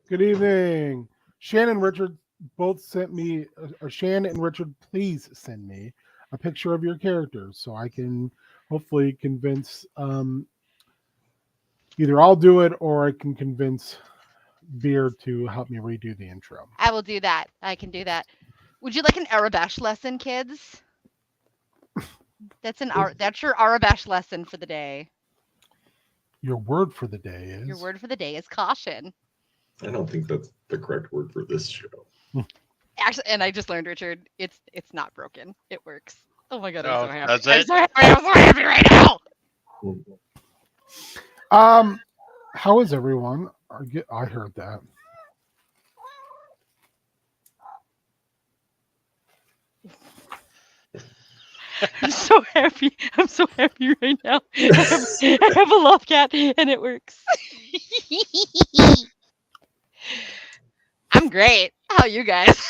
Good evening. Shannon and Richard both sent me, or Shannon and Richard, please send me a picture of your characters so I can hopefully convince, either I'll do it or I can convince Beard to help me redo the intro. I will do that. I can do that. Would you like an Arabesh lesson, kids? That's your Arabesh lesson for the day. Your word for the day Your is. word for the day is caution. I don't think that's the correct word for this show. Actually, and I just learned, Richard, it's not broken. It works. Oh my god, I'm so happy. That's I'm it? so happy. I'm so happy right now. How is everyone? I heard that. I'm so happy. I'm so happy right now. I have a love cat and it works. I'm great. How you guys?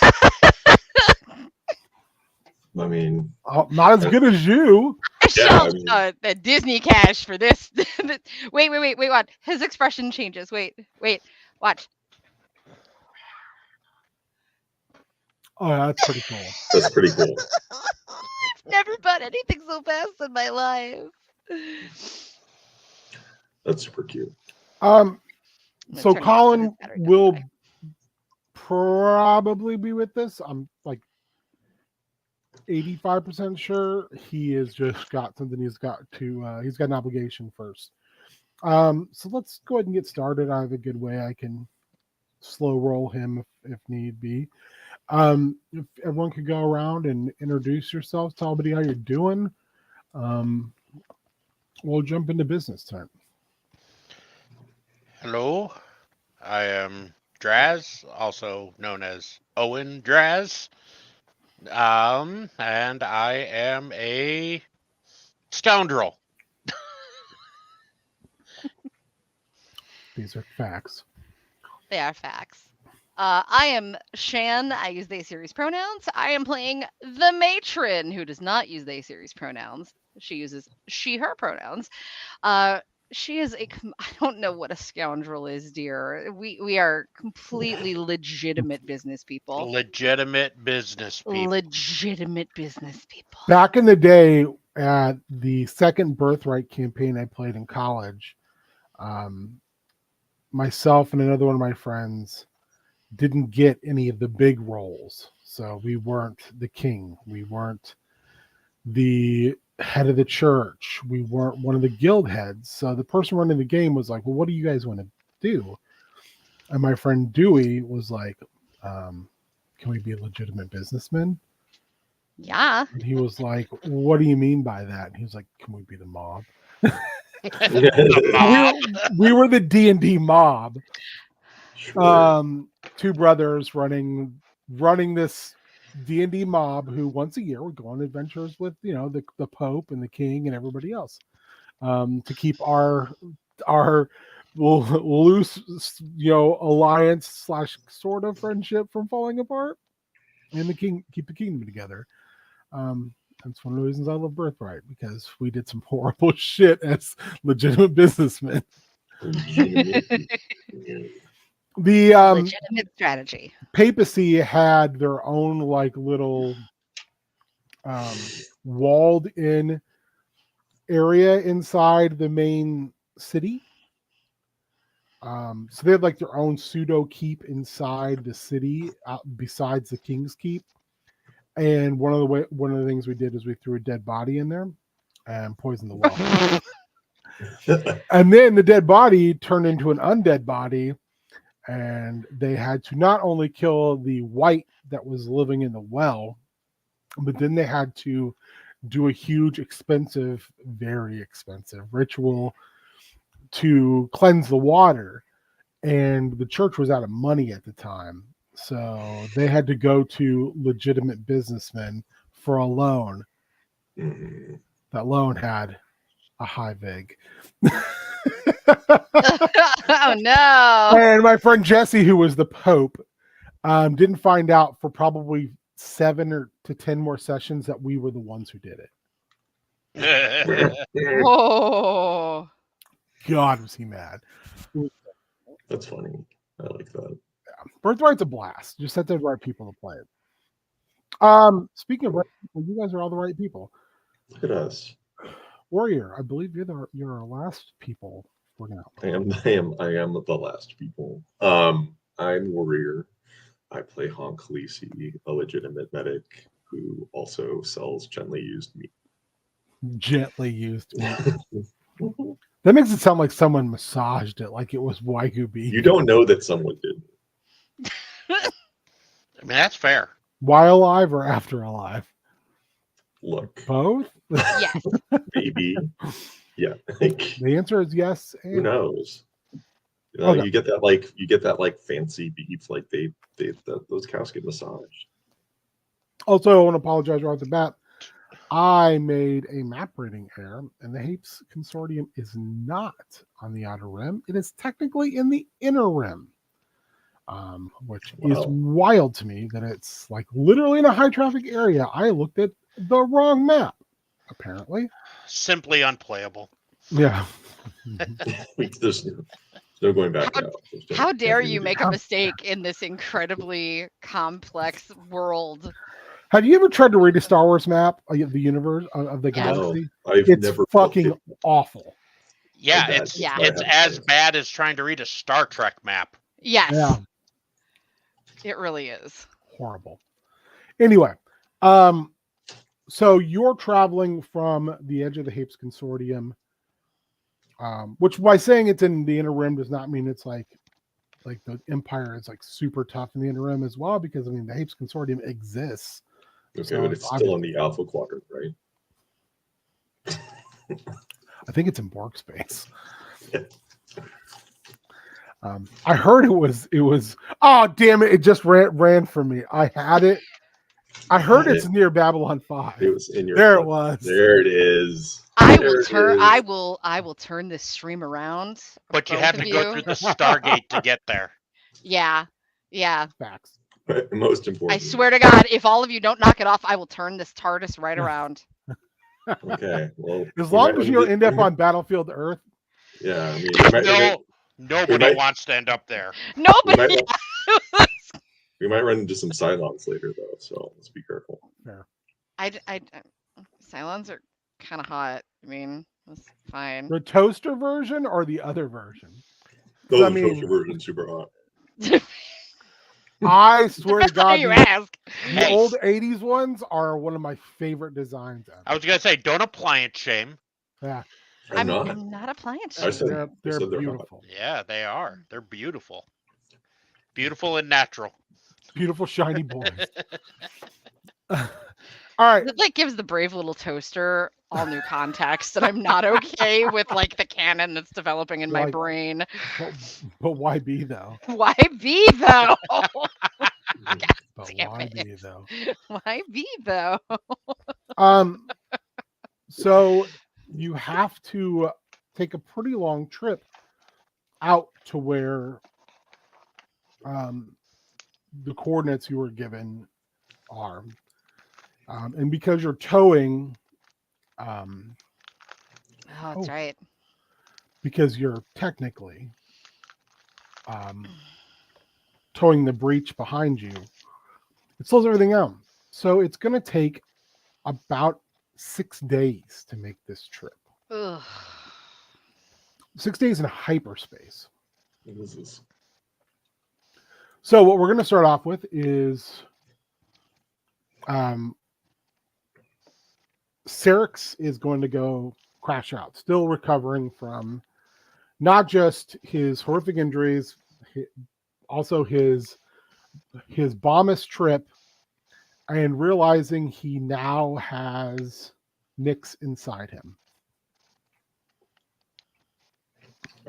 I mean, Not as good as you. I Yeah, shelled I mean- the Disney cash for this. Wait. What? His expression changes. Wait. Watch. Oh, that's pretty cool. that's pretty cool. I've never bought anything so fast in my life. That's super cute. I'm gonna So turn it off so Colin his battery doesn't will die. probably be with this. I'm like 85% sure he has just got something he's got an obligation first. So let's go ahead and get started. I have a good way I can slow roll him if need be. If everyone could go around and introduce yourselves, tell everybody how you're doing. We'll jump into business time. Hello, I am Draz, also known as Owen Draz. And I am a scoundrel. These are facts. They are facts. I am Shan. I use they series pronouns. I am playing the matron who does not use they series pronouns. She uses she her pronouns. She is I don't know what a scoundrel is, dear. We are completely legitimate business people. Legitimate business people. Legitimate business people. Back in the day, at the second Birthright campaign I played in college, myself and another one of my friends didn't get any of the big roles. So we weren't the king. We weren't the head of the church. We weren't one of the guild heads. So the person running the game was like, well, what do you guys want to do? And my friend Dewey was like, can we be legitimate businessmen? Yeah. And he was like, what do you mean by that? And he was like, can we be the mob? The mob. We were the D&D mob. Sure. Two brothers running this D&D mob who once a year would go on adventures with the Pope and the King and everybody else, to keep our loose alliance / sort of friendship from falling apart, and keep the kingdom together. That's one of the reasons I love Birthright, because we did some horrible shit as legitimate businessmen. The Legitimate strategy. papacy had their own like little walled in area inside the main city. So they had like their own pseudo keep inside the city, besides the King's Keep. And one of the things we did is we threw a dead body in there and poisoned the well. And then the dead body turned into an undead body. And they had to not only kill the wight that was living in the well, but then they had to do a huge, very expensive ritual to cleanse the water. And the church was out of money at the time. So they had to go to legitimate businessmen for a loan. That loan had a high vig. Oh no. And my friend Jesse, who was the Pope, didn't find out for probably 7 to 10 more sessions that we were the ones who did it. Whoa. God, was he mad. That's funny. I like that. Birthright's a blast. Just set the right people to play it. Speaking of right people, you guys are all the right people. Look at us. Warrior, I believe you're our last people we're gonna I am the last people. I'm Warrior. I play Honk, a legitimate medic who also sells gently used meat. gently used. That makes it sound like someone massaged it, like it was Wagyu beef. You don't know that someone did. I mean, that's fair. While alive or after alive? Look, Both? Yes. maybe. Yeah, like, The answer is yes. who And knows? You know, Okay. you get that like fancy beef, like those cows get massaged. also, I want to apologize right off the bat. I made a map rating error, and the Hapes Consortium is not on the outer rim. It is technically in the inner rim, which is Wow. wild to me that it's like literally in a high traffic area. I looked at the wrong map, apparently. Simply unplayable. Yeah. There's no going back now. How dare Can't you do make it. a mistake in this incredibly complex world? Have you ever tried to read a Star Wars map of the universe of the Yes. galaxy? No, I've It's never fucking looked at- awful. Yeah, bet. it's Yeah. it's I as haven't. bad as trying to read a Star Trek map. Yes, Yeah, it really is. horrible. Anyway, so you're traveling from the edge of the Hapes Consortium, which by saying it's in the inner rim does not mean it's like the Empire is like super tough in the inner rim as well, because I mean the Hapes Consortium exists. Okay, So but it's still in the Alpha Quadrant, right? I think it's in Borg space. Yeah. I heard it was. Oh damn it! It just ran from me. I had it. I heard it's near Babylon 5. It was in your. There it phone. was. There it is. I There will it turn. is. I will turn this stream around. But you both have of to go you. through the Stargate to get there. Yeah, yeah. Facts. Most important. I swear to God, if all of you don't knock it off, I will turn this TARDIS right around. Okay, well, As we long might as run you into- end up on Battlefield Earth. Yeah, I mean, Nobody might- wants to end up there. Nobody. we might run into some Cylons later, though, so let's be careful. Cylons are kind of hot. I mean, that's fine. The toaster version or the other version? Those I are mean- toaster version super hot. I swear to Depends on God, who you the ask. Hey. old 80s ones are one of my favorite designs ever. I was gonna say, don't appliance shame. Yeah, I'm not. I'm not appliance. I said- they're said they're hot. beautiful. Yeah, they are. They're beautiful. Beautiful and natural. Beautiful, shiny boys. All right. It like gives the brave little toaster all new context, and I'm not okay with like the canon that's developing in my Like- brain. But why be though? Why be though? But Damn why it. be though? Why be though? So you have to take a pretty long trip out to where the coordinates you were given are. And because you're towing, Oh, that's Oh. right. because you're technically towing the breach behind you, it slows everything down. So it's going to take about 6 days to make this trip. Ugh. 6 days in hyperspace. This is So what we're going to start off with is Saryx is going to go crash out, still recovering from not just his horrific injuries, also his bombus trip, and realizing he now has Nyx inside him.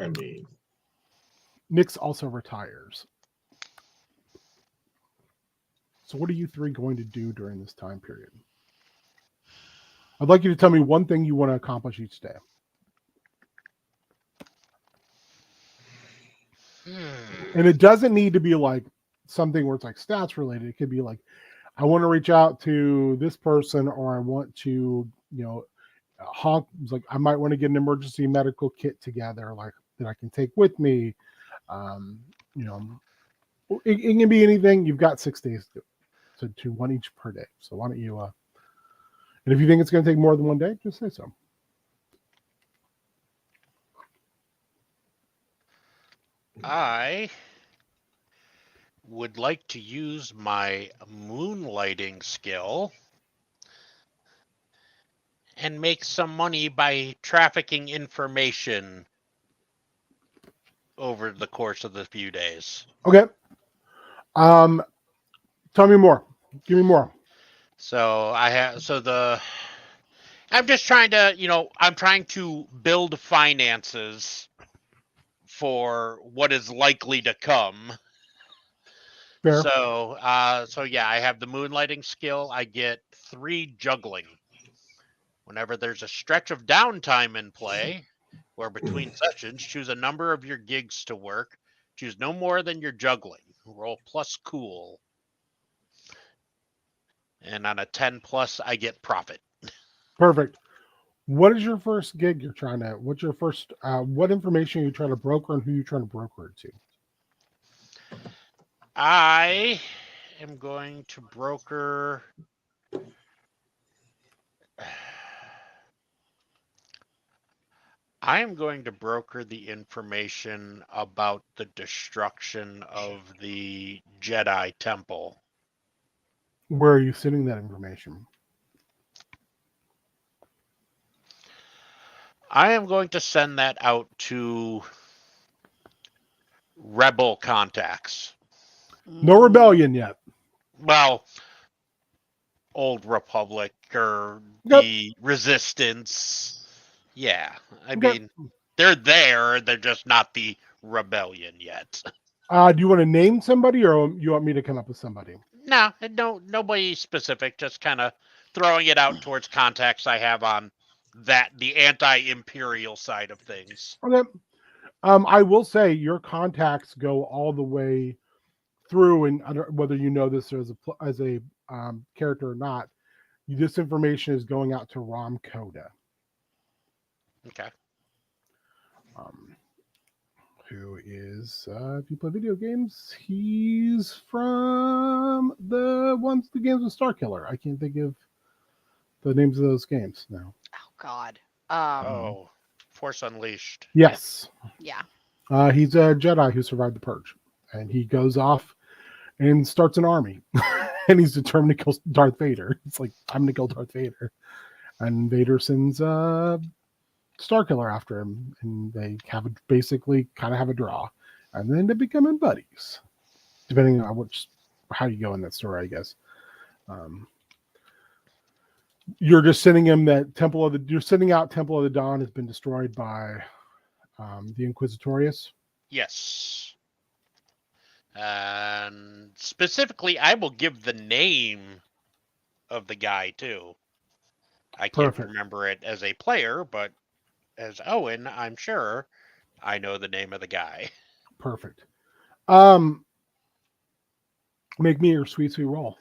I mean, Nyx also retires. So what are you three going to do during this time period? I'd like you to tell me one thing you want to accomplish each day. And it doesn't need to be like something where it's like stats related. It could be like, I want to reach out to this person, or I want to, Honk was like, I might want to get an emergency medical kit together, like that I can take with me. It can be anything. You've got 6 days to do one each per day. So why don't you? And if you think it's going to take more than one day, just say so. I would like to use my moonlighting skill and make some money by trafficking information over the course of the few days. Okay. Tell me more. Give me more. So I'm just trying to, I'm trying to build finances for what is likely to come. Fair. So yeah, I have the moonlighting skill. I get 3 juggling. Whenever there's a stretch of downtime in play, or between sessions, choose a number of your gigs to work. Choose no more than your juggling. Roll plus cool. And on a 10 plus, I get profit. Perfect. What is your first gig you're trying to? What's your first? What information are you trying to broker, and who you trying to broker it to? I am going to broker. I am going to broker the information about the destruction of the Jedi Temple. Where are you sending that information? I am going to send that out to rebel contacts. No rebellion yet. Well, Old Republic or Yep. the Resistance. Yeah, I Okay. mean, they're there. They're just not the rebellion yet. Do you want to name somebody, or you want me to come up with somebody? No, nobody specific. Just kind of throwing it out towards contacts I have on the anti-imperial side of things. Okay. I will say your contacts go all the way through, and whether you know this as a character or not, this information is going out to Rom Coda. Okay. Who is, if you play video games, he's from the games with Starkiller. I can't think of the names of those games now. Oh God. Force Unleashed. Yes. Yeah. He's a Jedi who survived the Purge, and he goes off and starts an army, and he's determined to kill Darth Vader. It's like, I'm going to kill Darth Vader, and Vader sends Starkiller after him, and they basically kind of have a draw, and then they become buddies, depending on how you go in that story, I guess. You're just sending him that you're sending out Temple of the Dawn has been destroyed by the Inquisitorius. Yes. And specifically, I will give the name of the guy too. I can't remember it as a player, but as Owen, I'm sure I know the name of the guy. Perfect. Make me your sweet roll.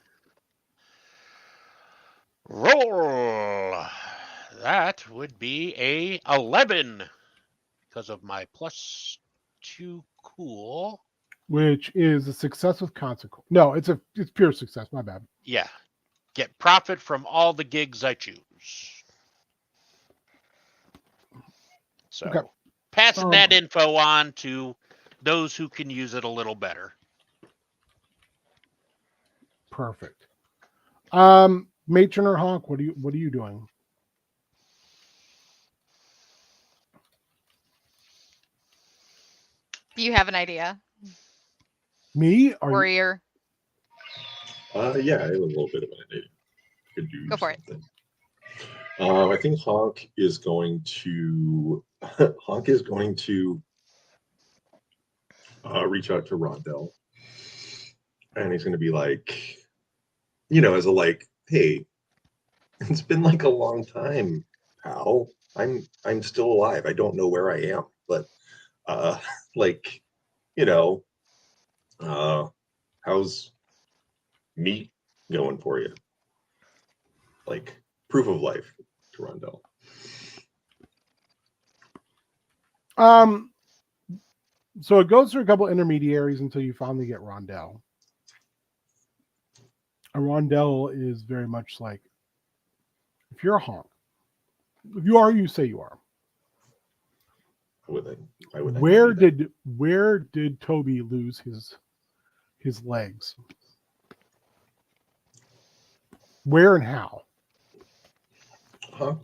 Roll. That would be a 11 because of my +2 cool. Which is a success with consequence. No, it's pure success. My bad. Yeah. Get profit from all the gigs I choose. So Okay. passing that info on to those who can use it a little better. Perfect. Matron or Honk, what are you doing? Do you have an idea? Me? Warrior. Yeah, I have a little bit of an idea. Could do Go for something. I think Honk is going to reach out to Rondell, and he's going to be like, as a like, hey, it's been like a long time, pal. I'm still alive. I don't know where I am, but like, how's meat going for you? Like proof of life to Rondell. So it goes through a couple intermediaries until you finally get Rondell. And Rondell is very much like, if you're a honk, if you are, you say you are. Why would I Where not do did Toby lose his legs? Where and how? that?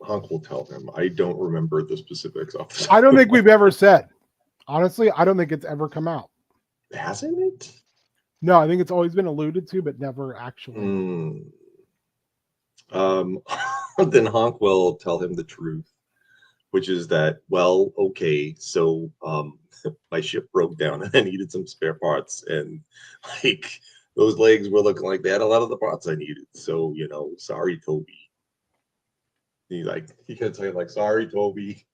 Honk will tell him. I don't remember the specifics off the top I don't of think my- we've ever said. Honestly, I don't think it's ever come out. Hasn't it? No, I think it's always been alluded to, but never actually. Then Honk will tell him the truth, which is that, well, okay, so my ship broke down and I needed some spare parts, and like those legs were looking like they had a lot of the parts I needed. So, sorry, Toby. He can tell you like, sorry, Toby.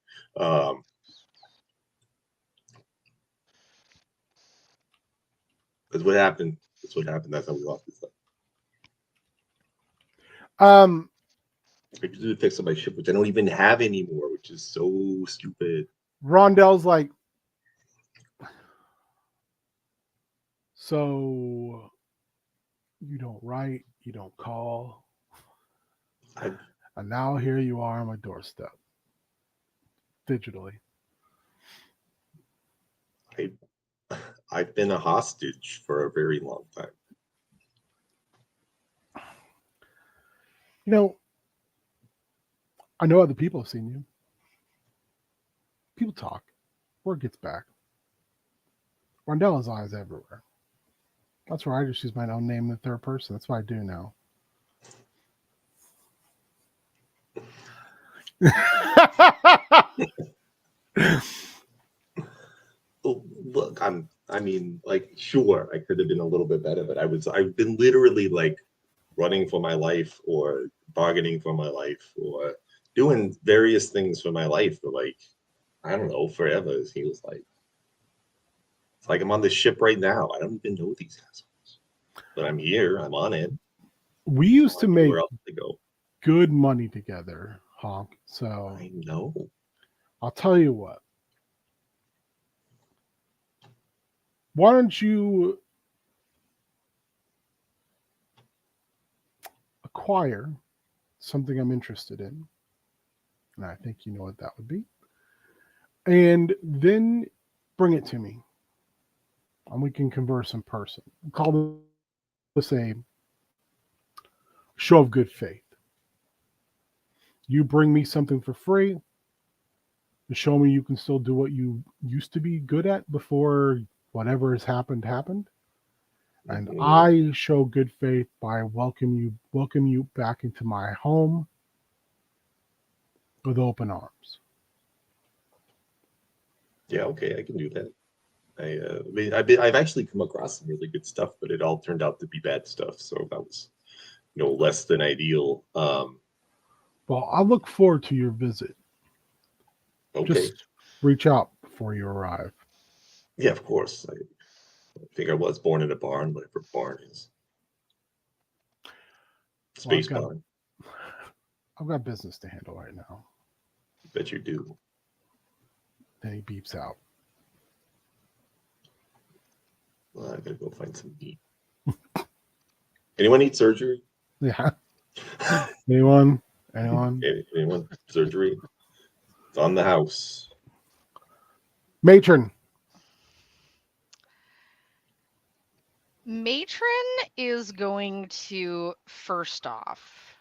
That's what happened. That's how we lost this stuff. I could do the fix on my ship, which I don't even have anymore, which is so stupid. Rondell's like, so you don't write, you don't call, and now here you are on my doorstep, digitally. I've been a hostage for a very long time. I know other people have seen you. People talk. Word gets back. Rondell has eyes everywhere. That's why I just use my own name in the third person. That's what I do now. Look, sure, I could have been a little bit better, but I've been literally like running for my life or bargaining for my life or doing various things for my life for like, I don't know, forever. He was like, it's like I'm on the ship right now. I don't even know these assholes, but I'm here. I'm on it. We used to make Where else to go? good money together, Honk. So I know. I'll tell you what. Why don't you acquire something I'm interested in? And I think you know what that would be. And then bring it to me. And we can converse in person. Call this a show of good faith. You bring me something for free to show me you can still do what you used to be good at before whatever has happened. And I show good faith by welcome you back into my home with open arms. Yeah, okay, I can do that. I've actually come across some really good stuff, but it all turned out to be bad stuff. So that was, less than ideal. Well, I look forward to your visit. Okay. Just reach out before you arrive. Yeah, of course. I think I was born in a barn, whatever barn is. Space barn. I've got business to handle right now. Bet you do. Then he beeps out. Well, I gotta go find some meat. Anyone need surgery? Yeah. Anyone? Anyone? Surgery? It's on the house. Matron. Matron is going to, first off,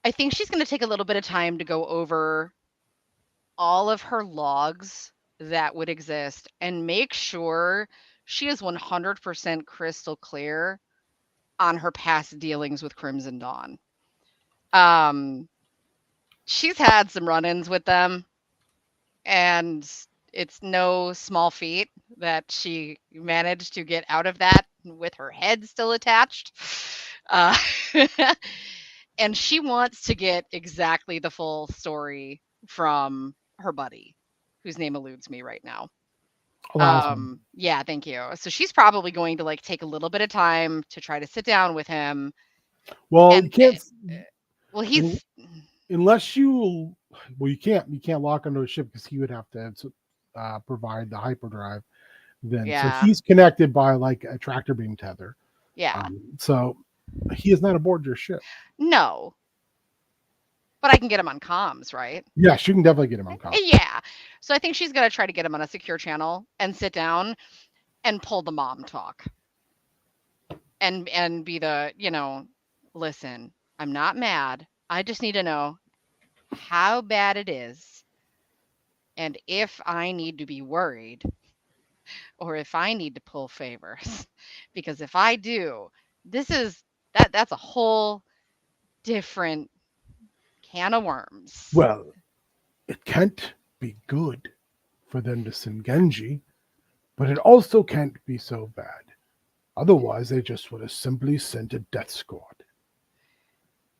I think she's going to take a little bit of time to go over all of her logs that would exist and make sure she is 100% crystal clear on her past dealings with Crimson Dawn. She's had some run-ins with them, and it's no small feat that she managed to get out of that with her head still attached. And she wants to get exactly the full story from her buddy, whose name eludes me right now. Elasmo. Yeah, thank you. So she's probably going to take a little bit of time to try to sit down with him. Well, and, you can't. Well, he's Unless you. Well, you can't lock onto a ship because he would have to. provide the hyperdrive. Then, so Yeah. he's connected by like a tractor beam tether. Yeah. So he is not aboard your ship. No. But I can get him on comms, right? Yes, you can definitely get him on comms. Yeah. So I think she's gonna try to get him on a secure channel and sit down and pull the mom talk. And be the, listen, I'm not mad. I just need to know how bad it is and if I need to be worried or if I need to pull favors. Because if I do, that's a whole different can of worms. Well, it can't be good for them to send Genji, but it also can't be so bad. Otherwise, they just would have simply sent a death squad.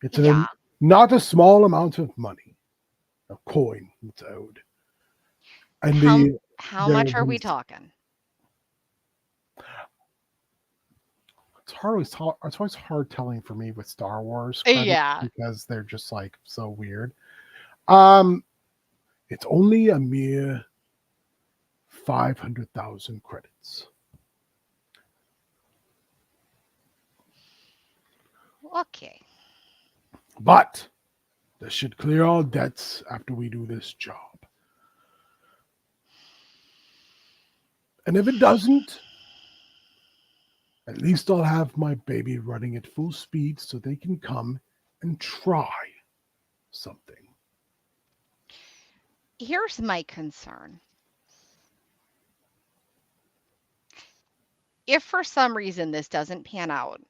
It's Yeah. not a small amount of money, a coin that's owed. And How much are we talking? it's always hard telling for me with Star Wars credits Yeah. because they're just like so weird. It's only a mere 500,000 credits. Okay. But this should clear all debts after we do this job. And if it doesn't, at least I'll have my baby running at full speed so they can come and try something. Here's my concern. If for some reason this doesn't pan out,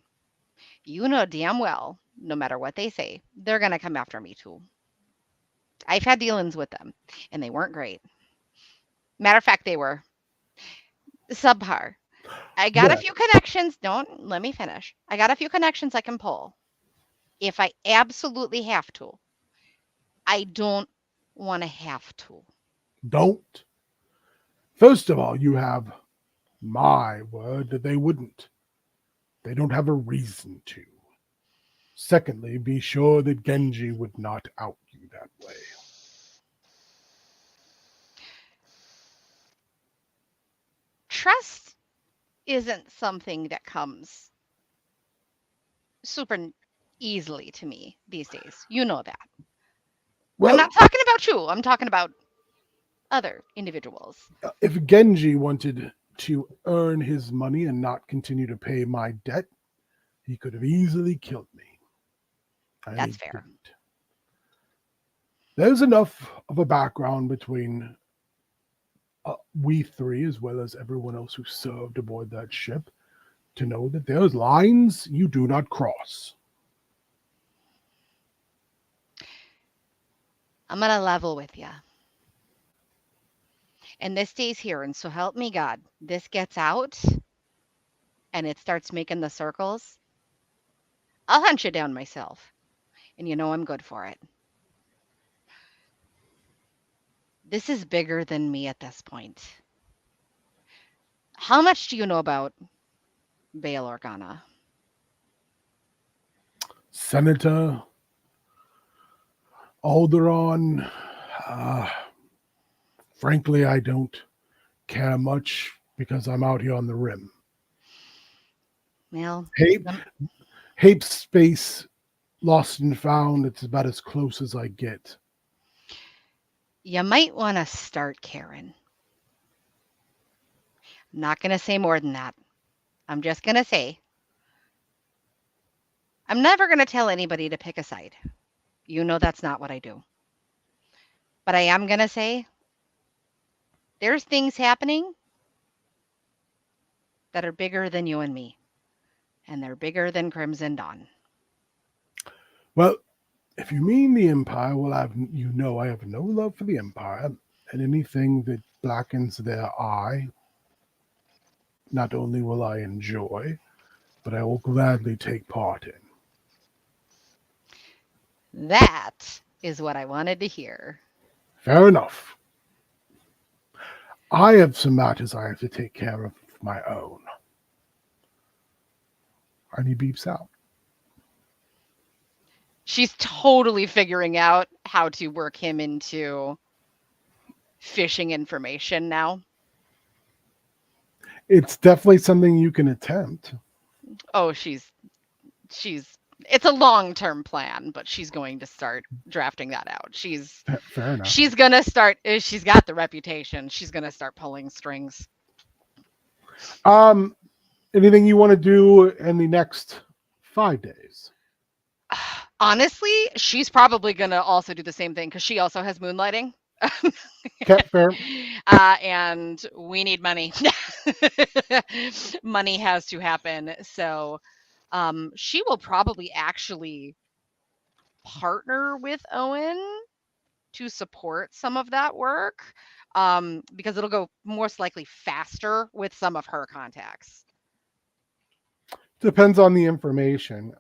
you know damn well, no matter what they say, they're going to come after me too. I've had dealings with them, and they weren't great. Matter of fact, they were subpar. I got a Yeah. few connections. Don't let me finish. I got a few connections I can pull if I absolutely have to. I don't want to have to. Don't. First of all, you have my word that they wouldn't. They don't have a reason to. Secondly, be sure that Genji would not out you that way. Trust isn't something that comes super easily to me these days. You know that. Well, I'm not talking about you. I'm talking about other individuals. if Genji wanted to earn his money and not continue to pay my debt, he could have easily killed me. And That's he fair. didn't. There's enough of a background between we three, as well as everyone else who served aboard that ship, to know that there's lines you do not cross. I'm going to level with you. And this stays here. And so help me God, this gets out and it starts making the circles. I'll hunt you down myself. And you know I'm good for it. This is bigger than me at this point. How much do you know about Bail Organa? Senator Alderon, frankly, I don't care much because I'm out here on the rim. Well, Hape space, lost and found, it's about as close as I get. you might want to start caring. I'm not going to say more than that. I'm just going to say, I'm never going to tell anybody to pick a side. You know that's not what I do. But I am going to say, there's things happening that are bigger than you and me. And they're bigger than Crimson Dawn. Well, if you mean the Empire, well, I have no love for the Empire, and anything that blackens their eye, not only will I enjoy, but I will gladly take part in. That is what I wanted to hear. Fair enough. I have some matters I have to take care of my own. And he beeps out. She's totally figuring out how to work him into fishing information now. It's definitely something you can attempt. Oh, it's a long-term plan, but she's going to start drafting that out. Fair enough. She's going to start, she's got the reputation. She's going to start pulling strings. Anything you want to do in the next 5 days? Honestly, she's probably going to also do the same thing because she also has moonlighting. Okay, fair. And we need money. Money has to happen. So she will probably actually partner with Owen to support some of that work because it'll go most likely faster with some of her contacts. Depends on the information.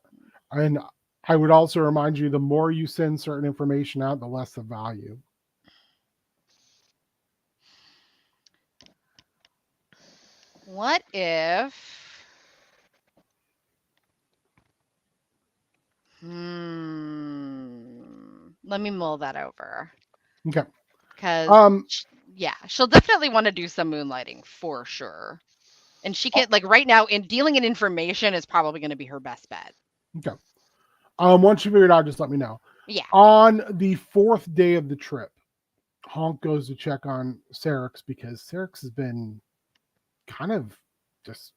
And I would also remind you, the more you send certain information out, the less the value. What if... Let me mull that over. Okay. Because, yeah, she'll definitely want to do some moonlighting for sure. And she can, like, right now, in dealing in information is probably going to be her best bet. Okay. Once you figure it out, just let me know. Yeah. On the 4th day of the trip, Honk goes to check on Saryx because Saryx has been kind of just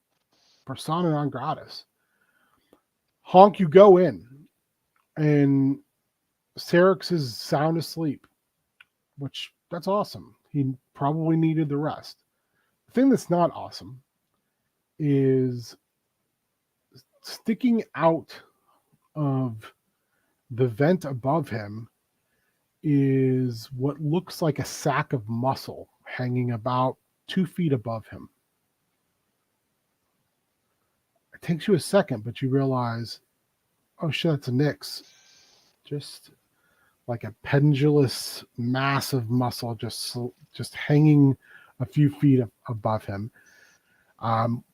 persona non gratis. Honk, you go in, and Saryx is sound asleep, which that's awesome. He probably needed the rest. The thing that's not awesome is sticking out of the vent above him is what looks like a sack of muscle hanging about 2 feet above him. It takes you a second, but you realize, oh shit, that's a Nyx. Just like a pendulous mass of muscle just hanging a few feet above him.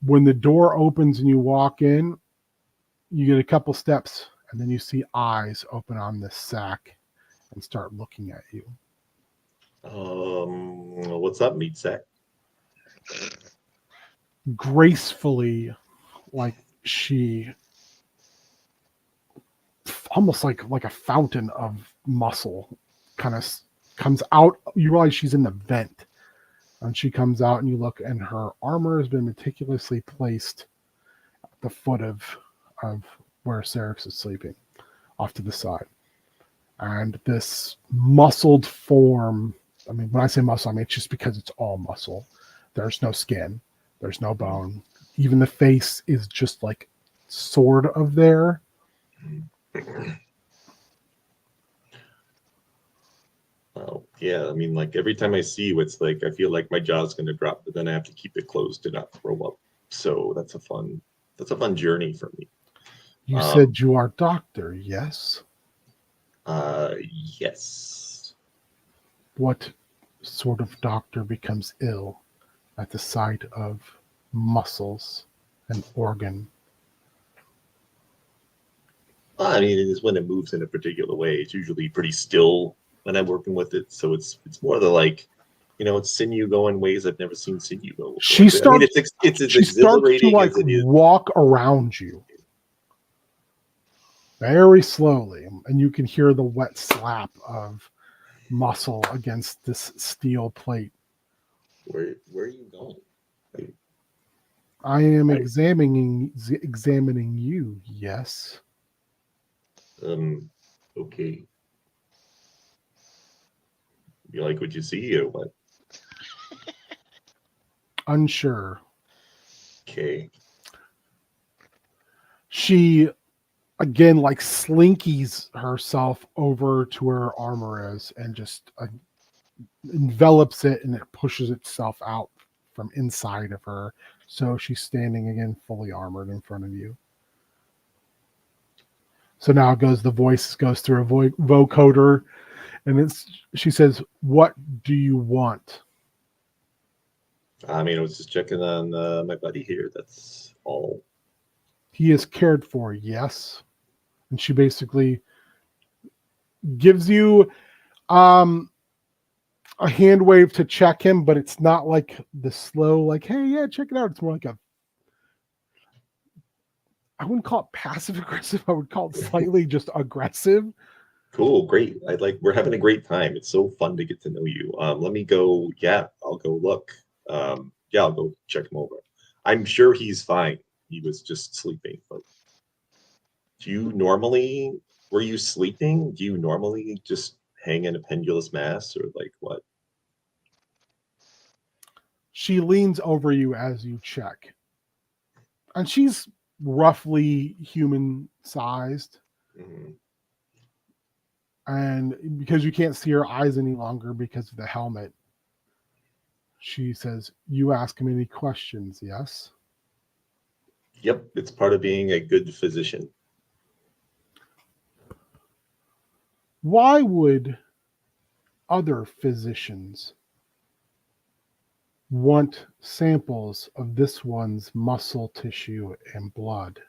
When the door opens and you walk in, you get a couple steps, and then you see eyes open on this sack and start looking at you. What's up, meat sack? Gracefully, like she almost like a fountain of muscle kind of comes out. You realize she's in the vent, and she comes out, and you look, and her armor has been meticulously placed at the foot of where Saryx is sleeping, off to the side. And this muscled form, I mean, when I say muscle, I mean it's just because it's all muscle. There's no skin, there's no bone. Even the face is just like sort of there. Well, yeah, I mean, like every time I see you, it's like I feel like my jaw's going to drop, but then I have to keep it closed to not throw up. So that's a fun journey for me. You said you are doctor, yes? Yes. What sort of doctor becomes ill at the sight of muscles and organ? I mean, it is when it moves in a particular way. It's usually pretty still when I'm working with it, so it's more the like, it's sinew going ways I've never seen sinew go. She starts. It's as she starts to exhilarating like as it is. walk around you very slowly, and you can hear the wet slap of muscle against this steel plate. Where are you going? I am examining you. Yes. Okay. You like what you see or what? Unsure. Okay. She again like slinkies herself over to where her armor is and just envelops it, and it pushes itself out from inside of her. So she's standing again fully armored in front of you. So now the voice goes through a vocoder, and she says, "What do you want?" I mean, I was just checking on my buddy here. That's all. He is cared for, yes. And she basically gives you a a hand wave to check him, but it's not like the slow, like, hey, yeah, check it out. It's more like I wouldn't call it passive aggressive. I would call it slightly just aggressive. Cool, great. We're having a great time. It's so fun to get to know you. Let me go. Yeah, I'll go look. Yeah, I'll go check him over. I'm sure he's fine. He was just sleeping. But were you sleeping? Do you normally just hang in a pendulous mass or like what? She leans over you as you check. And she's roughly human sized. Mhm. And because you can't see her eyes any longer because of the helmet, she says, you ask him any questions, yes? Yep, it's part of being a good physician. Why would other physicians want samples of this one's muscle tissue and blood?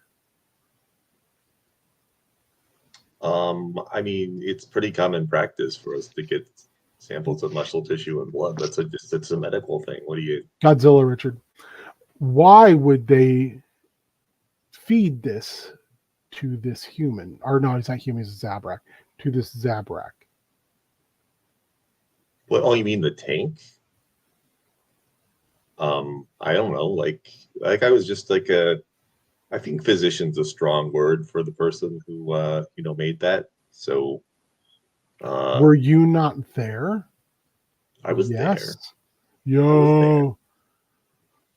I mean, it's pretty common practice for us to get samples of muscle tissue and blood. It's a medical thing. What do you? Godzilla, Richard. Why would they feed this to this human? Or no, he's not human, he's a Zabrak. To this Zabrak. What? Oh, you mean the tank? I don't know. Like I was just like I think physician's a strong word for the person who made that. So Were you not there? I was there. Yo.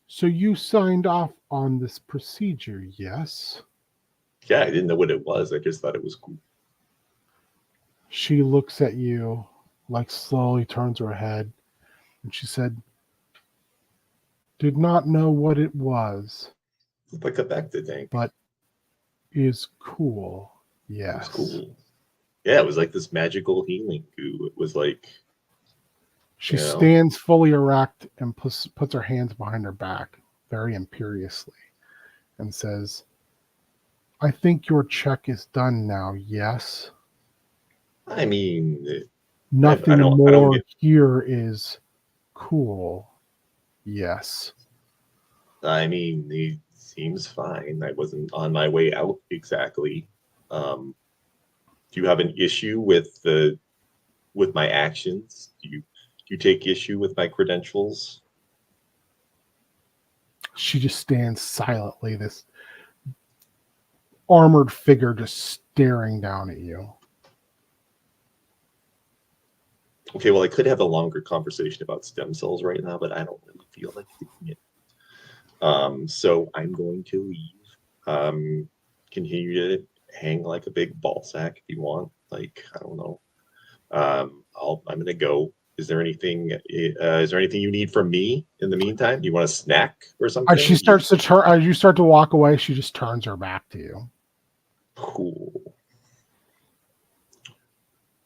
So you signed off on this procedure, yes? Yeah, I didn't know what it was. I just thought it was cool. She looks at you, like slowly turns her head, and she said, did not know what it was, It's like a Bacta tank. but is cool, It yes. was cool. Yeah, it was like this magical healing goo. It was like She stands fully erect and puts her hands behind her back very imperiously and says, I think your check is done now, yes? I mean, Nothing I don't more here is cool, yes. I mean, it seems fine. I wasn't on my way out exactly. Do you have an issue with my actions? Do you take issue with my credentials? She just stands silently, this armored figure just staring down at you. Okay, well, I could have a longer conversation about stem cells right now, but I don't really feel like doing it. So I'm going to leave. Continue to hang like a big ball sack if you want. Like, I don't know. I'm gonna go. Is there anything you need from me in the meantime? Do you want a snack or something? As she starts to turn, as you start to walk away, she just turns her back to you. Cool.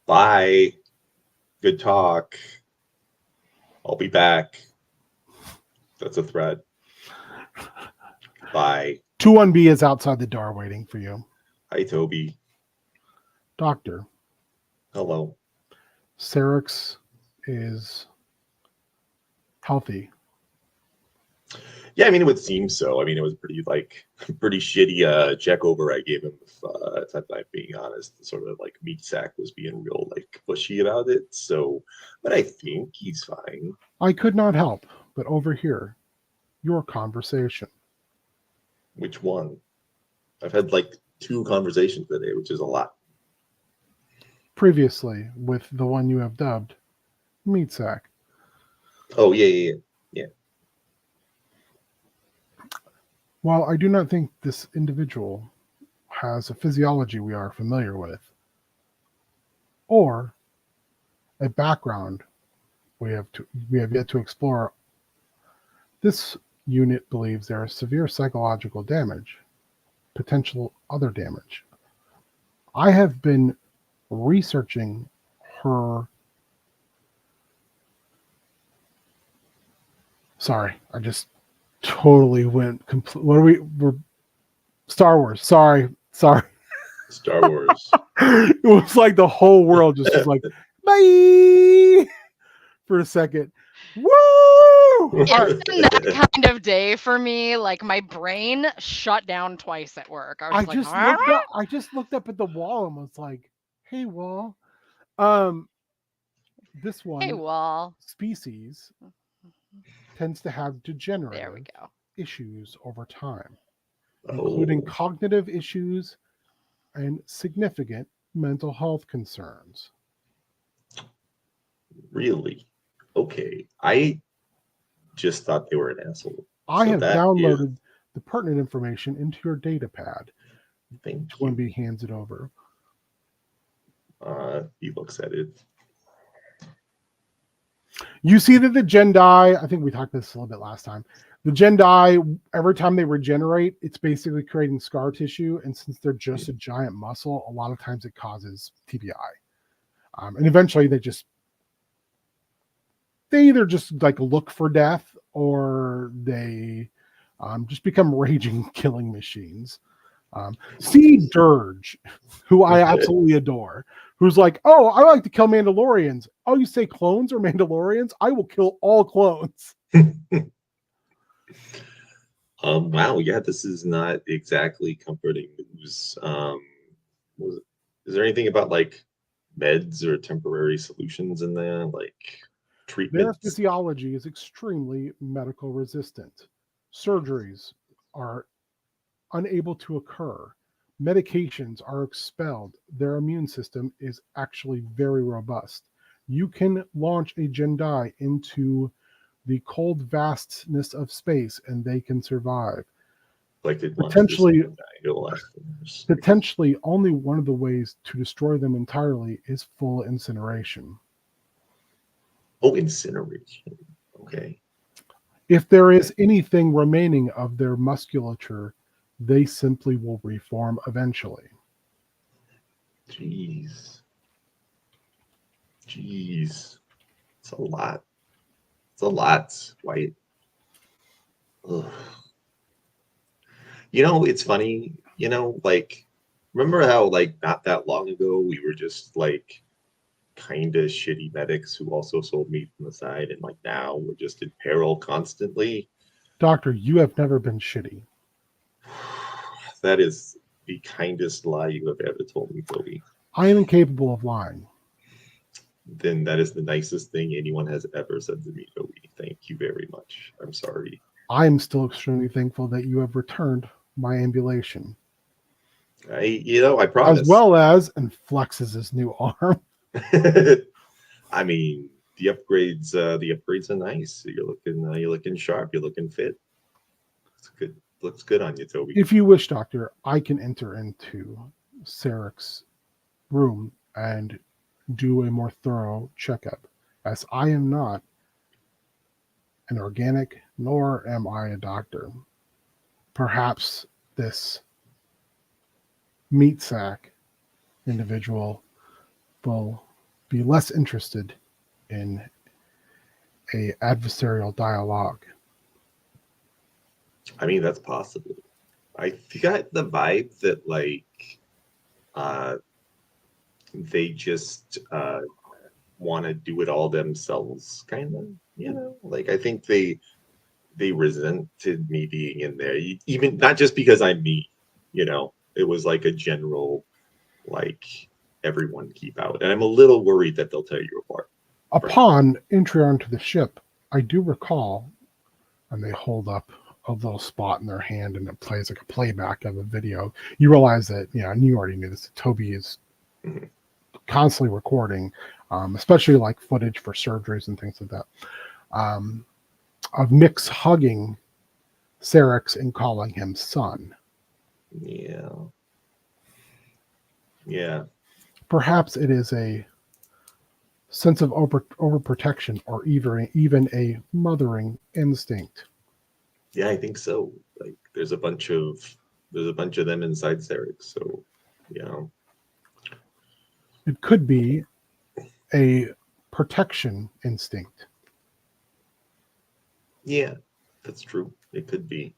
Bye. Good talk. I'll be back. That's a threat. Bye. 2-1B is outside the door waiting for you. Hi, Toby. Doctor, Hello. Saryx is healthy. Yeah, I mean, it would seem so. I mean, it was pretty shitty check over I gave him. If I'm being honest, sort of like meat sack was being real like pushy about it. So, but I think he's fine. I could not help but overhear your conversation. Which one? I've had like 2 conversations today, which is a lot. Previously, with the one you have dubbed Meat Sack. Oh yeah. While I do not think this individual has a physiology we are familiar with, or a background we have yet to explore, this unit believes there is severe psychological damage, potential other damage. I have been researching her. Sorry, I just totally went complete. We're Star Wars. Sorry. Star Wars. It was like the whole world just was like, bye. for a second. Woo! It's been that kind of day for me. Like my brain shut down twice at work. I was just like, I just looked up at the wall and was like, "Hey, wall." This one hey, wall. species tends to have There we degenerative go. issues over time, Oh, including cognitive issues and significant mental health concerns. really? Okay. I just thought they were an asshole. I So have that downloaded the pertinent information into your data pad Thank when you. B hands it over. He looks at it. You see that the Gendai, I think we talked this a little bit last time. The Gendai, every time they regenerate, it's basically creating scar tissue. And since they're just a giant muscle, a lot of times it causes TBI. And eventually they either just like look for death or they just become raging killing machines. See Dirge, who I absolutely adore, who's like, oh, I like to kill Mandalorians. Oh, you say clones or Mandalorians? I will kill all clones. Wow, yeah, this is not exactly comforting news. Is there anything about like meds or temporary solutions in there, like Their treatments? physiology is extremely medical resistant. Surgeries are unable to occur. Medications are expelled. Their immune system is actually very robust. You can launch a Gendai into the cold vastness of space and they can survive. Like it Potentially, it'll last years. potentially only one of the ways to destroy them entirely is full incineration. Oh, incineration. Okay. If there is anything remaining of their musculature, they simply will reform eventually. Jeez. It's a lot. It's a lot, White. Ugh. You know, it's funny, like, remember how, like, not that long ago, we were just, like, kind of shitty medics who also sold meat from the side, and, like, now we're just in peril constantly? Doctor, you have never been shitty. That is the kindest lie you have ever told me, Toby. I am incapable of lying. Then that is the nicest thing anyone has ever said to me, Toby. Thank you very much. I'm sorry. I am still extremely thankful that you have returned my ambulation. I promise. As well as, and flexes his new arm. I mean, the upgrades are nice. You're looking sharp. You're looking fit. It's good. Looks good on you, Toby. If you wish, Doctor, I can enter into Saryx's room and do a more thorough checkup, as I am not an organic, nor am I a doctor. Perhaps this meat sack individual will be less interested in a adversarial dialogue. I mean, that's possible. I got the vibe that they just want to do it all themselves, kind of. Like I think they resented me being in there, even not just because I'm me. It was like a general, like, everyone keep out, and I'm a little worried that they'll tear you apart. Upon entry onto the ship, I do recall, and they hold up a little spot in their hand and it plays like a playback of a video. You realize that, and you already knew this, that Toby is constantly recording, especially like footage for surgeries and things like that, of Nyx hugging Saryx and calling him son. Yeah. Perhaps it is a sense of overprotection or even a mothering instinct. Yeah, I think so. Like, there's a bunch of them inside Saryx, so It could be a protection instinct. Yeah, that's true. It could be.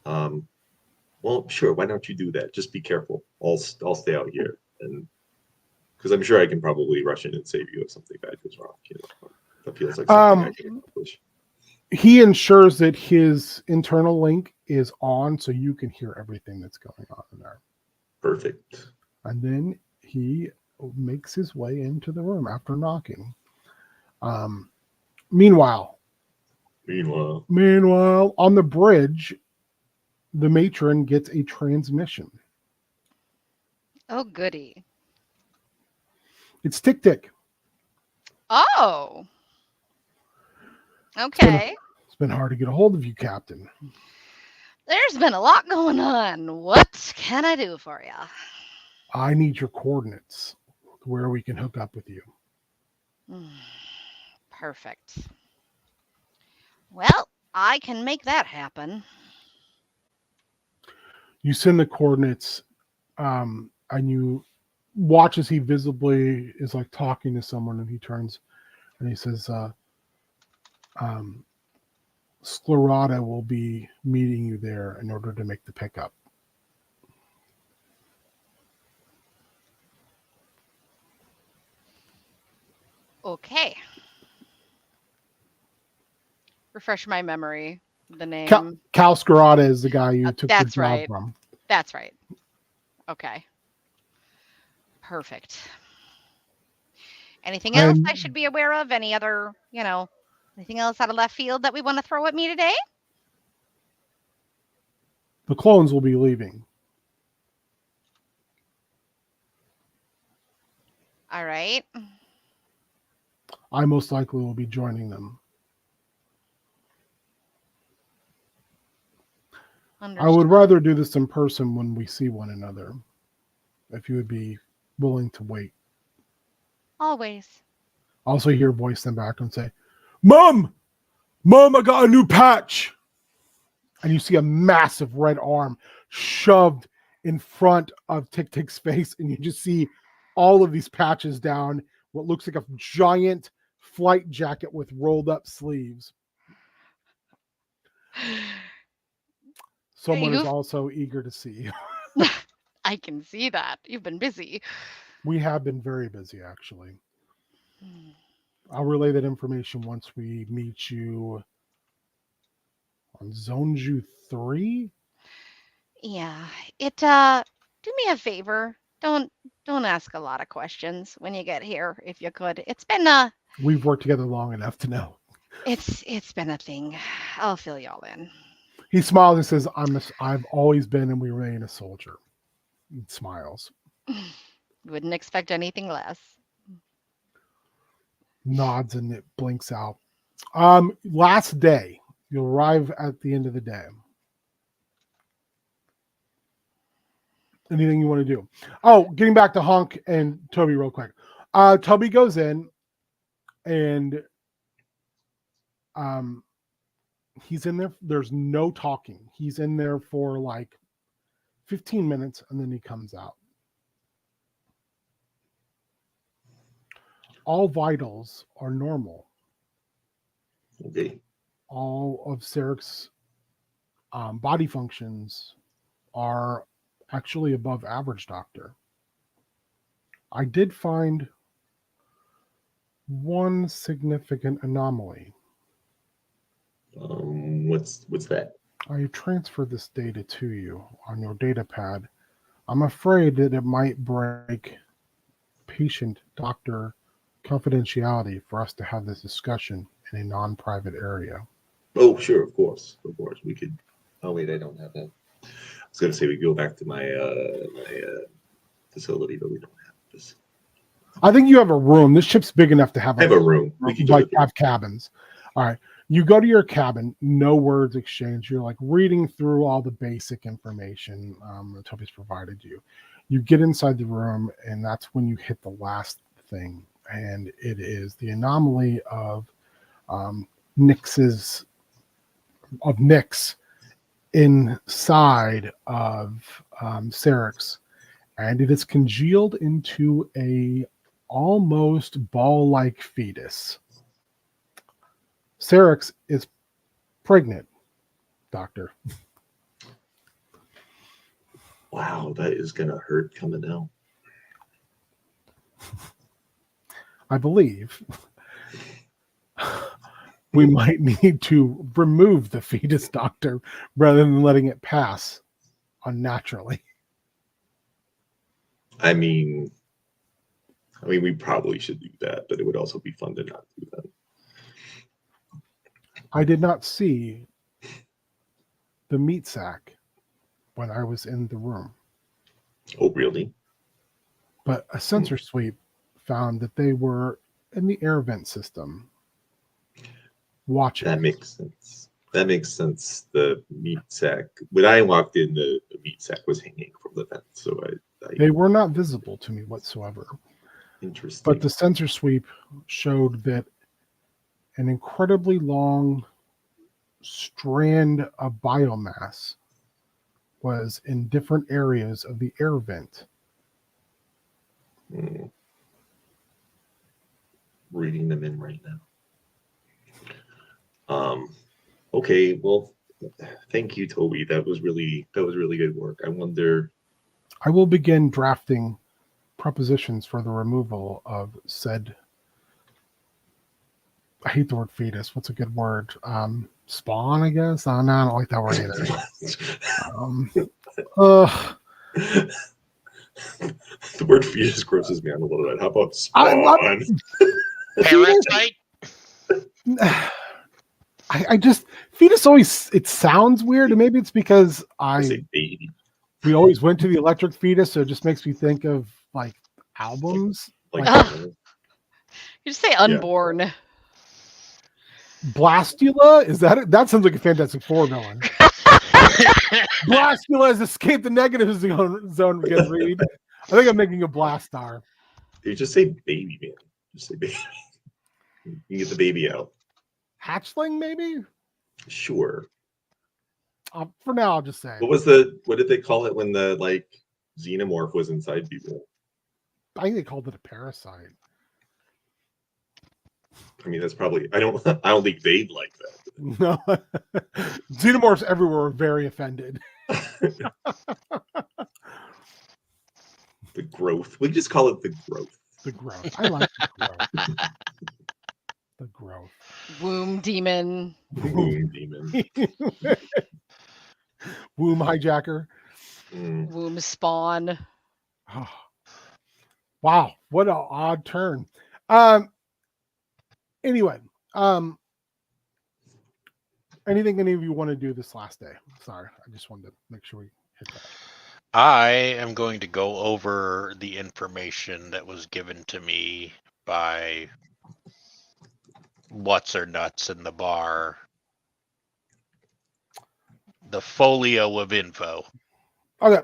Well, sure. Why don't you do that? Just be careful. I'll stay out here, and because I'm sure I can probably rush in and save you if something bad goes wrong. That feels like something I can accomplish. He ensures that his internal link is on so you can hear everything that's going on in there. Perfect. And then he makes his way into the room after knocking. Meanwhile, on the bridge, the matron gets a transmission. Oh, goody. It's Tick Tick. Oh. Okay. It's been hard to get a hold of you, Captain. There's been a lot going on. What can I do for you? I need your coordinates where we can hook up with you. Perfect. Well, I can make that happen. You send the coordinates, and you watch as he visibly is like talking to someone, and he turns and he says, Sclerata will be meeting you there in order to make the pickup. Okay. Refresh my memory. The name. Cal Sclerata is the guy you took the job right. from. That's right. Okay. Perfect. Anything else I should be aware of? Any other, anything else out of left field that we want to throw at me today? The clones will be leaving. All right. I most likely will be joining them. Understood. I would rather do this in person when we see one another. If you would be willing to wait. Always. Also hear a voice in the background say, Mom, I got a new patch. And you see a massive red arm shoved in front of Tick Tick's face. And you just see all of these patches down what looks like a giant flight jacket with rolled up sleeves. Someone is also eager to see you. I can see that. You've been busy. We have been very busy, actually. I'll relay that information once we meet you on Zonju 3. Yeah. Do me a favor. Don't ask a lot of questions when you get here, if you could. It's been We've worked together long enough to know. It's been a thing. I'll fill y'all in. He smiles and says, I've always been and we remain a soldier. He smiles. Wouldn't expect anything less. Nods and it blinks out. Last day. You'll arrive at the end of the day. Anything you want to do? Oh, getting back to Honk and Toby real quick. Toby goes in and he's in there. There's no talking. He's in there for like 15 minutes and then he comes out. All vitals are normal. Okay. All of Saryx's body functions are actually above average, Doctor. I did find one significant anomaly. What's that? I transferred this data to you on your data pad. I'm afraid that it might break patient-doctor confidentiality for us to have this discussion in a non-private area. Oh, sure, of course. We could. Oh wait, I don't have that. I was going to say we go back to my facility, but we don't have this. I think you have a room. This ship's big enough to have a room. We can have cabins. All right. You go to your cabin, no words exchanged. You're like reading through all the basic information that Toby's provided you. You get inside the room, and that's when you hit the last thing, and it is the anomaly of Nyx inside of Saryx, and it is congealed into a almost ball-like fetus. Saryx is pregnant, Doctor. Wow, that is gonna hurt coming out. I believe. we might need to remove the fetus doctor rather than letting it pass unnaturally. I mean, we probably should do that, but it would also be fun to not do that. I did not see the meat sack when I was in the room, Oh, really? but a sensor sweep found that they were in the air vent system watching. That makes sense. That makes sense. The meat sack. When I walked in, the meat sack was hanging from the vent, so I They were not visible to me whatsoever. interesting. But the sensor sweep showed that an incredibly long strand of biomass was in different areas of the air vent. Reading them in right now. Okay, well, thank you, Toby. That was really good work. I wonder. I will begin drafting propositions for the removal of said. I hate the word fetus. What's a good word? Spawn, I guess. No, I don't like that word either. The word fetus grosses me out a little bit. How about spawn? Parasite? I just fetus always it sounds weird, and maybe it's because I say baby. we always went to the electric fetus, so it just makes me think of like albums. Like You just say unborn. Blastula? Is that sounds like a Fantastic Four villain. Blastula has escaped the negative zone we can read. I think I'm making a Blastar. You just say baby, man. Just say baby. You get the baby out. Hatchling, maybe? Sure. For now, I'll just say. What did they call it when the xenomorph was inside people? I think they called it a parasite. I mean, that's probably I don't think they'd like that. No. Xenomorphs everywhere are very offended. The growth. We just call it the growth. The growth. I like the growth. The growth. Womb demon. Womb demon. Womb hijacker. Womb spawn. Oh. Wow, what an odd turn. Anyway, anything any of you want to do this last day? Sorry, I just wanted to make sure we hit that. I am going to go over the information that was given to me by What's or Nuts in the bar. The folio of info. Okay.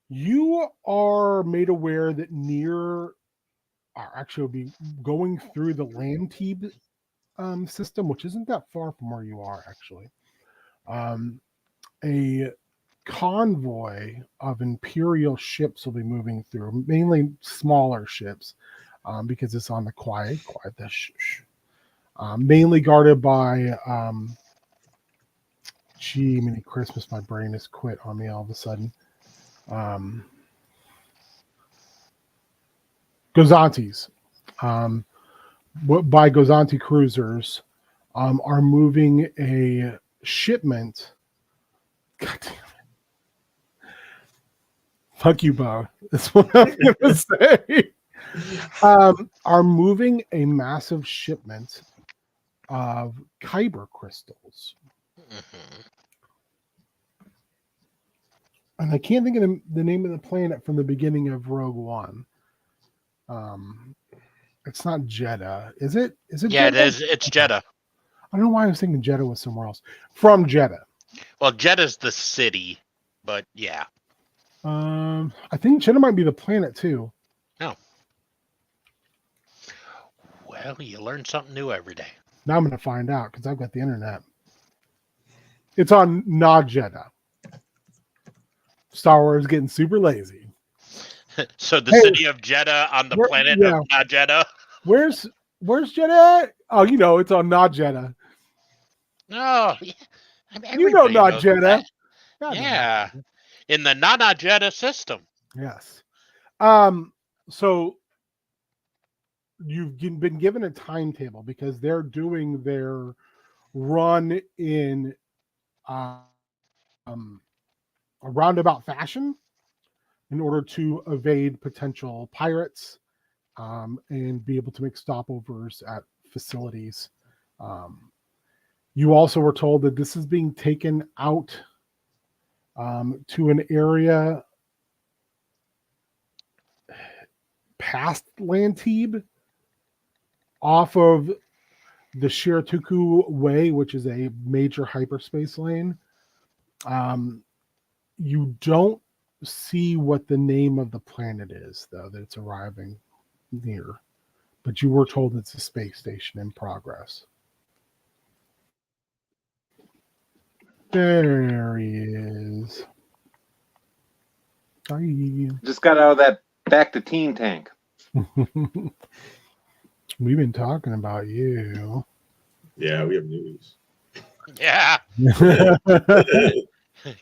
You are made aware that actually will be going through the Lantebe system, which isn't that far from where you are, actually. A convoy of Imperial ships will be moving through, mainly smaller ships, because it's on the quiet, mainly guarded by many Christmas, my brain has quit on me all of a sudden. Gozantis, by Gozanti cruisers, are moving a shipment. God damn it. Fuck you, Bo. That's what I'm going to say. Are moving a massive shipment of Kyber crystals. Mm-hmm. And I can't think of the name of the planet from the beginning of Rogue One. It's not Jeddah, is it? Is it? Yeah, Jeddah? it is. It's Jeddah. I don't know why I was thinking Jeddah was somewhere else. From Jeddah. Well, Jeddah's the city, but yeah. I think Jeddah might be the planet too. Oh. Well, you learn something new every day. Now I'm going to find out because I've got the internet. It's on Nod Jeddah. Star Wars getting super lazy. So the city of Jeddah on the planet of not Jeddah. Where's Jeddah? Oh, it's on Nod Jeddah. Oh, yeah. Nod Jeddah. Yeah, in the Nana Jeddah system. Yes. So been given a timetable because they're doing their run in a roundabout fashion in order to evade potential pirates and be able to make stopovers at facilities. You also were told that this is being taken out to an area past Lantebe off of the Shiratuku Way, which is a major hyperspace lane. You don't see what the name of the planet is, though, that it's arriving near. But you were told it's a space station in progress. There he is. Hi. Just got out of that back to teen tank. We've been talking about you. Yeah, we have news. Yeah.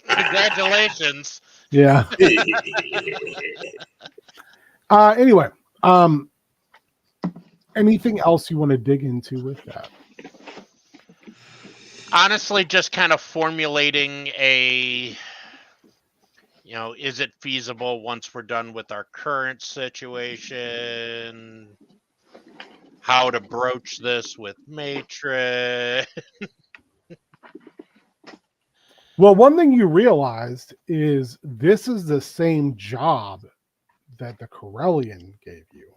Congratulations. Yeah. Anyway, anything else you want to dig into with that? Honestly, just kind of formulating a, is it feasible once we're done with our current situation? How to broach this with Matron? Well, one thing you realized is this is the same job that the Corellian gave you.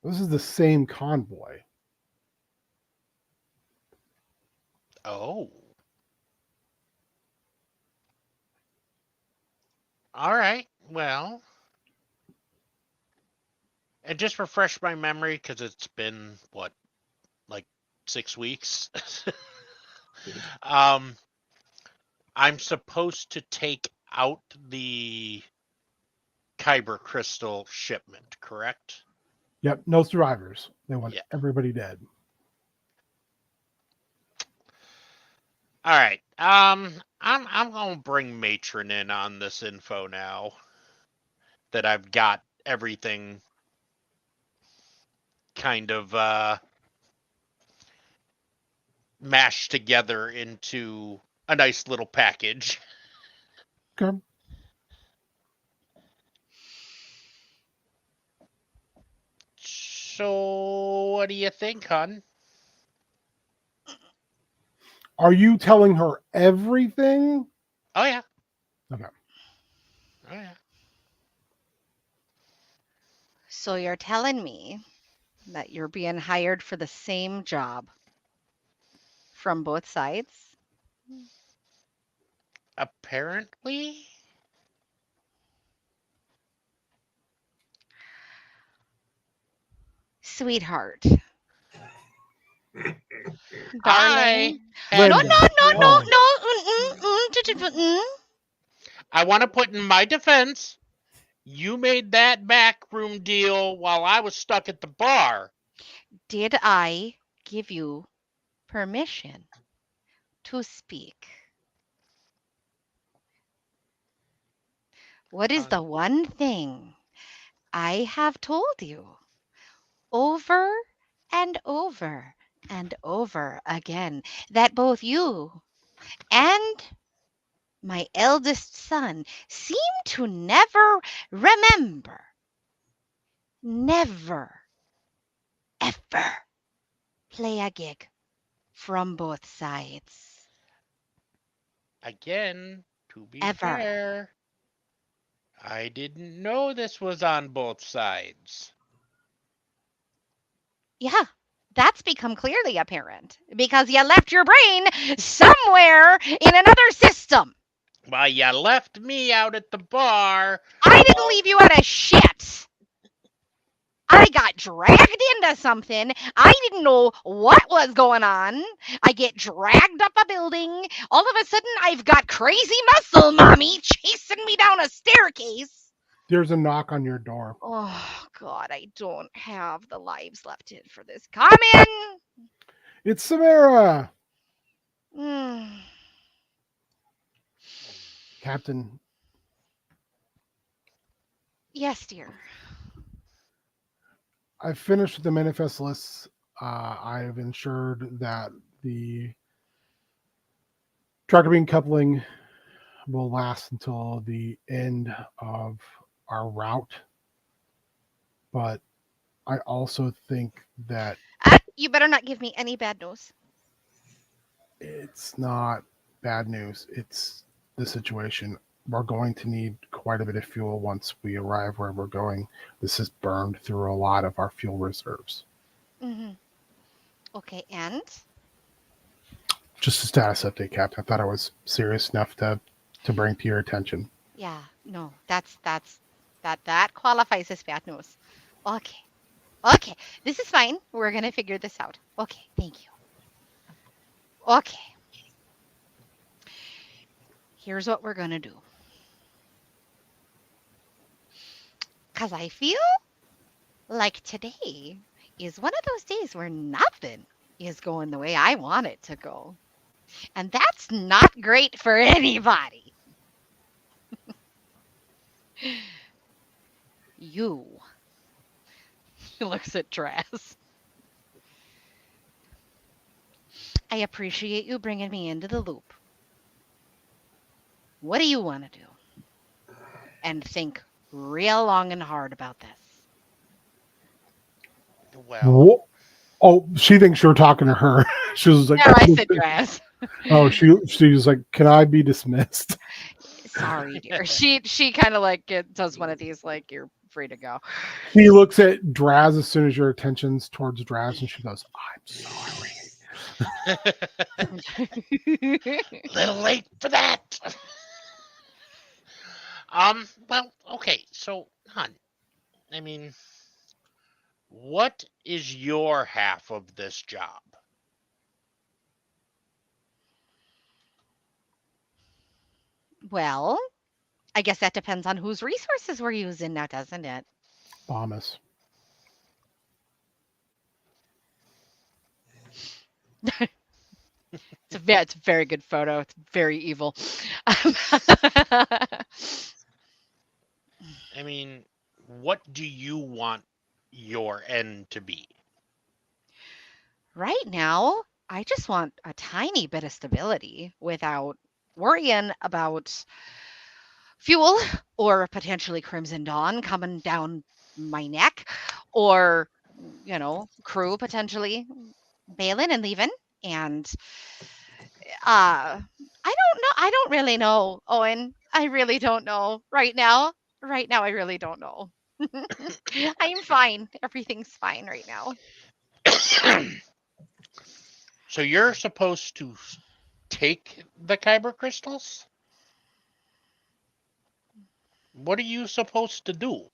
This is the same convoy. Oh. All right. Well, and just refresh my memory because it's been like 6 weeks. I'm supposed to take out the Kyber crystal shipment, correct? Yep, no survivors. They want Yeah. everybody dead. All right. I'm gonna bring Matron in on this info now that I've got everything kind of mashed together into a nice little package. Okay. So, what do you think, hon? Are you telling her everything? Oh yeah. Okay. Oh yeah. So you're telling me that you're being hired for the same job from both sides? Apparently. Sweetheart. I Darling. had No, Linda. no, no, no, Oh. no. I want to put in my defense. You made that backroom deal while I was stuck at the bar. Did I give you permission to speak? What is the one thing I have told you over and over and over again that both you and my eldest son seem to never remember? Never, ever play a gig from both sides. Again, to be Ever. fair, I didn't know this was on both sides. Yeah, that's become clearly apparent because you left your brain somewhere in another system. Well, you left me out at the bar. I didn't leave you out of shit. I got dragged into something. I didn't know what was going on. I get dragged up a building. All of a sudden, I've got crazy muscle mommy chasing me down a staircase. There's a knock on your door. Oh, God, I don't have the lives left in for this. Come in. It's Samara. Mm. Captain, Yes, dear. I've finished with the manifest lists. I've ensured that the tracker beam coupling will last until the end of our route. But I also think that You better not give me any bad news. it's not bad news. It's the situation. We're going to need quite a bit of fuel once we arrive where we're going. This has burned through a lot of our fuel reserves. Mm-hmm. Okay, and Just a status update, Captain. I thought I was serious enough to bring to your attention. yeah, no, that qualifies as bad news. Okay, okay, this is fine. We're gonna figure this out. Okay, thank you. Okay, here's what we're gonna do. Cause I feel like today is one of those days where nothing is going the way I want it to go. And that's not great for anybody. You. He looks at Draz. I appreciate you bringing me into the loop. What do you want to do? And think real long and hard about this. Well, Oh, she thinks you're talking to her. She was like, No, I said Draz. oh, she was like, can I be dismissed? Sorry, dear. She kind of like does one of these like you're free to go. He looks at Draz as soon as your attention's towards Draz, and she goes, I'm sorry. little late for that. Well, okay. So, hon, I mean, what is your half of this job? Well, I guess that depends on whose resources we're using now, doesn't it? Bombus. It's a very good photo. It's very evil. I mean, what do you want your end to be? Right now, I just want a tiny bit of stability without worrying about fuel or potentially Crimson Dawn coming down my neck or, crew potentially bailing and leaving. And I don't know. I don't really know, Owen. I really don't know right now. Right now, I really don't know. I'm fine. Everything's fine right now. So you're supposed to take the kyber crystals? What are you supposed to do?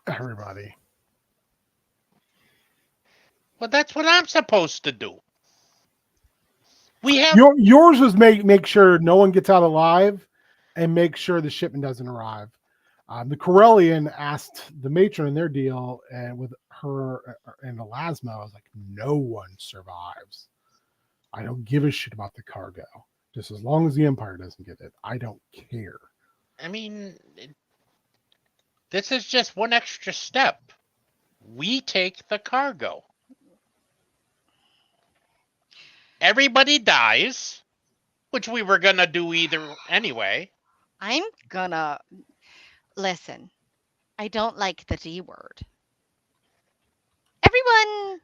Everybody. Well, that's what I'm supposed to do. We have Yours was make sure no one gets out alive and make sure the shipment doesn't arrive. The Corellian asked the matron in their deal, and with her and Elasmo, I was like, no one survives. I don't give a shit about the cargo. Just as long as the Empire doesn't get it, I don't care. I mean, this is just one extra step. We take the cargo. Everybody dies, which we were going to do either anyway. I'm gonna listen. I don't like the D word. Everyone,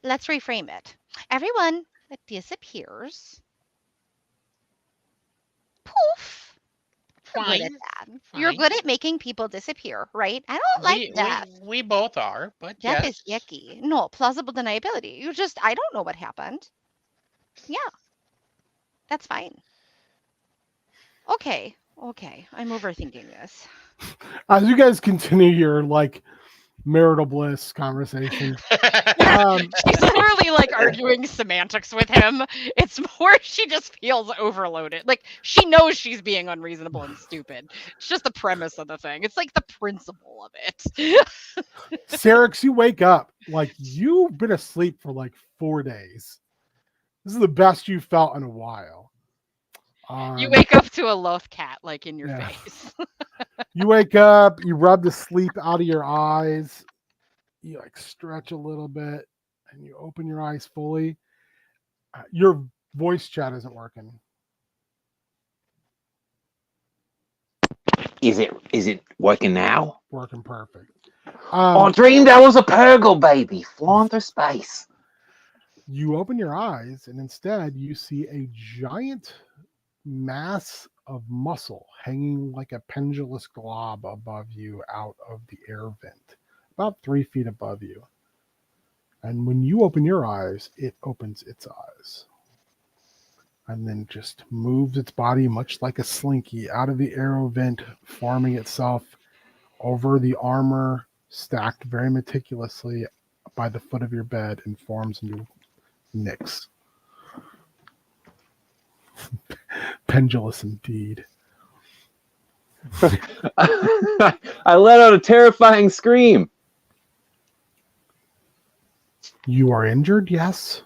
let's reframe it. Everyone that disappears, poof. You're good at Fine. that. You're Fine. good at making people disappear, right? I don't like death. We both are, but Death yes. is icky. No, plausible deniability. I don't know what happened. Yeah. That's fine. Okay. I'm overthinking this. As you guys continue your marital bliss conversation, She's literally like arguing semantics with him. It's more she just feels overloaded. Like she knows she's being unreasonable and stupid. It's just the premise of the thing. It's like the principle of it. Saryx, you wake up like you've been asleep for 4 days. This is the best you've felt in a while. You wake up to a loaf cat in your Yeah. face. You wake up, you rub the sleep out of your eyes, you like stretch a little bit, and you open your eyes fully. Your voice chat isn't working. Is it working now? Working perfect. I dreamed I was a Purgle baby flying through space. You open your eyes, and instead you see a giant mass of muscle hanging like a pendulous glob above you out of the air vent, about 3 feet above you. And when you open your eyes, it opens its eyes and then just moves its body much like a slinky out of the aero vent, forming itself over the armor stacked very meticulously by the foot of your bed and forms into Nyx. Pendulous indeed. I let out a terrifying scream. You are injured, yes?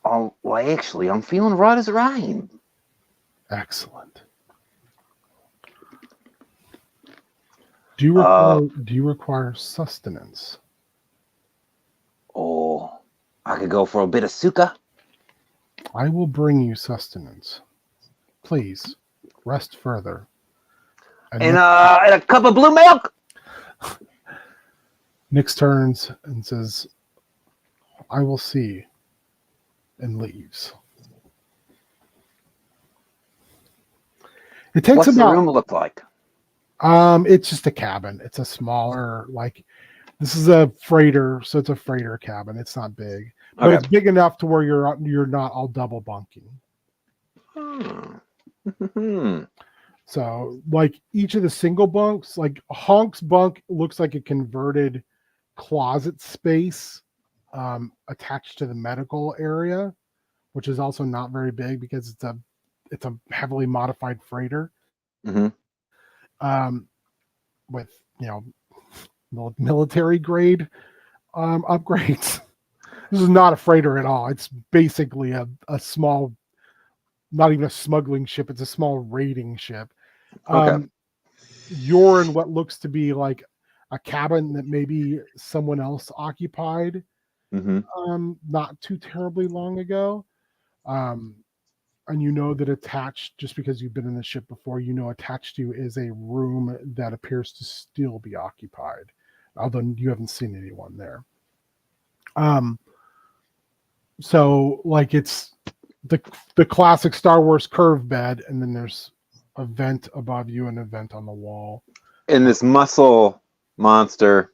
Oh, well, actually, I'm feeling right as rain. Excellent. Do you require sustenance? Oh, I could go for a bit of suka. I will bring you sustenance. Please, rest further. And a cup of blue milk. Nyx turns and says, I will see, and leaves. It takes What's about the room look like? It's just a cabin. It's a smaller, like, this is a freighter, so it's a freighter cabin. It's not big, but Okay. it's big enough to where you're not all double bunking. So, like, each of the single bunks, like Honk's bunk looks like a converted closet space attached to the medical area, which is also not very big because it's a heavily modified freighter. Mm-hmm. With military grade upgrades. This is not a freighter at all. It's basically a small, not even a smuggling ship. It's a small raiding ship. Okay. You're in what looks to be like a cabin that maybe someone else occupied not too terribly long ago. And you know that attached, just because you've been in the ship before, attached to you is a room that appears to still be occupied, although you haven't seen anyone there. So like it's the classic Star Wars curve bed, and then there's a vent above you and a vent on the wall. And this muscle monster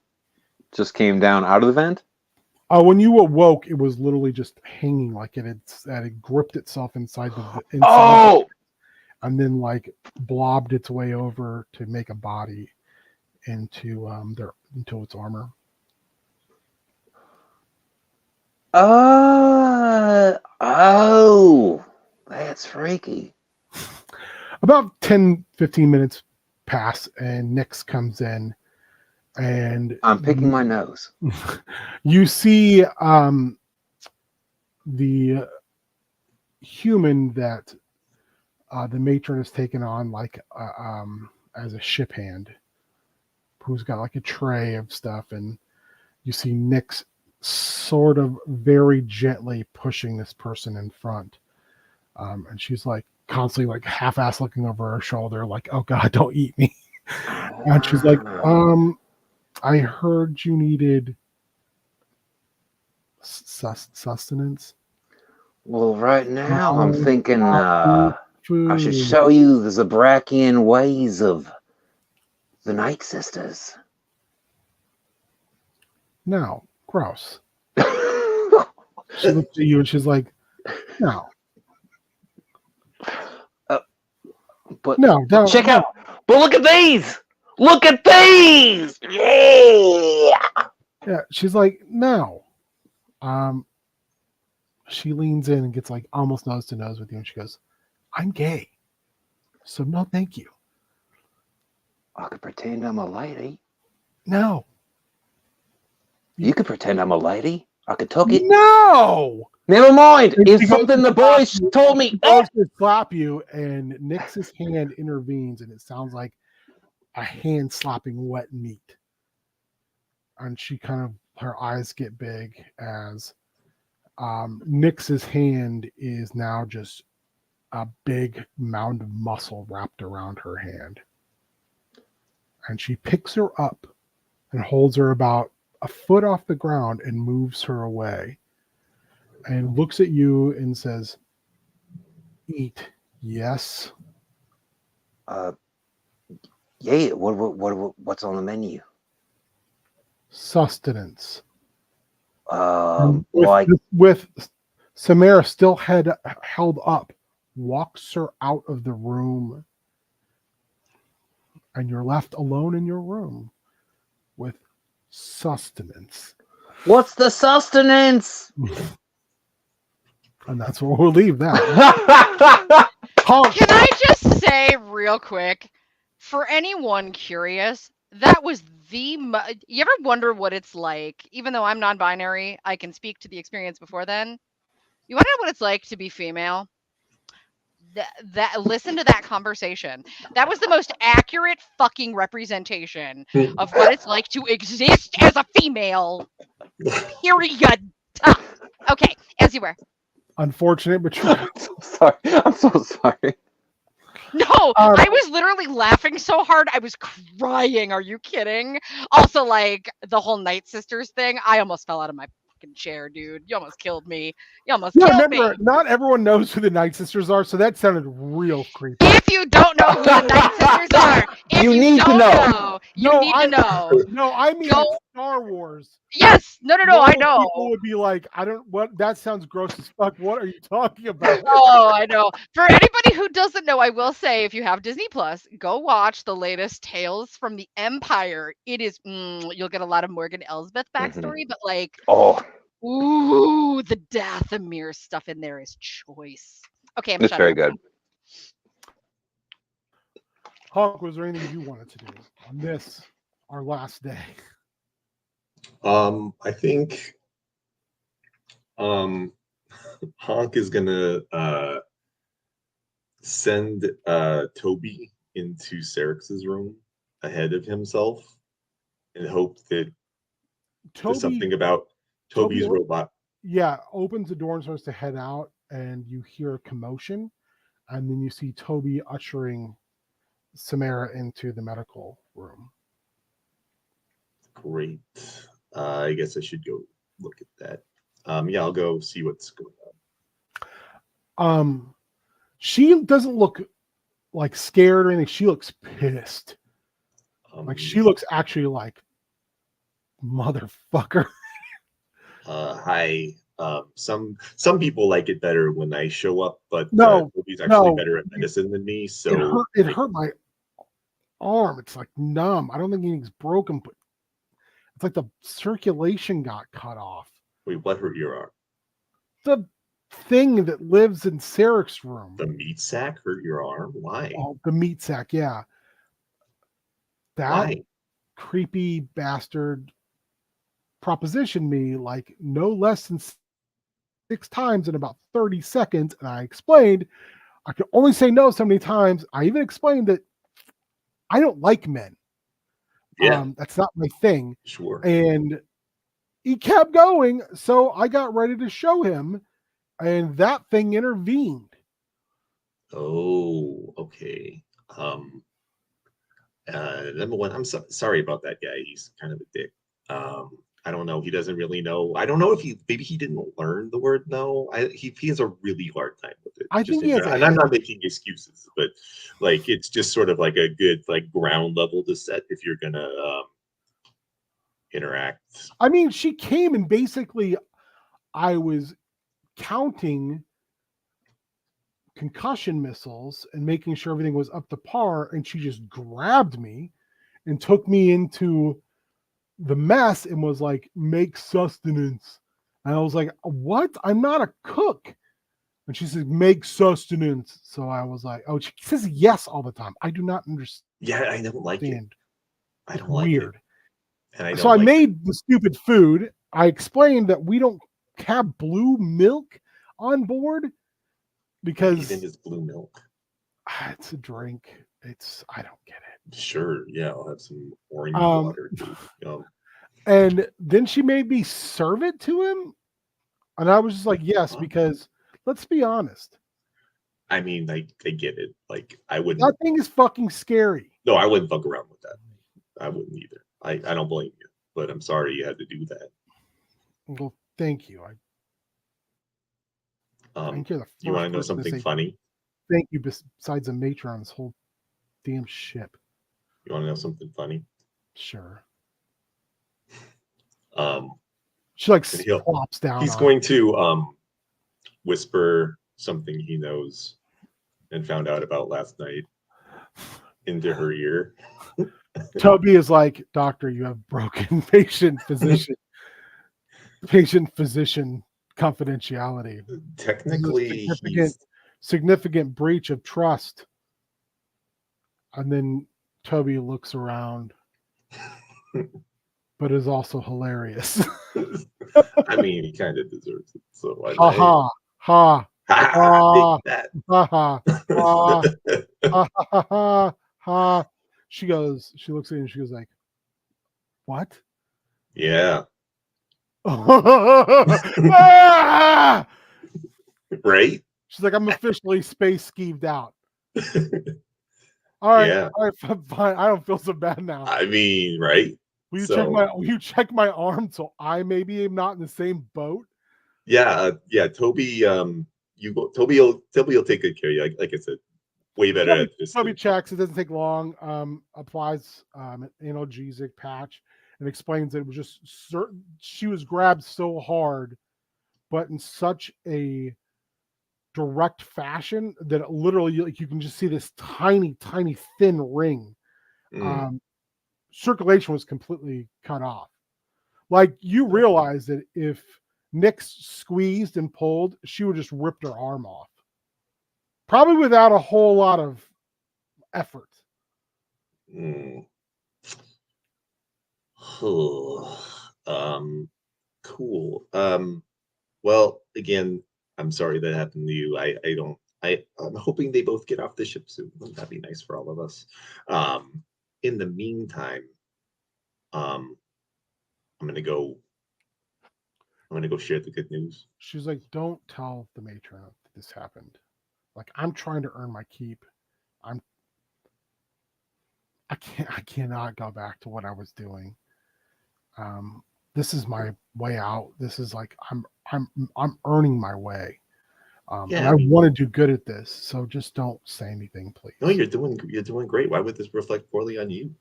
just came down out of the vent? When you awoke, it was literally just hanging, like it had gripped itself inside the and then like blobbed its way over to make a body into its armor. That's freaky. About 10-15 minutes pass, and Nyx comes in, and I'm picking my nose. You see the human that the matron has taken on, like as a ship hand, who's got like a tray of stuff, and you see Nyx sort of very gently pushing this person in front, and she's like constantly like half-ass looking over her shoulder, like, "Oh God, don't eat me!" And she's like, I heard you needed sustenance. Well, right now I'm thinking food. I should show you the Zabrakian ways of the Night Sisters. No, gross. She looked at you and she's like, no. But no, check out. But look at these. Look at these. Yeah, she's like, no. She leans in and gets like almost nose to nose with you, and she goes, I'm gay, so no thank you. I could pretend I'm a lady. No. You could pretend I'm a lady. I could took it. No! Never mind. And It's she goes something to the slap boys you, told and me. she goes to slap you, and Nyx's hand intervenes, and it sounds like a hand slapping wet meat. And she kind of, her eyes get big as Nyx's hand is now just a big mound of muscle wrapped around her hand. And she picks her up and holds her about a foot off the ground and moves her away and looks at you and says, "Eat, yes." Yeah. What's on the menu? Sustenance. Like With Samara still held up, walks her out of the room, and you're left alone in your room with sustenance. what's the sustenance? And that's where we'll leave that. Honk. Can I just say real quick, for anyone curious, that was you ever wonder what it's like, even though I'm non-binary, I can speak to the experience before then. You want to know what it's like to be female? Listen to that conversation. That was the most accurate fucking representation of what it's like to exist as a female. Period. Okay, as you were. Unfortunate, but true. I'm so sorry. I'm so sorry. No, I was literally laughing so hard I was crying. Are you kidding? Also, like the whole Night Sisters thing, I almost fell out of my fucking chair, dude. You almost killed me. You almost Yeah, killed remember, me. not everyone knows who the Night Sisters are, so that sounded real creepy. If you don't know who the Night Sisters are, if You you need to don't know. you need to know. No, I mean Go- Star Wars. Yes, no, I Normal know. People would be like, I don't. What? That sounds gross as fuck. What are you talking about? Oh, I know. For anybody who doesn't know, I will say if you have Disney Plus, go watch the latest Tales from the Empire. It is you'll get a lot of Morgan Elsbeth backstory, but like ooh, the Dathomir stuff in there is choice. Okay, I'm It's shutting very up. good. Honk, was there anything you wanted to do on this, our last day? I think Honk is gonna send Toby into Saryx's room ahead of himself and hope that there's something about Toby's robot. Yeah, opens the door and starts to head out, and you hear a commotion, and then you see Toby ushering Samara into the medical room. Great. I guess I should go look at that. Yeah, I'll go see what's going on. She doesn't look like scared or anything. She looks pissed. Like she looks actually like motherfucker. Hi. Some people like it better when I show up, but Toby's actually better at medicine than me. So it hurt my arm. It's like numb. I don't think anything's broken, but it's like the circulation got cut off. Wait, what hurt your arm? The thing that lives in Saryx's room. The meat sack hurt your arm? Why? Oh, the meat sack, yeah. That creepy bastard propositioned me like no less than 6 times in about 30 seconds. And I explained I could only say no so many times. I even explained that I don't like men. Yeah. That's not my thing. Sure. And he kept going. So I got ready to show him. And that thing intervened. Oh, okay. Number one, I'm sorry about that guy. He's kind of a dick. I don't know. He doesn't really know. I don't know if maybe he didn't learn the word no. He has a really hard time with it. I think he has, and I'm not making excuses, but like it's just sort of like a good like ground level to set if you're gonna interact. I mean, she came and basically I was counting concussion missiles and making sure everything was up to par, and she just grabbed me and took me into the mess and was like, make sustenance. And I was like, what? I'm not a cook. And she said, make sustenance. So I was like, oh, she says yes all the time. I do not understand. Yeah, I don't like it. I don't like weird. it. And so I made the stupid food I explained that we don't have blue milk on board because Even is blue milk. it's a drink. I don't get it. Sure, yeah, I'll have some orange Um, water. Dude. And then she made me serve it to him. And I was just like, yes, Huh? because let's be honest. I mean, I get it. Like, I wouldn't. That thing is fucking scary. No, I wouldn't fuck around with that. I wouldn't either. I don't blame you, but I'm sorry you had to do that. Well, thank you. I think you're the first You want to know person something say funny? thank you besides a matron on this whole damn ship. You want to know something funny? Sure. And She like he'll- plops down. He's on going to whisper something he knows and found out about last night into her ear. Toby is like, Doctor, you have broken patient physician confidentiality. Technically, Significant breach of trust. And then Toby looks around, but is also hilarious. I mean, he kind of deserves it. So Ha ha ha ha! Take that. ha ha ha ha ha ha ha. She looks at him and she goes like, what? Yeah. Ah! Right? She's like, I'm officially space skeeved out. All right, Yeah. all right, fine. I don't feel so bad now. I mean, right? Will you So- check my arm so I maybe am not in the same boat? Yeah, Toby, Toby will take good care of you. Like I said, way better at this. Toby checks. It doesn't take long. Applies an analgesic patch and explains that it was just certain. She was grabbed so hard, but in such a direct fashion that it literally, like, you can just see this tiny, tiny, thin ring. Circulation was completely cut off. Like, you realize that if Nyx squeezed and pulled, she would just ripped her arm off. Probably without a whole lot of effort. Cool. Well, again, I'm sorry that happened to you. I'm hoping they both get off the ship soon. Wouldn't that be nice for all of us? In the meantime, I'm gonna go share the good news. She's like, don't tell the matron that this happened. Like, I'm trying to earn my keep. I cannot go back to what I was doing. This is my way out. This is like, I'm earning my way. And I want to do good at this. So just don't say anything, please. No, you're doing great. Why would this reflect poorly on you?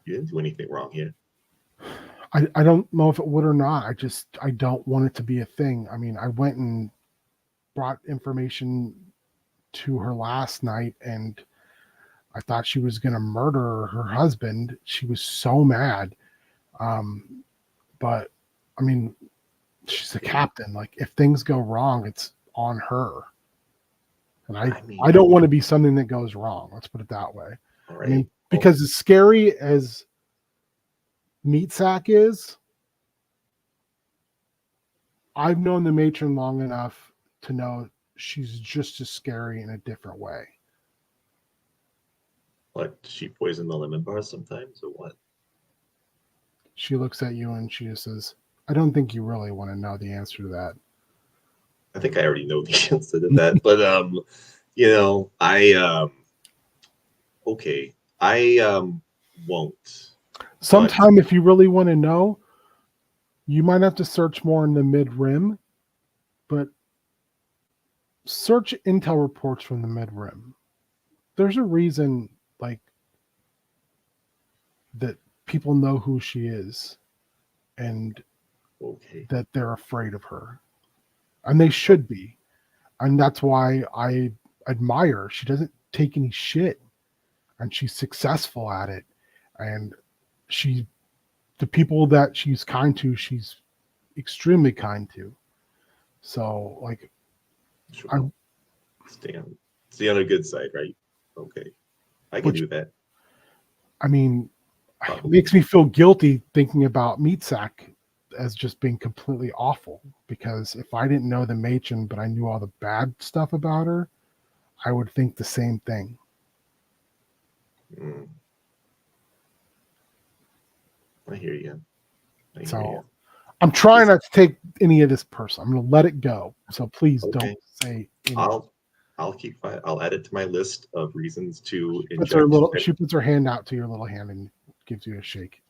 You didn't do anything wrong here. I don't know if it would or not. I don't want it to be a thing. I mean, I went and brought information to her last night, and I thought she was going to murder her husband. She was so mad. But I mean, she's a captain. Like, if things go wrong, it's on her. And I don't want to be something that goes wrong. Let's put it that way. All right. I mean, because as scary as Meat Sack is, I've known the matron long enough to know she's just as scary in a different way. What, does she poison the lemon bars sometimes, or what? She looks at you and she just says, I don't think you really want to know the answer to that. I think I already know the answer to that, but I won't. Sometime, if you really want to know, you might have to search more in the mid-rim, but search intel reports from the mid-rim. There's a reason, like, that people know who she is and that they're afraid of her. And they should be. And that's why I admire her. She doesn't take any shit. And she's successful at it. And the people that she's kind to, she's extremely kind to. So, like, sure. Stay on the good side, right? Okay. I can do that. I mean, it makes me feel guilty thinking about Meat Sack as just being completely awful, because if I didn't know the matron but I knew all the bad stuff about her, I would think the same thing. I hear you. So I'm trying not to take any of this personal. I'm going to let it go. So please Okay. don't say anything. I'll add it to my list of reasons to She puts her hand out to your little hand and gives you a shake.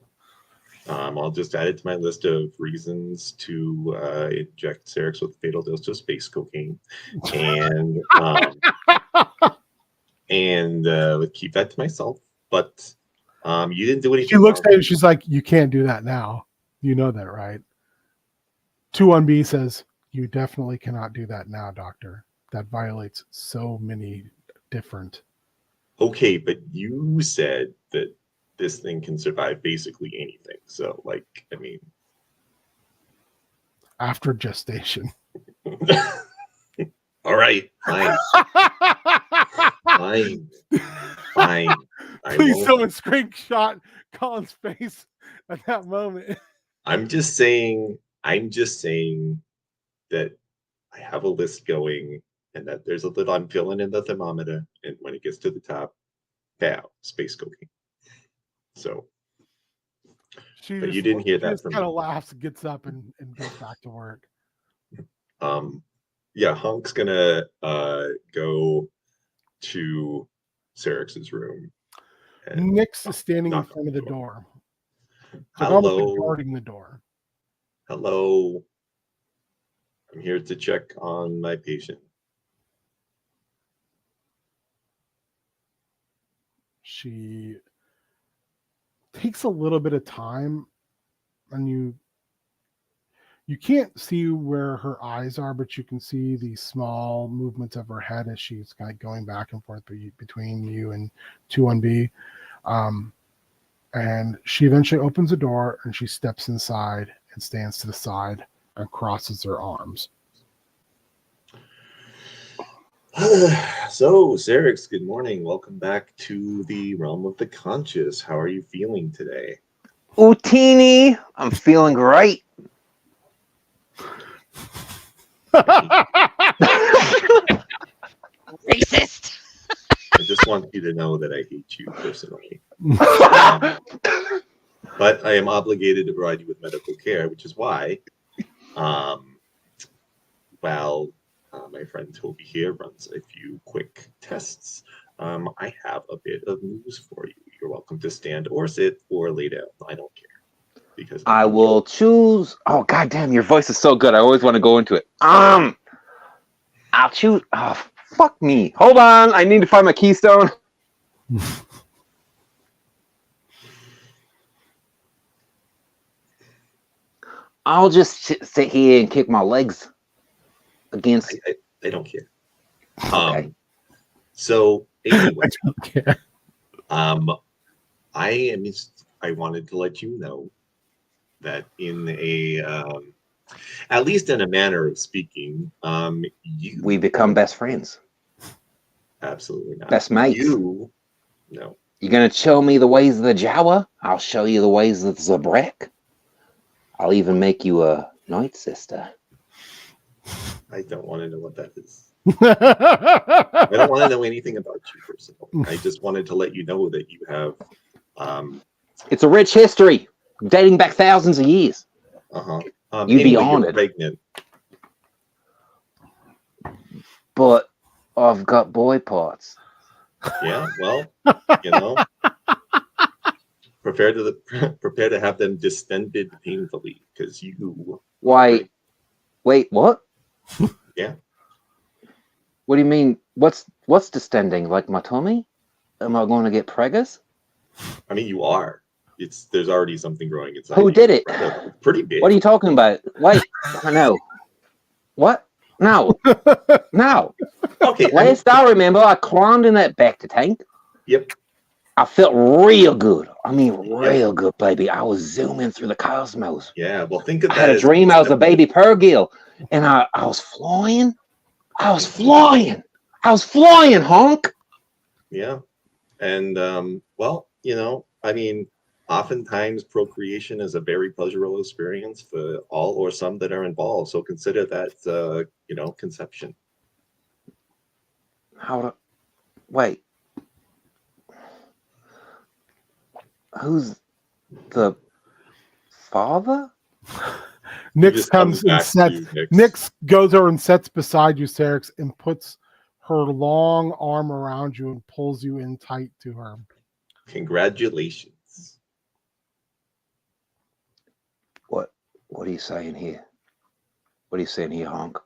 I'll just add it to my list of reasons to inject Saryx with a fatal dose of space cocaine, and keep that to myself. But you didn't do anything. She looks at it. She's like, "You can't do that now. You know that, right?" 2-1-B says, "You definitely cannot do that now, Doctor. That violates so many different." Okay, but you said that this thing can survive basically anything. So, like, I mean, after gestation. All right, fine. Fine. Please someone screenshot Colin's face at that moment. I'm just saying that I have a list going, and that there's a little, I'm feeling in the thermometer, and when it gets to the top, pow, space cocaine. So, but you didn't hear that from me. She kind of laughs, gets up, and goes back to work. Yeah, Honk's gonna go to Saryx's room. Nyx is standing in front of the door. Hello. Guarding the door. Hello. I'm here to check on my patient. She takes a little bit of time, and you can't see where her eyes are, but you can see the small movements of her head as she's kind of going back and forth between you and 2-1-B. And she eventually opens the door, and she steps inside and stands to the side and crosses her arms. So, Saryx, good morning. Welcome back to the realm of the conscious. How are you feeling today? Utini, I'm feeling great. Racist. I just want you to know that I hate you personally. But I am obligated to provide you with medical care, which is why, my friend Toby here runs a few quick tests. I have a bit of news for you. You're welcome to stand or sit or lay down. I don't care. Because I will choose. Oh, goddamn, your voice is so good. I always want to go into it. I'll choose. Oh, fuck me. Hold on. I need to find my keystone. I'll just sit here and kick my legs against. I don't care. Okay. So anyway, I don't care. I wanted to let you know that in at least in a manner of speaking, we become best friends. Absolutely not. Best mates. No. You're gonna show me the ways of the Jawa. I'll show you the ways of the Zabrek. I'll even make you a night sister. I don't want to know what that is. I don't want to know anything about you personally. I just wanted to let you know that you have. It's a rich history dating back thousands of years. You'd be honored. Pregnant. But I've got boy parts. Yeah, well, prepare to have them distended painfully, because you. Why? Wait, what? Yeah. What do you mean? What's distending? Like my tummy? Am I going to get preggers? I mean, you are. There's already something growing inside. Who did it? Pretty big. What are you talking about? Wait, no. What? No. No. Okay. Last I remember, I climbed in that Bacta tank. Yep. I felt real good. I mean, real good, baby. I was zooming through the cosmos. Yeah, well, think of that. I had a dream I was a baby Pergil, and I was flying. I was flying, Honk. Yeah. And, well, I mean, oftentimes procreation is a very pleasurable experience for all or some that are involved. So consider that, conception. Wait. Who's the father? Nyx comes and sets. Nyx goes over and sets beside you, Saryx, and puts her long arm around you and pulls you in tight to her. Congratulations. What are you saying here? What are you saying here, Honk?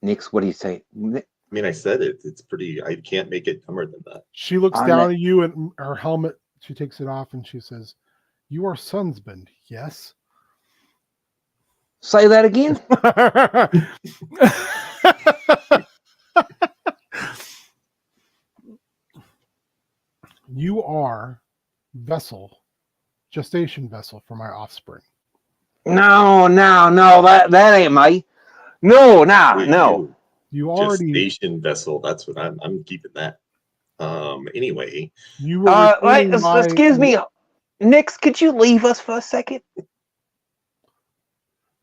Nyx, what are you saying? I mean, I said it. It's pretty. I can't make it dumber than that. She looks down at you and her helmet. She takes it off and she says, "You are Sunsbend, yes?" Say that again. You are gestation vessel for my offspring. No, that ain't me. No. You already gestation vessel. That's what I'm keeping that. Anyway, you were excuse me, Nyx. Could you leave us for a second?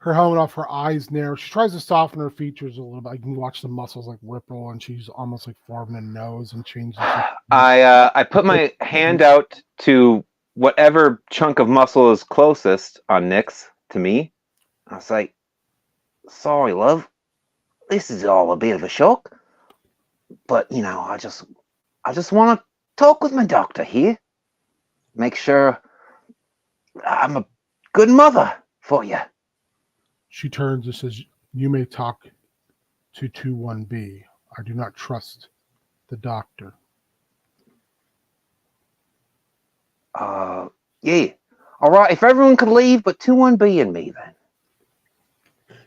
Her helmet off, her eyes narrow. She tries to soften her features a little bit. I can watch the muscles like ripple, and she's almost like forming a nose and changing. I put my hand out to whatever chunk of muscle is closest on Nyx to me. I was like, "Sorry, love. This is all a bit of a shock, but I just want to talk with my doctor here. Make sure I'm a good mother for you." She turns and says, "You may talk to 21B. I do not trust the doctor." Yeah. All right. If everyone could leave, but 21B and me then.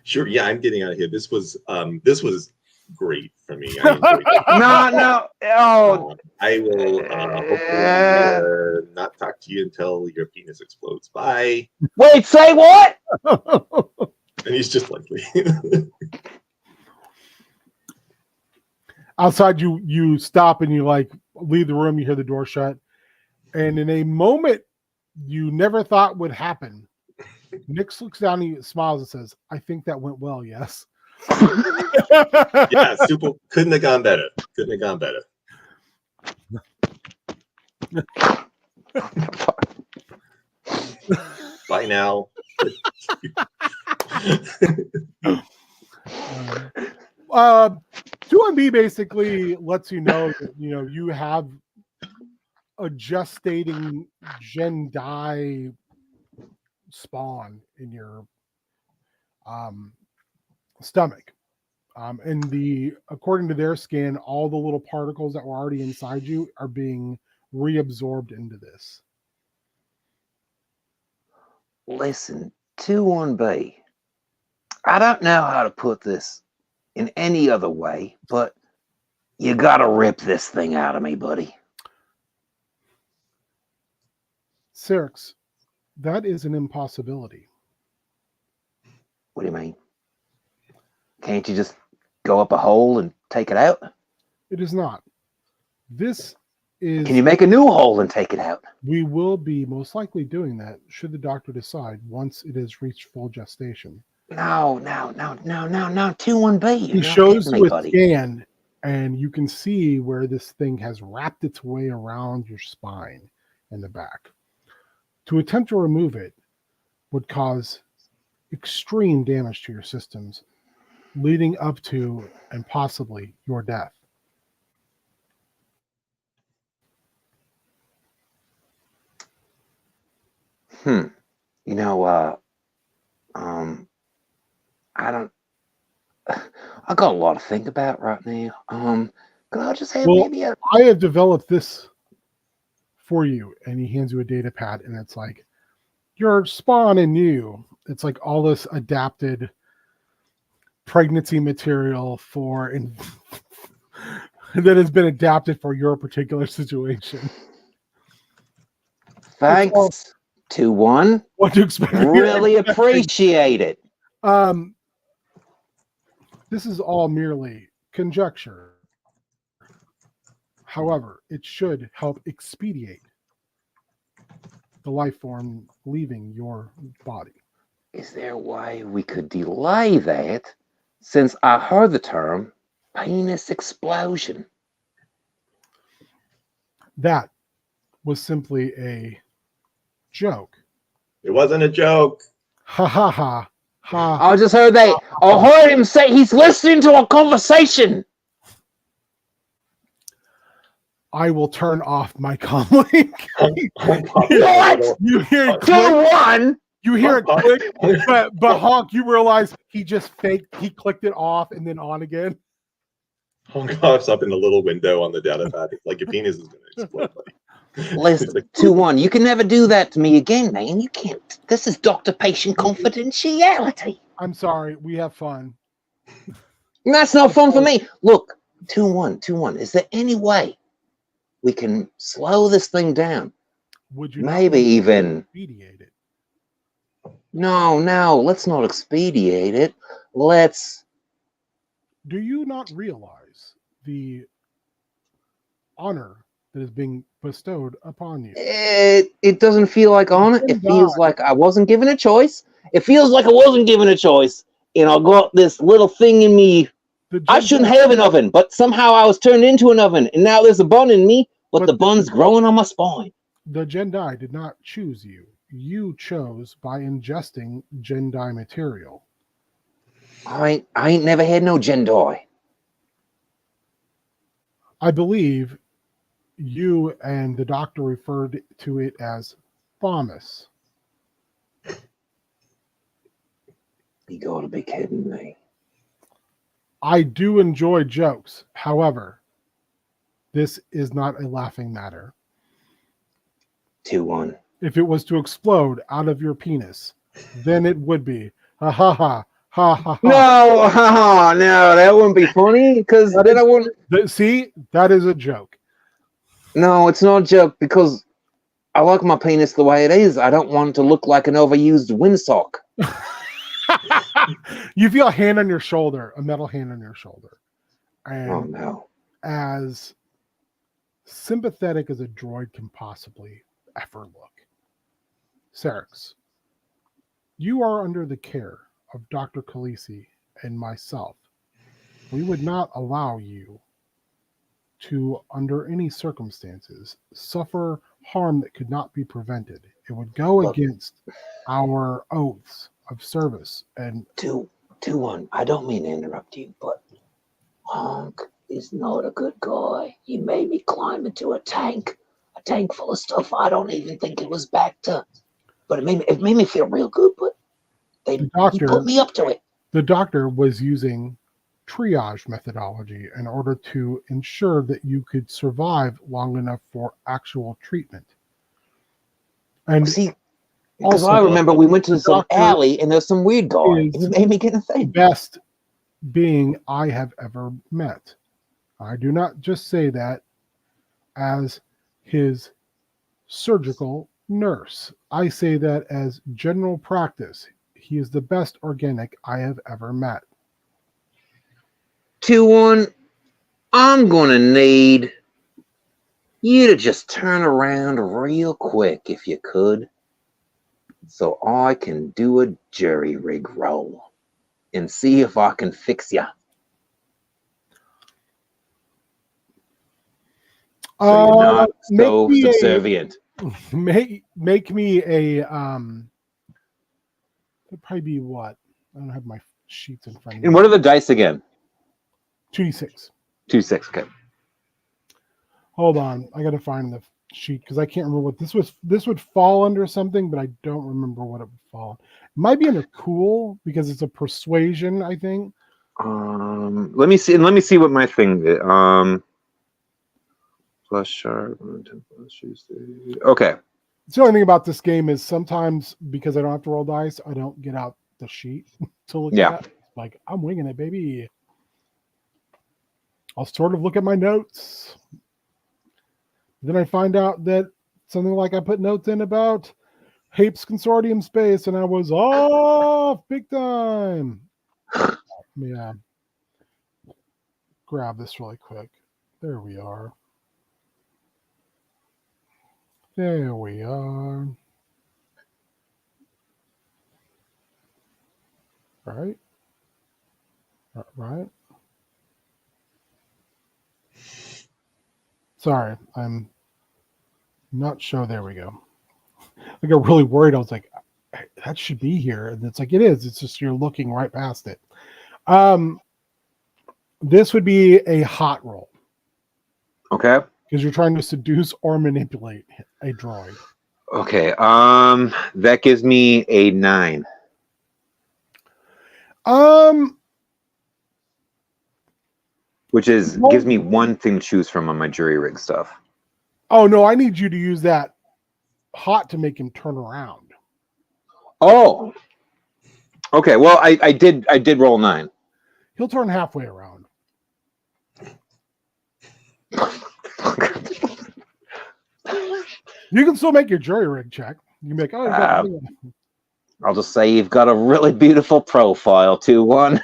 Sure. Yeah, I'm getting out of here. This was great for me. I enjoyed it. No. Oh. I will hopefully not talk to you until your penis explodes. Bye. Wait, say what? And he's just like me. Outside, you stop and you leave the room. You hear the door shut, and in a moment you never thought would happen, Nyx looks down at you, smiles, and says, "I think that went well. Yes." Yeah, super. Couldn't have gone better. Bye now. 2MB basically lets you know that you have a gestating Gendai spawn in your stomach. And according to their scan, all the little particles that were already inside you are being reabsorbed into this. Listen, 21B. I don't know how to put this in any other way, but you gotta rip this thing out of me, buddy. Saryx, that is an impossibility. What do you mean? Can't you just go up a hole and take it out? It is not. This is... Can you make a new hole and take it out? We will be most likely doing that, should the doctor decide, once it has reached full gestation. No, 21B. He shows you a scan, and you can see where this thing has wrapped its way around your spine and the back. To attempt to remove it would cause extreme damage to your systems, leading up to and possibly your death. I got a lot to think about right now. Could I just have I have developed this for you, and he hands you a data pad, and it's like your spawn and you. It's like all this adapted pregnancy material that has been adapted for your particular situation. Thanks, 2-1. What to expect? Really appreciate it. This is all merely conjecture. However, it should help expedite the life form leaving your body. Is there a way we could delay that? Since I heard the term penis explosion. That was simply a joke. It wasn't a joke. Ha ha ha ha. I just heard that. I heard him say he's listening to our conversation. I will turn off my comlink. What? You hear it Two click. one. You hear it click. But Honk, you realize he just faked. He clicked it off and then on again. Honk pops up in the little window on the data pad. It's like your penis is going to explode. Buddy. Listen, Like, 2-1. You can never do that to me again, man. You can't. This is doctor-patient confidentiality. I'm sorry. We have fun. And that's not fun for me. Look, 2-1. Is there any way we can slow this thing down? Would you not Maybe like to even. expedite it? No. Let's not expedite it. Let's. Do you not realize the honor that is being bestowed upon you? It doesn't feel like honor. It feels like I wasn't given a choice. It feels like I wasn't given a choice. And I got this little thing in me. I shouldn't have an oven, but somehow I was turned into an oven. And now there's a bun in me, but the bun's growing on my spine. The Jedi did not choose you. You chose by ingesting Jedi material. I ain't never had no Jedi. I believe you and the doctor referred to it as Thomas. You gotta be kidding me. I do enjoy jokes. However, this is not a laughing matter. 2-1. If it was to explode out of your penis, then it would be. Ha ha ha. Ha ha ha. No, that wouldn't be funny because then I wouldn't. See, that is a joke. No, it's not a joke because I like my penis the way it is. I don't want it to look like an overused windsock. You feel a hand on your shoulder, a metal hand on your shoulder. And Oh no. as sympathetic as a droid can possibly ever look, Saryx, you are under the care of Dr. Khaleesi and myself. We would not allow you to, under any circumstances, suffer harm that could not be prevented. It would go against our oaths of service. And 2-1. I don't mean to interrupt you, but Honk is not a good guy. He made me climb into a tank full of stuff I don't even think it was back to. But it made me feel real good. But he put me up to it. The doctor was using triage methodology in order to ensure that you could survive long enough for actual treatment. And see, because I remember we went to some alley and there's some weird guy. And he made me get a thing. Best being I have ever met. I do not just say that as his surgical nurse. I say that as general practice. He is the best organic I have ever met. 2-1, I'm gonna need you to just turn around real quick if you could, so I can do a jury rig roll and see if I can fix you. So you're not so subservient. Make me a it'd probably be what? I don't have my sheets in front of me. And what are the dice again? 2d6. 2-6, okay. Hold on, I gotta find the sheet because I can't remember what this was. This would fall under something, but I don't remember what it would fall. It might be under cool because it's a persuasion, I think. Let me see what my thing is. Plus sharp, okay. The only thing about this game is sometimes because I don't have to roll dice, I don't get out the sheet to look at. Like, I'm winging it, baby. I'll sort of look at my notes. Then I find out that something like I put notes in about Hapes Consortium space, and I was off big time. Yeah. Grab this really quick. There we are. There we are. Right. Right. Sorry, I'm not sure. There we go. I got really worried. I was like, that should be here. And it's like, it is. It's just you're looking right past it. This would be a hot roll. Okay. Because you're trying to seduce or manipulate a droid. Okay. That gives me a 9. Which is gives me one thing to choose from on my jury rig stuff. Oh no, I need you to use that hot to make him turn around. Oh. Okay. Well, I did roll 9. He'll turn halfway around. You can still make your jury rig check. You can make, I'll just say you've got a really beautiful profile, 2-1.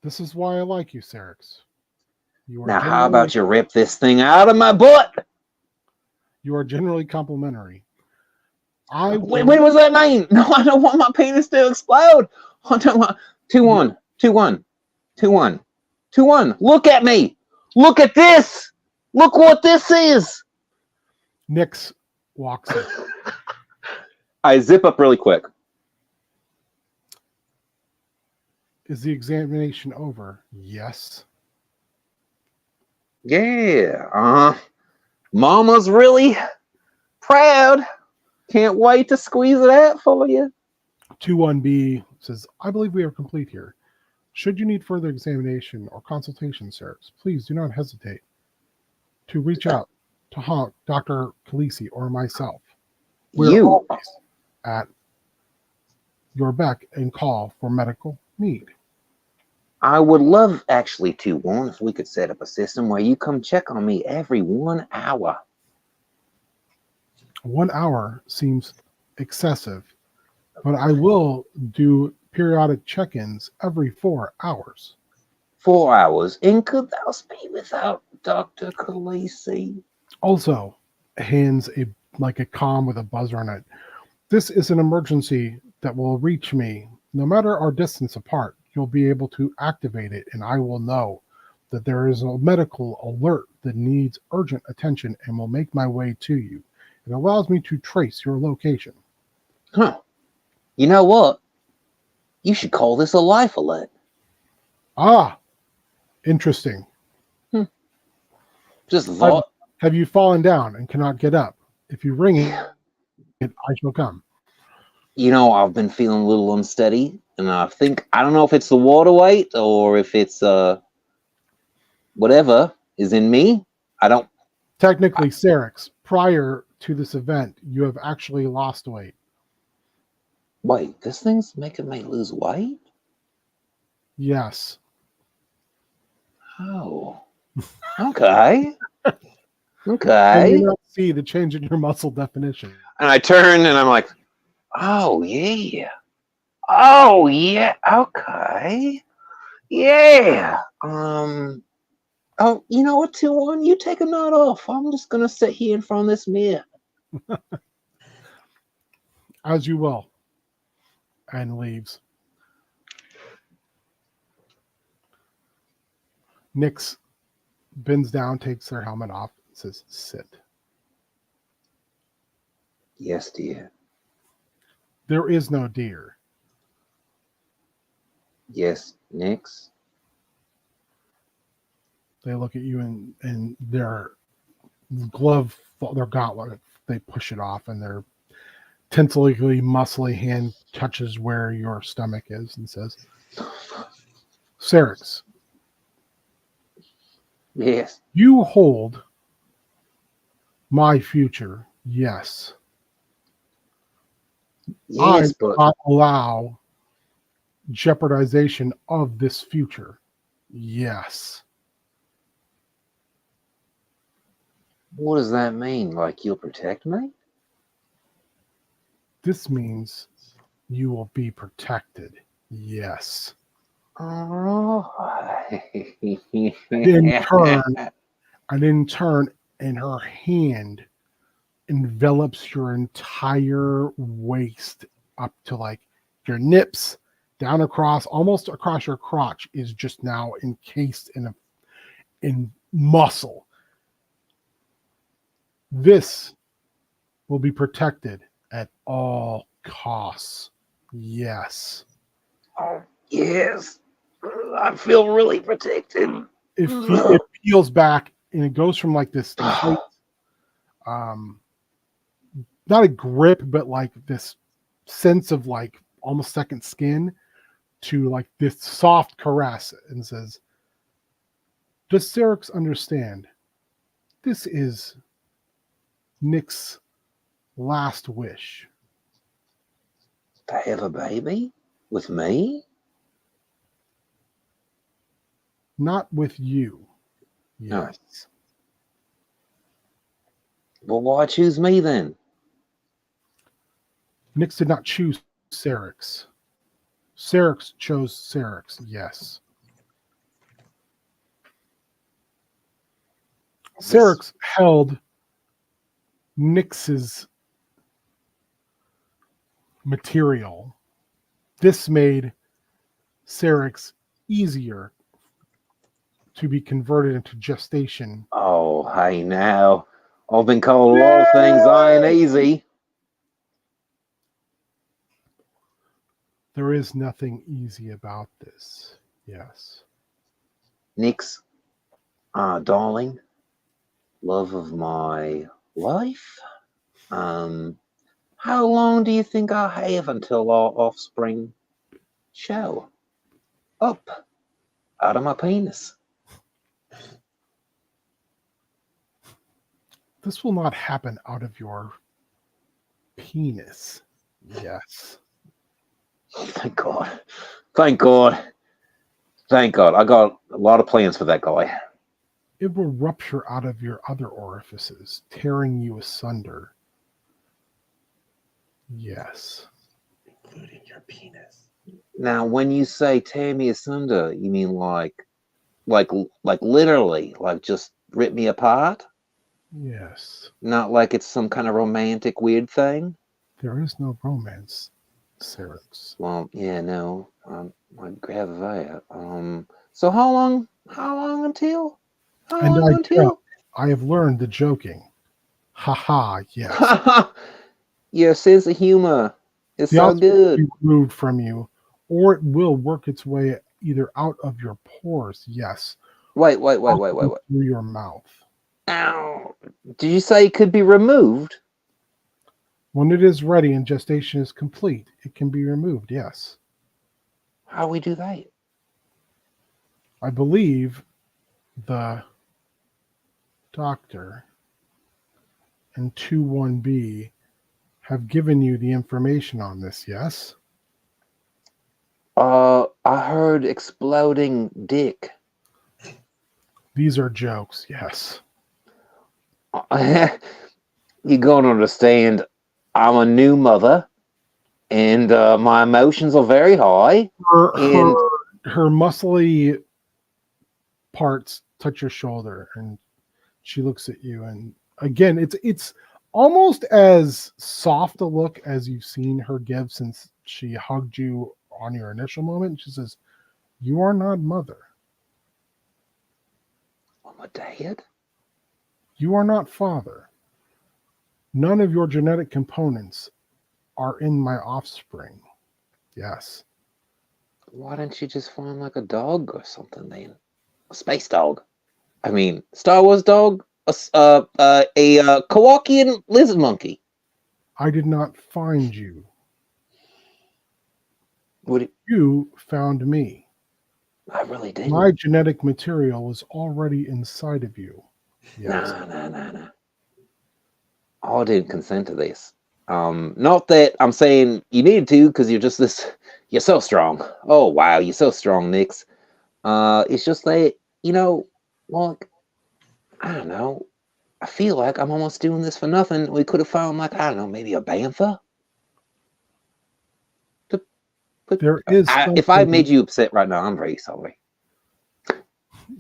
This is why I like you, Saryx. Now, how about you rip this thing out of my butt? You are generally complimentary. What was that mean? No, I don't want my penis to explode. 2-1, 2-1, 2-1, 2-1. Look at me. Look at this. Look what this is. Nyx walks in. I zip up really quick. Is the examination over? Yes. Yeah. Mama's really proud. Can't wait to squeeze it out for you. 2-1B says, I believe we are complete here. Should you need further examination or consultation, Saryx, please do not hesitate to reach out to Honk, Dr. Khaleesi, or myself. We're always at your beck and call for medical need. I would love, actually, 2-1, if we could set up a system where you come check on me every 1 hour. 1 hour seems excessive, but I will do periodic check-ins every 4 hours. 4 hours? And could thou be without Dr. Khaleesi? Also, hands a comm with a buzzer on it. This is an emergency that will reach me. No matter our distance apart, you'll be able to activate it, and I will know that there is a medical alert that needs urgent attention and will make my way to you. It allows me to trace your location. Huh. You know what? You should call this a life alert. Ah, interesting. Just thought. Have you fallen down and cannot get up? If you ring it, I shall come. You know, I've been feeling a little unsteady, and I don't know if it's the water weight or if it's whatever is in me. I don't. Technically, Saryx, prior to this event, you have actually lost weight. Wait, this thing's making me lose weight? Yes. Oh. Okay. Okay. And you don't see the change in your muscle definition. And I turn and I'm like, oh, yeah. Oh, yeah. Okay. Yeah. Oh, you know what, 2-1? You take a night off. I'm just going to sit here in front of this mirror. As you will. And leaves. Nyx bends down, takes their helmet off, and says, sit. Yes, dear. There is no deer. Yes, Nyx. They look at you and their glove, their gauntlet, they push it off, and their tensely, muscly hand touches where your stomach is and says, Saryx, yes, you hold my future. Yes. yes, I but will not allow jeopardization of this future. Yes. what does that mean? Like you'll protect me? This means you will be protected. Yes. Oh. In turn, and her hand envelops your entire waist up to like your nips down across, almost across your crotch, is just now encased in muscle. This will be protected at all costs. Yes. Oh, yes. I feel really protected. It peels back and it goes from like this tight, not a grip, but like this sense of like almost second skin to like this soft caress, and says, does Saryx understand? This is Nick's last wish. To have a baby with me? Not with you. No. Yes. Well, why choose me then? Nyx did not choose Saryx. Saryx chose Saryx, yes. Saryx held Nyx's material. This made Saryx easier to be converted into gestation. Oh, hey now. I've been called a lot of things. I ain't easy. There is nothing easy about this. Yes. Nyx, darling, love of my life. How long do you think I have until our offspring show up out of my penis? This will not happen out of your penis. Yes. Thank God. Thank God. Thank God. I got a lot of plans for that guy. It will rupture out of your other orifices, tearing you asunder. Yes. Including your penis. Now, when you say tear me asunder, you mean like literally, like just rip me apart? Yes. Not like it's some kind of romantic weird thing? There is no romance, Saryx. Well, yeah, no. I'd grab that. So how long until? How And long until? I have learned the joking. Haha, yes. Your sense of humor is The so offspring will good. be removed from you, or it will work its way either out of your pores, yes, Wait. through your mouth. Ow. Did you say it could be removed? When it is ready and gestation is complete, it can be removed, yes. How do we do that? I believe the doctor and 21B have given you the information on this, yes? I heard exploding dick. These are jokes, yes. You're gonna understand. I'm a new mother, and my emotions are very high. And Her muscly parts touch your shoulder, and she looks at you, and again, it's almost as soft a look as you've seen her give since she hugged you on your initial moment. She says, "You are not mother. I'm a dad. You are not father. None of your genetic components are in my offspring." Yes. Why don't you just find like a dog or something then? A space dog. I mean, Star Wars dog. A Kowakian lizard monkey. I did not find you. Would it, You found me. I really did. My genetic material is already inside of you. Yes. Nah. I didn't consent to this. Not that I'm saying you needed to, because you're so strong. Oh wow, you're so strong, Nyx. It's just that, like, I don't know. I feel like I'm almost doing this for nothing. We could have found, like, I don't know, maybe a bantha. There is If I something- made you upset right now, I'm very sorry.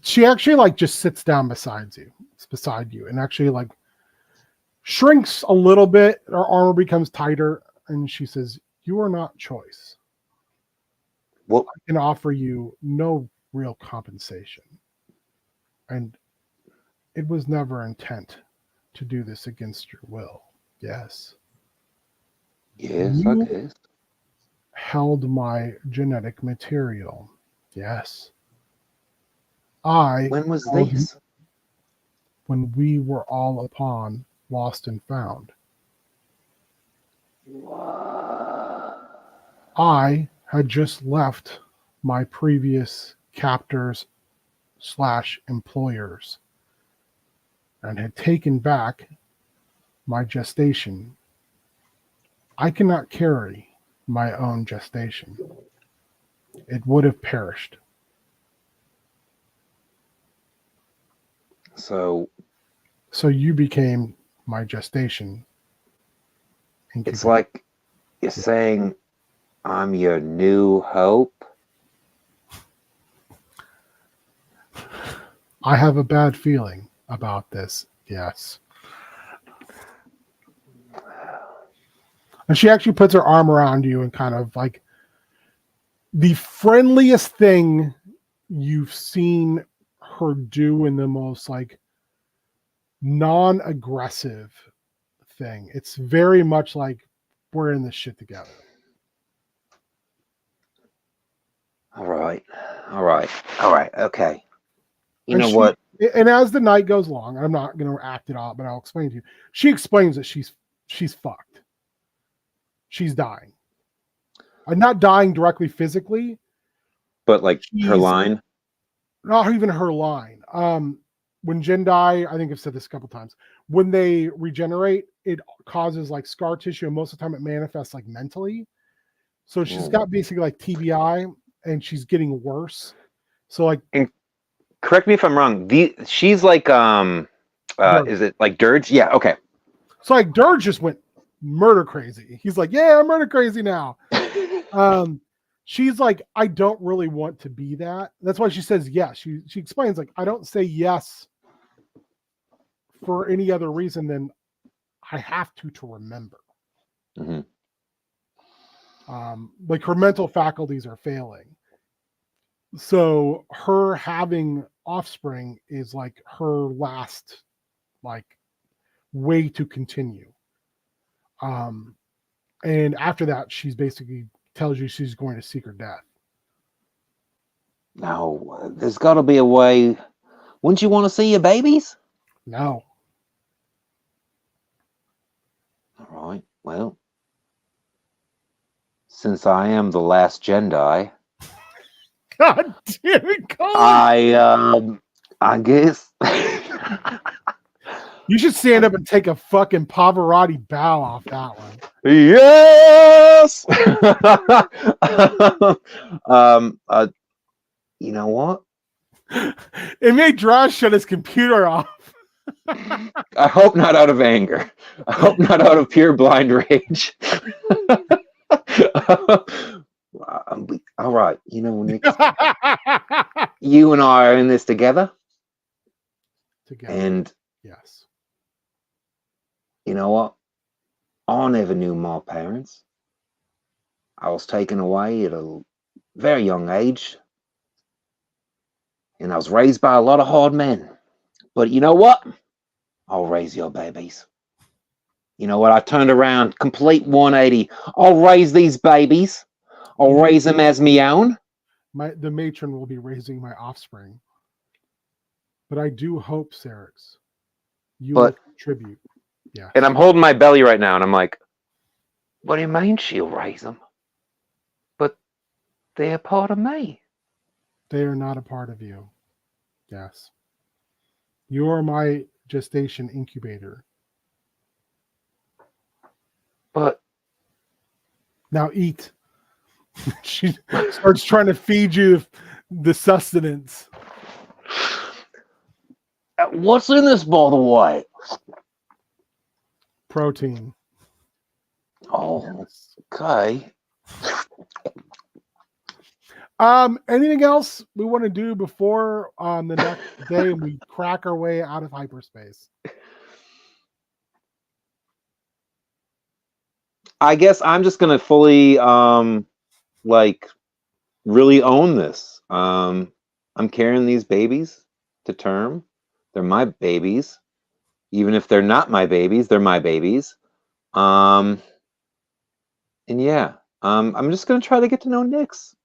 She actually like just sits down beside you, and actually like shrinks a little bit. Her armor becomes tighter, and she says, "You are not choice." What? I can offer you no real compensation. And it was never intent to do this against your will. Yes. Yes, I You guess. held my genetic material. Yes. I When was held you this? when we were all upon lost and found. I had just left my previous captors / employers and had taken back my gestation. I cannot carry my own gestation. It would have perished. So So you became my gestation. it's like you're saying I'm your new hope. I have a bad feeling about this. Yes. And she actually puts her arm around you and kind of like the friendliest thing you've seen her do in the most like non-aggressive thing. It's very much like we're in this shit together. All right. Okay. You And know what? And as the night goes along, I'm not going to act it out, but I'll explain to you. She explains that she's fucked. She's dying. I'm not dying directly physically. But like her She's- line. Not even her line. When Jinn die, I think I've said this a couple times. When they regenerate, it causes like scar tissue, and most of the time it manifests like mentally. So she's got basically like TBI, and she's getting worse. So like, Correct me if I'm wrong. She's like Dirge. is it like Dirge? Yeah. Okay. So like Dirge just went murder crazy. He's like, yeah, I'm murder crazy now. She's like, I don't really want to be that. That's why she says yes. She explains like, I don't say yes for any other reason than I have to remember. Mm-hmm. Like her mental faculties are failing. So her having offspring is like her last like way to continue. And after that, she's basically tells you she's going to seek her death. Now, there's got to be a way. Wouldn't you want to see your babies? No. All right. Well, since I am the last Jedi, God damn it, Colin. I guess. You should stand up and take a fucking Pavarotti bow off that one. Yes. You know what? It made Droz shut his computer off. I hope not out of anger. I hope not out of pure blind rage. All right, you know, Nick, you and I are in this together. And yes, you know what? I never knew my parents. I was taken away at a very young age. And I was raised by a lot of hard men. But you know what? I'll raise your babies. You know what? I turned around, complete 180. I'll raise these babies. I'll raise them as me own. The matron will be raising my offspring. But I do hope, Saryx, you will contribute. Yeah. And I'm holding my belly right now, and I'm like, what do you mean she'll raise them? But they're part of me. They are not a part of you. Yes. You are my gestation incubator. But now eat. She starts trying to feed you the sustenance. What's in this, by the way? Protein. Oh, okay. Anything else we want to do before the next day we crack our way out of hyperspace? I guess I'm just gonna fully like really own this. I'm carrying these babies to term. They're my babies. Even if they're not my babies, they're my babies. And yeah, I'm just gonna try to get to know Nyx.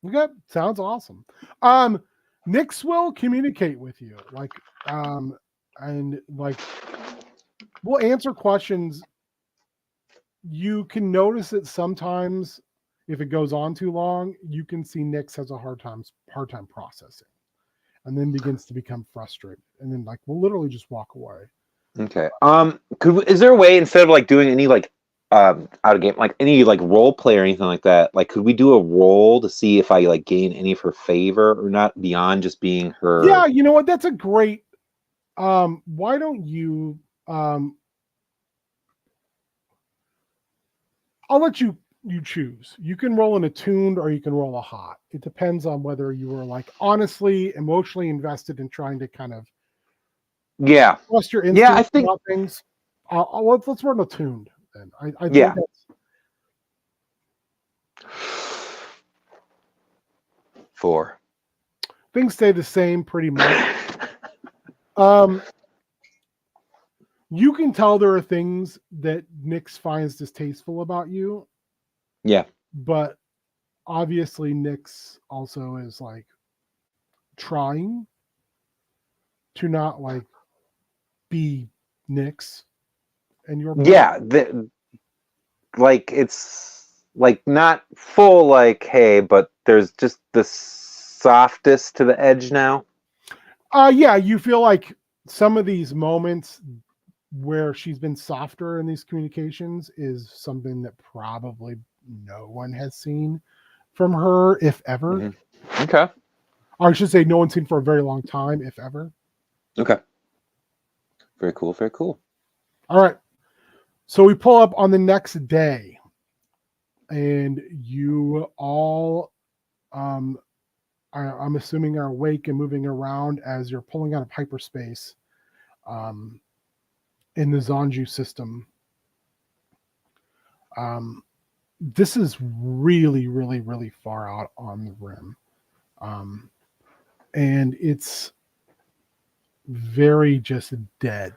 Okay, sounds awesome. Nyx will communicate with you, and we'll answer questions. You can notice that sometimes, if it goes on too long, you can see Nyx has a hard time processing, and then begins to become frustrated, and then will literally just walk away. Okay. Is there a way, instead of doing any out of game, any role play or anything like that, could we do a roll to see if I gain any of her favor or not, beyond just being her? Yeah, you know what? That's a great. Why don't you? I'll let you choose. You can roll an attuned or you can roll a hot. It depends on whether you were honestly, emotionally invested in trying to kind of trust your instincts I think about things. Let's roll attuned then. I Yeah. think that's 4. things stay the same pretty much. You can tell there are things that Nyx finds distasteful about you. Yeah. But obviously Nyx also is trying to not be Nyx and your Yeah. It's not full hey, but there's just the softest to the edge now. Yeah, you feel like some of these moments where she's been softer in these communications is something that probably no one has seen from her, if ever. Mm-hmm. Okay. Or I should say no one's seen for a very long time, if ever. Okay. Very cool. Very cool. All right. So we pull up on the next day, and you all, I'm assuming, are awake and moving around as you're pulling out of hyperspace in the Zanju system. This is really, really, really far out on the rim. And it's very just dead.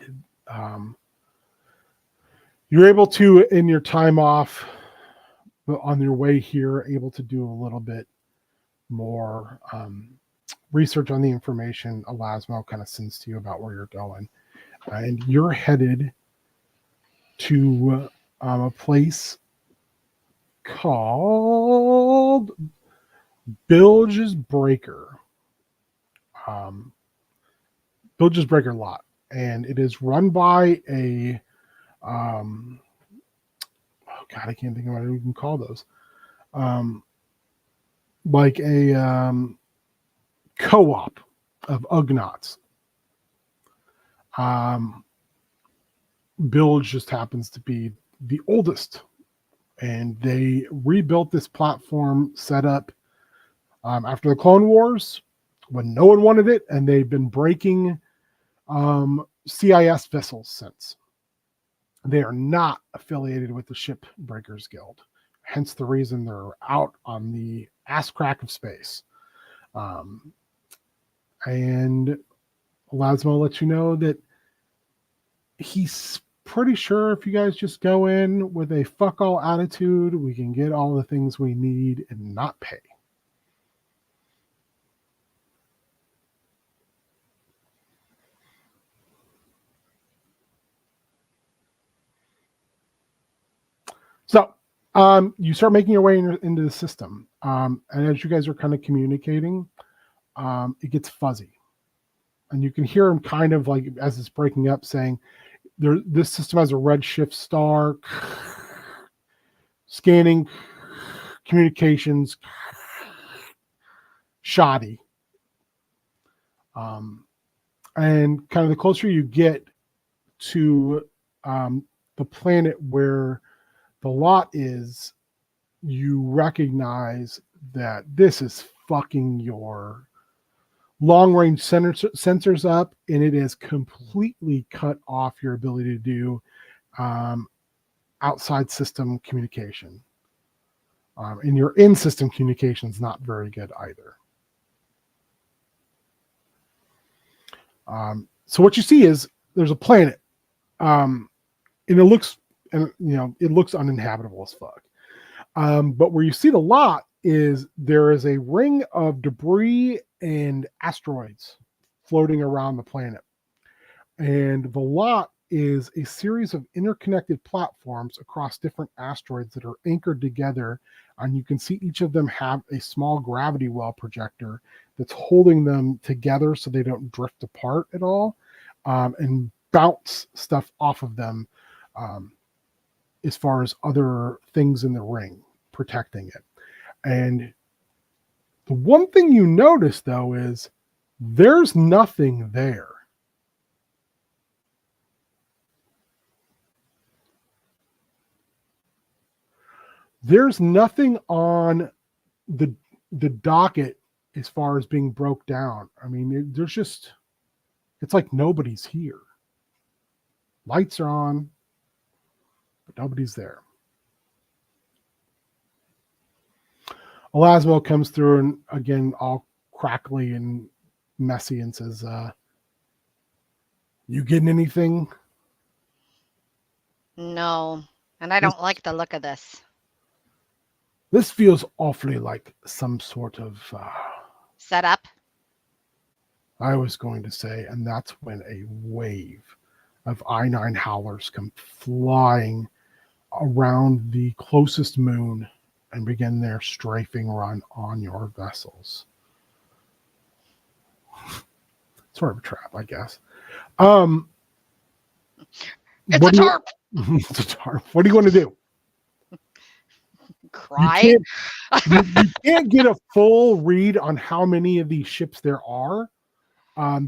You're able to, in your time off, on your way here, able to do a little bit more research on the information Elasmo kind of sends to you about where you're going. And you're headed to a place called Bilge's Breaker. Bilge's Breaker lot. And it is run by a oh God, I can't think of what you can call those. Like a co-op of Ugnaughts. Bilge just happens to be the oldest, and they rebuilt this platform setup after the Clone Wars when no one wanted it, and they've been breaking CIS vessels since. They are not affiliated with the Shipbreakers Guild, hence the reason they're out on the ass crack of space. And Elasmo lets you know that he's pretty sure if you guys just go in with a fuck all attitude, we can get all the things we need and not pay. So you start making your way into the system. And as you guys are kind of communicating, it gets fuzzy. And you can hear him kind of as it's breaking up saying, this system has a red shift star, scanning, communications, shoddy. And kind of the closer you get to the planet where the lot is, you recognize that this is fucking your long-range sensors up, and it has completely cut off your ability to do outside system communication. And your in-system communication is not very good either. So what you see is there's a planet, and it looks uninhabitable as fuck. But where you see the lot is there is a ring of debris and asteroids floating around the planet. And the lot is a series of interconnected platforms across different asteroids that are anchored together. And you can see each of them have a small gravity well projector that's holding them together so they don't drift apart at all, and bounce stuff off of them as far as other things in the ring protecting it. And the one thing you notice, though, is there's nothing there. There's nothing on the docket as far as being broke down. I mean, there's just, it's like nobody's here. Lights are on, but nobody's there. Elasmo comes through and again, all crackly and messy, and says, "You getting anything?" No, and I don't like the look of this. This feels awfully like some sort of Setup. I was going to say, and that's when a wave of I-9 howlers come flying around the closest moon and begin their strafing run on your vessels. Sort of a trap, I guess. It's a tarp. It's a tarp. What do you want to do? Cry. You can't get a full read on how many of these ships there are,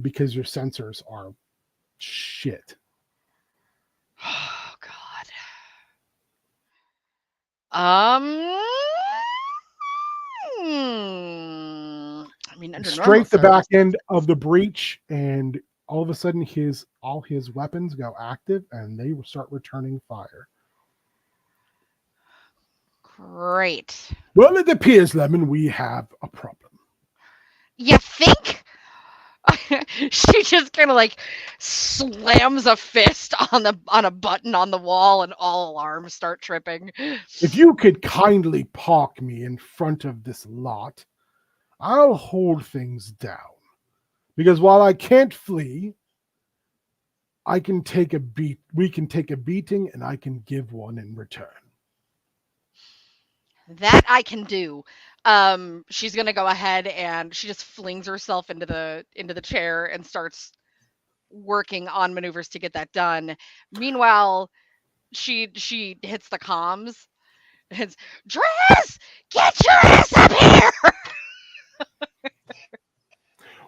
because your sensors are shit. Oh God. I mean, under Straight the normal back end of the breach, and all of a sudden all his weapons go active and they will start returning fire. Great. Well, it appears, Lemon, we have a problem. You think? She just kind of like slams a fist on a button on the wall, and all alarms start tripping. If you could kindly park me in front of this lot, I'll hold things down. Because while I can't flee, I can take a beat. We can take a beating, and I can give one in return. That I can do. She's gonna go ahead and she just flings herself into the chair and starts working on maneuvers to get that done. Meanwhile, she hits the comms. It's Dress, get your ass up here.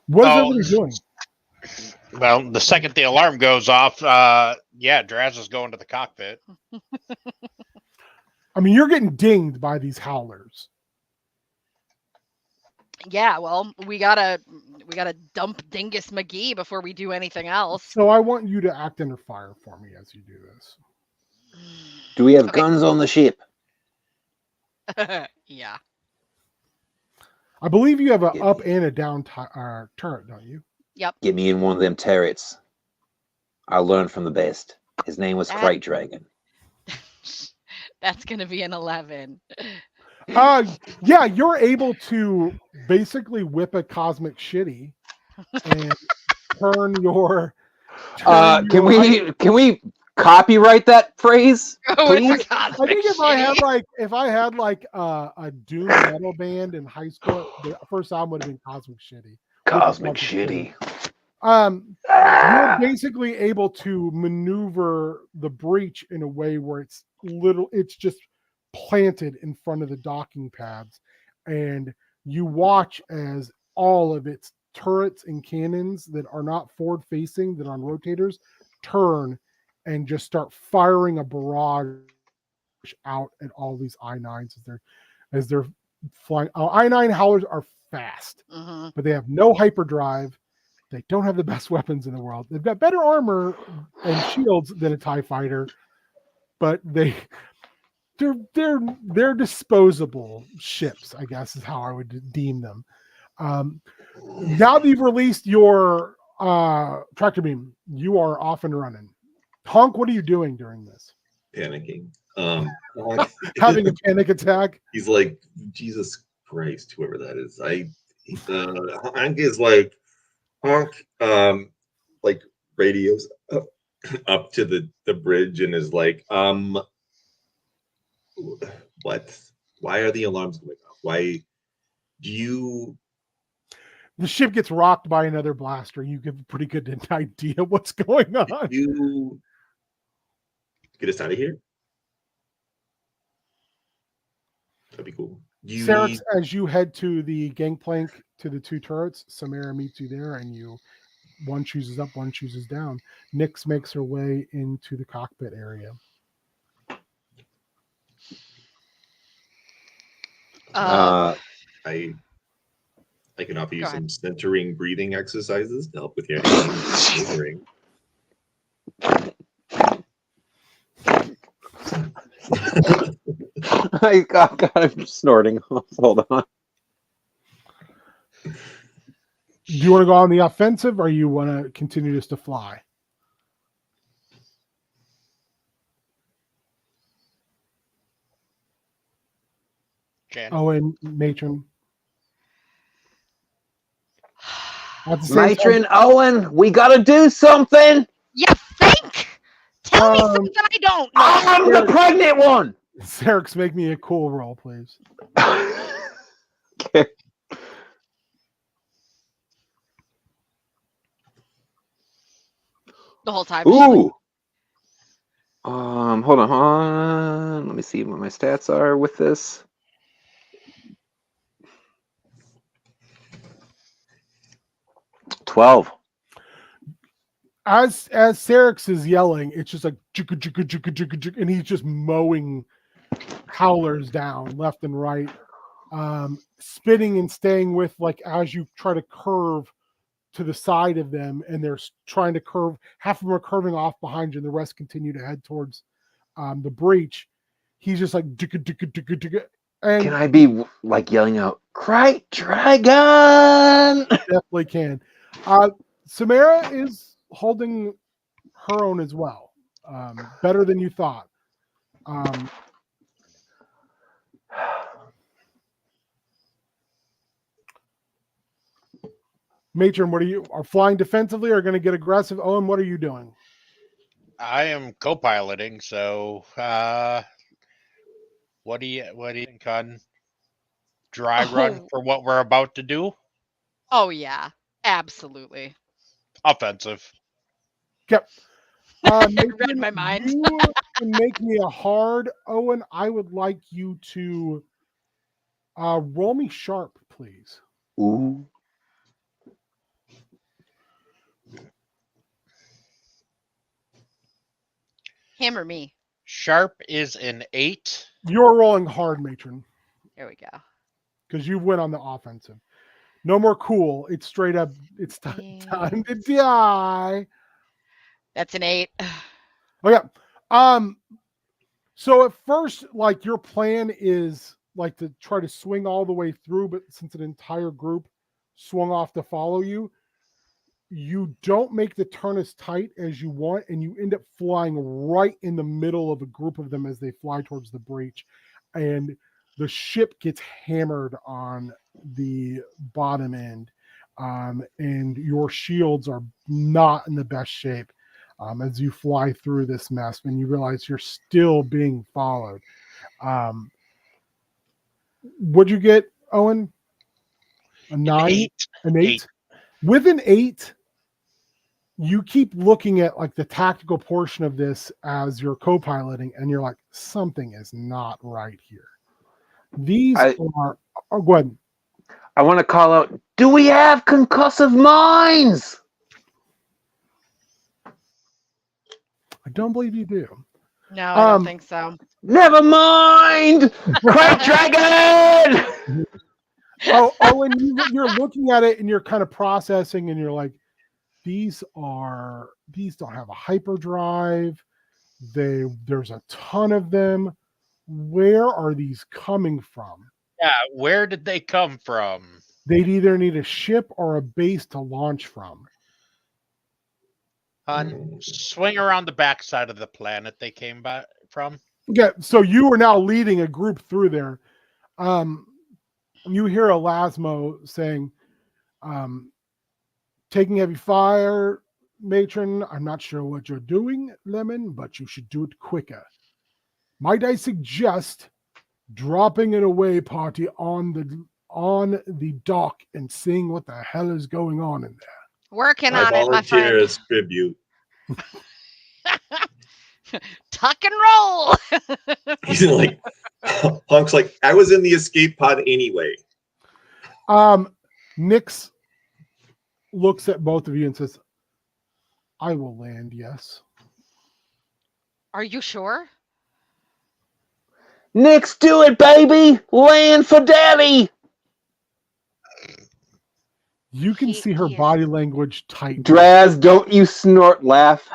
What is Oh, everybody doing? Well, the second the alarm goes off, Draz is going to the cockpit. I mean, you're getting dinged by these howlers. Yeah, well, we gotta dump Dingus McGee before we do anything else. So I want you to act under fire for me as you do this. Do we have Okay. guns on the ship? Yeah. I believe you have an up and a down turret, don't you? Yep. Get me in one of them turrets. I learned from the best. His name was That- Crate Dragon. That's gonna be an 11. Yeah, you're able to basically whip a cosmic shitty and turn your. Can we copyright that phrase, Oh, it's please? a cosmic I think shitty. if I had like a doom metal band in high school, the first album would have been Cosmic Shitty. Cosmic Shitty. You're basically able to maneuver the breach in a way where it's just planted in front of the docking pads, and you watch as all of its turrets and cannons that are not forward facing, that are on rotators, turn and just start firing a barrage out at all these I-9s as they're flying. I-9 howlers are fast, Mm-hmm. but they have no hyperdrive. They don't have the best weapons in the world. They've got better armor and shields than a TIE fighter, but they they're disposable ships, I guess is how I would deem them. Now that you've released your tractor beam, you are off and running. Honk, what are you doing during this? Panicking. Having a panic attack. He's like, Jesus Christ, whoever that is. Honk is like, Honk, like radios up to the bridge and is like, what? Why are the alarms going off? Why do you? The ship gets rocked by another blaster. You give a pretty good idea what's going on. You get us out of here? That'd be cool. Saryx, as you head to the gangplank to the 2 turrets, Samara meets you there, and one chooses up, one chooses down. Nyx makes her way into the cockpit area. I can offer you Go some ahead. centering breathing exercises to help with your maneuvering. God, I'm snorting. Hold on. Do you want to go on the offensive, or you want to continue just to fly? Jan. And Matron. At the same Matron time, Owen, we gotta do something. You think? Tell me something I don't know. I'm the pregnant one. Saryx, make me a cool roll, please. Okay. The whole time. Ooh. Hold on. Let me see what my stats are with this. $12. As Saryx is yelling, it's just like jigga, jigga, jigga, jigga, jigga, and he's just mowing howlers down left and right, spinning and staying with, like, as you try to curve to the side of them, and they're trying to curve. Half of them are curving off behind you, and the rest continue to head towards the breach. He's just like jigga, jigga, jigga, jigga. And Can I be like yelling out, "Crate Dragon"? definitely can. Samara is holding her own as well. Better than you thought. Matron, what are you flying defensively or going to get aggressive? Owen, what are you doing? I am co-piloting, so what do you think on dry run for what we're about to do? Oh yeah, absolutely. Offensive. Yep. Read my mind. You can make me a hard. Owen, I would like you to roll me sharp, please. Ooh. Him or me? Sharp is an 8. You're rolling hard, Matron, There we go. because you went on the offensive. No more cool. It's straight up. It's time to die. That's an 8. Okay. So at first, like, your plan is like to try to swing all the way through, but since an entire group swung off to follow you, you don't make the turn as tight as you want, and you end up flying right in the middle of a group of them as they fly towards the breach, and the ship gets hammered on the bottom end, and your shields are not in the best shape. As you fly through this mess, when you realize you're still being followed. What'd you get, Owen? A 9? 8. An 8? With an 8, you keep looking at like the tactical portion of this as you're co-piloting, and you're like, something is not right here. These are... Oh, go ahead. I want to call out, do we have concussive mines? I don't believe you do. No, I don't think so. Never mind! Crate Dragon! Owen, you're looking at it and you're kind of processing, and you're like, these don't have a hyperdrive. There's a ton of them. where are these coming from? Yeah, where did they come from? They'd either need a ship or a base to launch from. Swing around the backside of the planet they came from. Yeah, so you are now leading a group through there. You hear Elasmo saying, taking heavy fire, Matron. I'm not sure what you're doing, Lemon, but you should do it quicker. Might I suggest dropping an away party on the dock and seeing what the hell is going on in there? Working I on it, my volunteer friend. as tribute. Tuck and roll. He's like, Honk's like, I was in the escape pod anyway. Nyx looks at both of you and says, I will land, yes. Are you sure? Nyx, do it, baby! Land for daddy! You can see her He is- body language tighten. Draz, don't you snort laugh.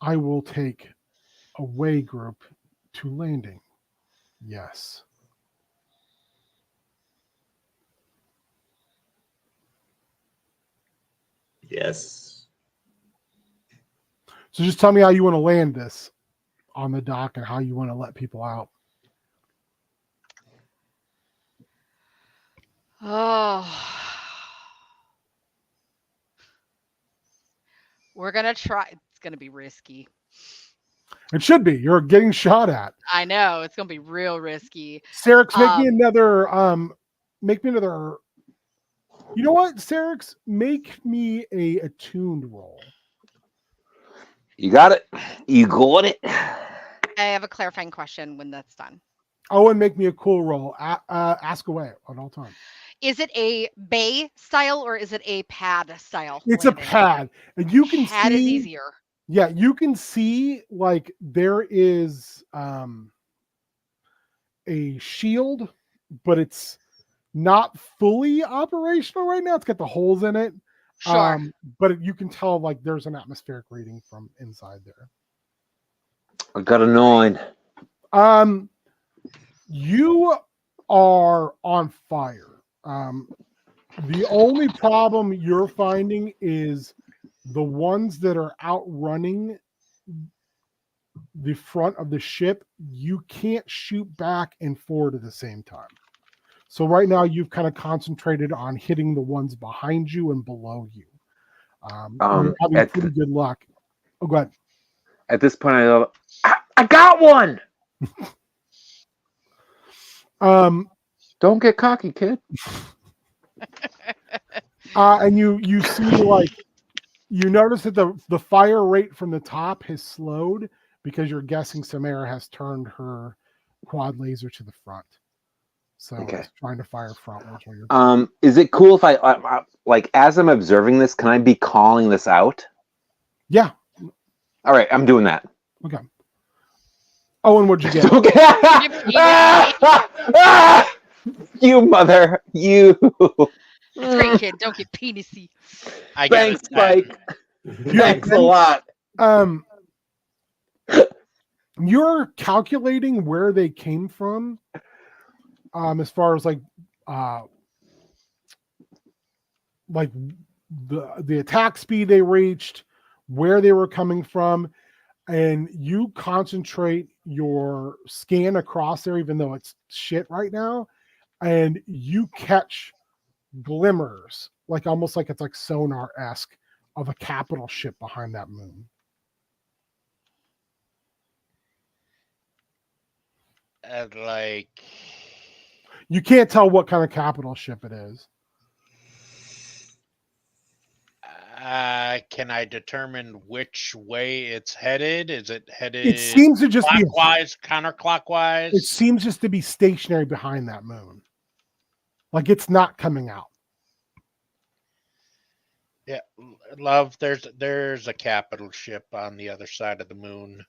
I will take away group to landing. Yes. Yes. So just tell me how you want to land this on the dock and how you want to let people out. Oh. We're going to try. It's going to be risky. It should be. You're getting shot at. I know. It's going to be real risky. Saryx, make me another. You know what, Saryx? Make me a attuned roll. You got it. You got it. I have a clarifying question when that's done. Owen, make me a cool roll. Ask away at all times. Is it a bay style or is it a pad style? It's landing? a pad. And you can Pad see is easier. Yeah, you can see like there is a shield, but it's not fully operational right now. It's got the holes in it. Sure. But you can tell like there's an atmospheric reading from inside there. I got a 9. You are on fire. The only problem you're finding is the ones that are outrunning the front of the ship, you can't shoot back and forward at the same time. So right now you've kind of concentrated on hitting the ones behind you and below you. You're having pretty good luck. Oh, go ahead. At this point, I go, I got one! Don't get cocky, kid. And you see like you notice that the fire rate from the top has slowed because you're guessing Samara has turned her quad laser to the front. So it's trying to fire frontwards while you're is it cool if I like as I'm observing this, can I be calling this out? Yeah. All right, I'm doing that. Okay. Owen, what'd you get? You mother, you. It's great, kid. Don't get penisy. Thanks, Mike. Thanks a lot. You're calculating where they came from, as far as like the attack speed they reached, where they were coming from, and you concentrate your scan across there, even though it's shit right now, and you catch glimmers, like almost like it's like sonar-esque of a capital ship behind that moon. Like, you can't tell what kind of capital ship it is. Can I determine which way it's headed? Is it headed? It seems to just clockwise, counterclockwise. It seems just to be stationary behind that moon, like it's not coming out. Yeah, love. There's a capital ship on the other side of the moon.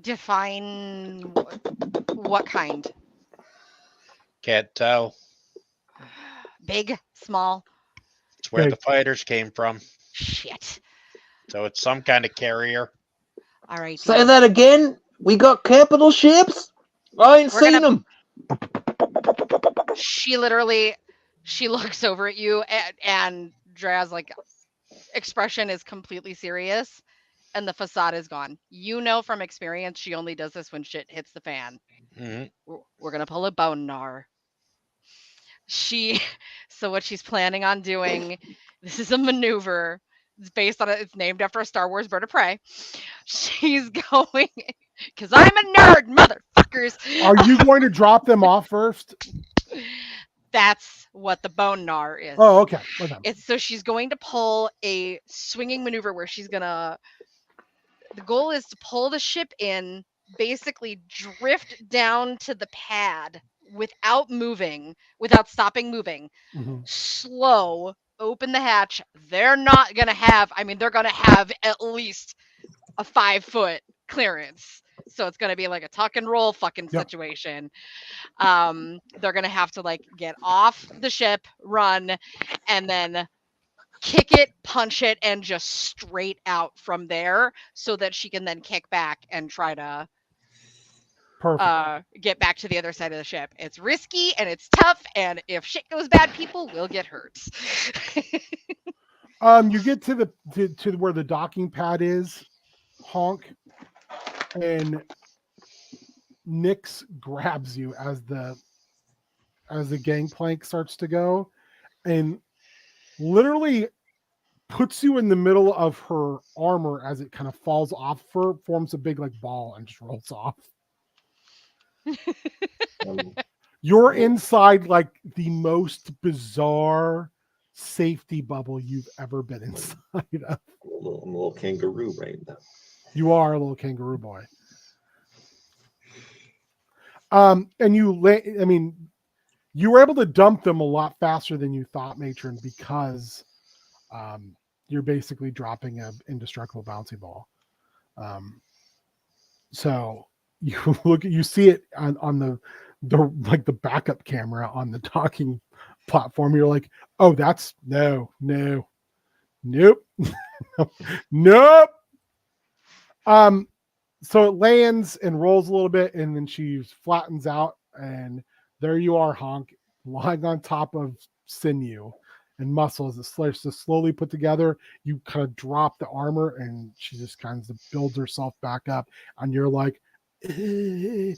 Define what kind? Can't tell. Big, small. It's where Big. the fighters came from. Shit. So it's some kind of carrier. All right. Say dear. that again. We got capital ships. I ain't We're seen gonna- them. She looks over at you, and Draz's like expression is completely serious, and the facade is gone. You know from experience she only does this when shit hits the fan. Mhm. We're gonna pull a bone gnar. So what she's planning on doing, this is a maneuver. It's based on it's named after a Star Wars bird of prey. She's going because I'm a nerd, motherfuckers. Are you going to drop them off first? That's what the bone gnar is. Oh, okay. So she's going to pull a swinging maneuver where the goal is to pull the ship in, basically drift down to the pad without stopping moving. Mm-hmm. Slow, open the hatch. They're going to have at least a 5-foot clearance. So it's going to be like a tuck and roll fucking situation. They're going to have to like get off the ship, run, and then kick it, punch it, and just straight out from there so that she can then kick back and try to get back to the other side of the ship. It's risky and it's tough, and if shit goes bad, people will get hurt. You get to to where the docking pad is, Honk, and Nyx grabs you as the gangplank starts to go, and literally puts you in the middle of her armor as it kind of falls off her, forms a big like ball, and just rolls off. You're inside like the most bizarre safety bubble you've ever been inside of. I'm a little kangaroo right now. You are a little kangaroo boy. And you were able to dump them a lot faster than you thought, Matron, because you're basically dropping an indestructible bouncy ball. So you see it on the like the backup camera on the docking platform. You're like, oh, that's nope. Nope. So it lands and rolls a little bit, and then she flattens out, and there you are, Honk, lying on top of sinew and muscle as it starts to slowly put together. You kind of drop the armor, and she just kind of builds herself back up, and you're like, I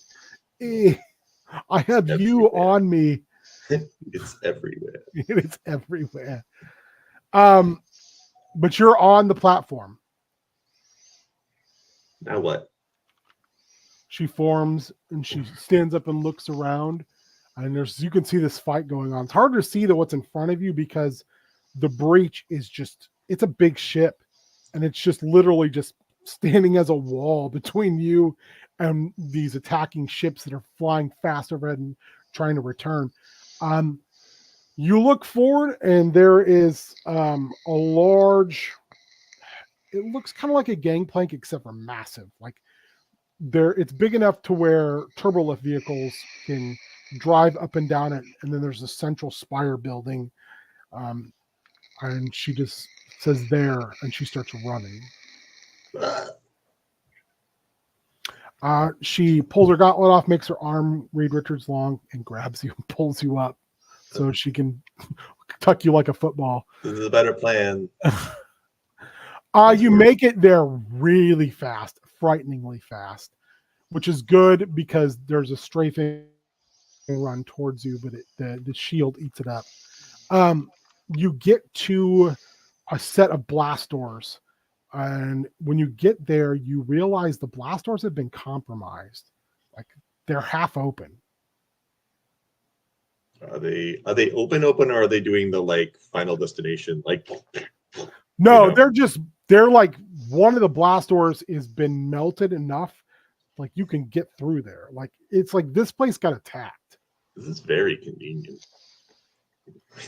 have you on me. It's everywhere. It's everywhere. But you're on the platform. Now what? She forms and she stands up and looks around, and you can see this fight going on. It's harder to see what's in front of you because the breach is it's a big ship, and it's just literally just standing as a wall between you and these attacking ships that are flying fast overhead and trying to return. You look forward, and there is a large, it looks kind of like a gangplank except for massive. Like it's big enough to where turbolift vehicles can drive up and down it, and then there's a central spire building, and she just says there, and she starts running. She pulls her gauntlet off, makes her arm Reed Richards long, and grabs you and pulls you up so she can tuck you like a football. This is a better plan. You make it there really fast, frighteningly fast, which is good because there's a strafing run towards you, but the shield eats it up. You get to a set of blast doors, and when you get there, you realize the blast doors have been compromised. Like they're half open. Are they open, or are they doing the like Final Destination? Like, no, they're like one of the blast doors has been melted enough, like you can get through there. Like it's like this place got attacked. This is very convenient.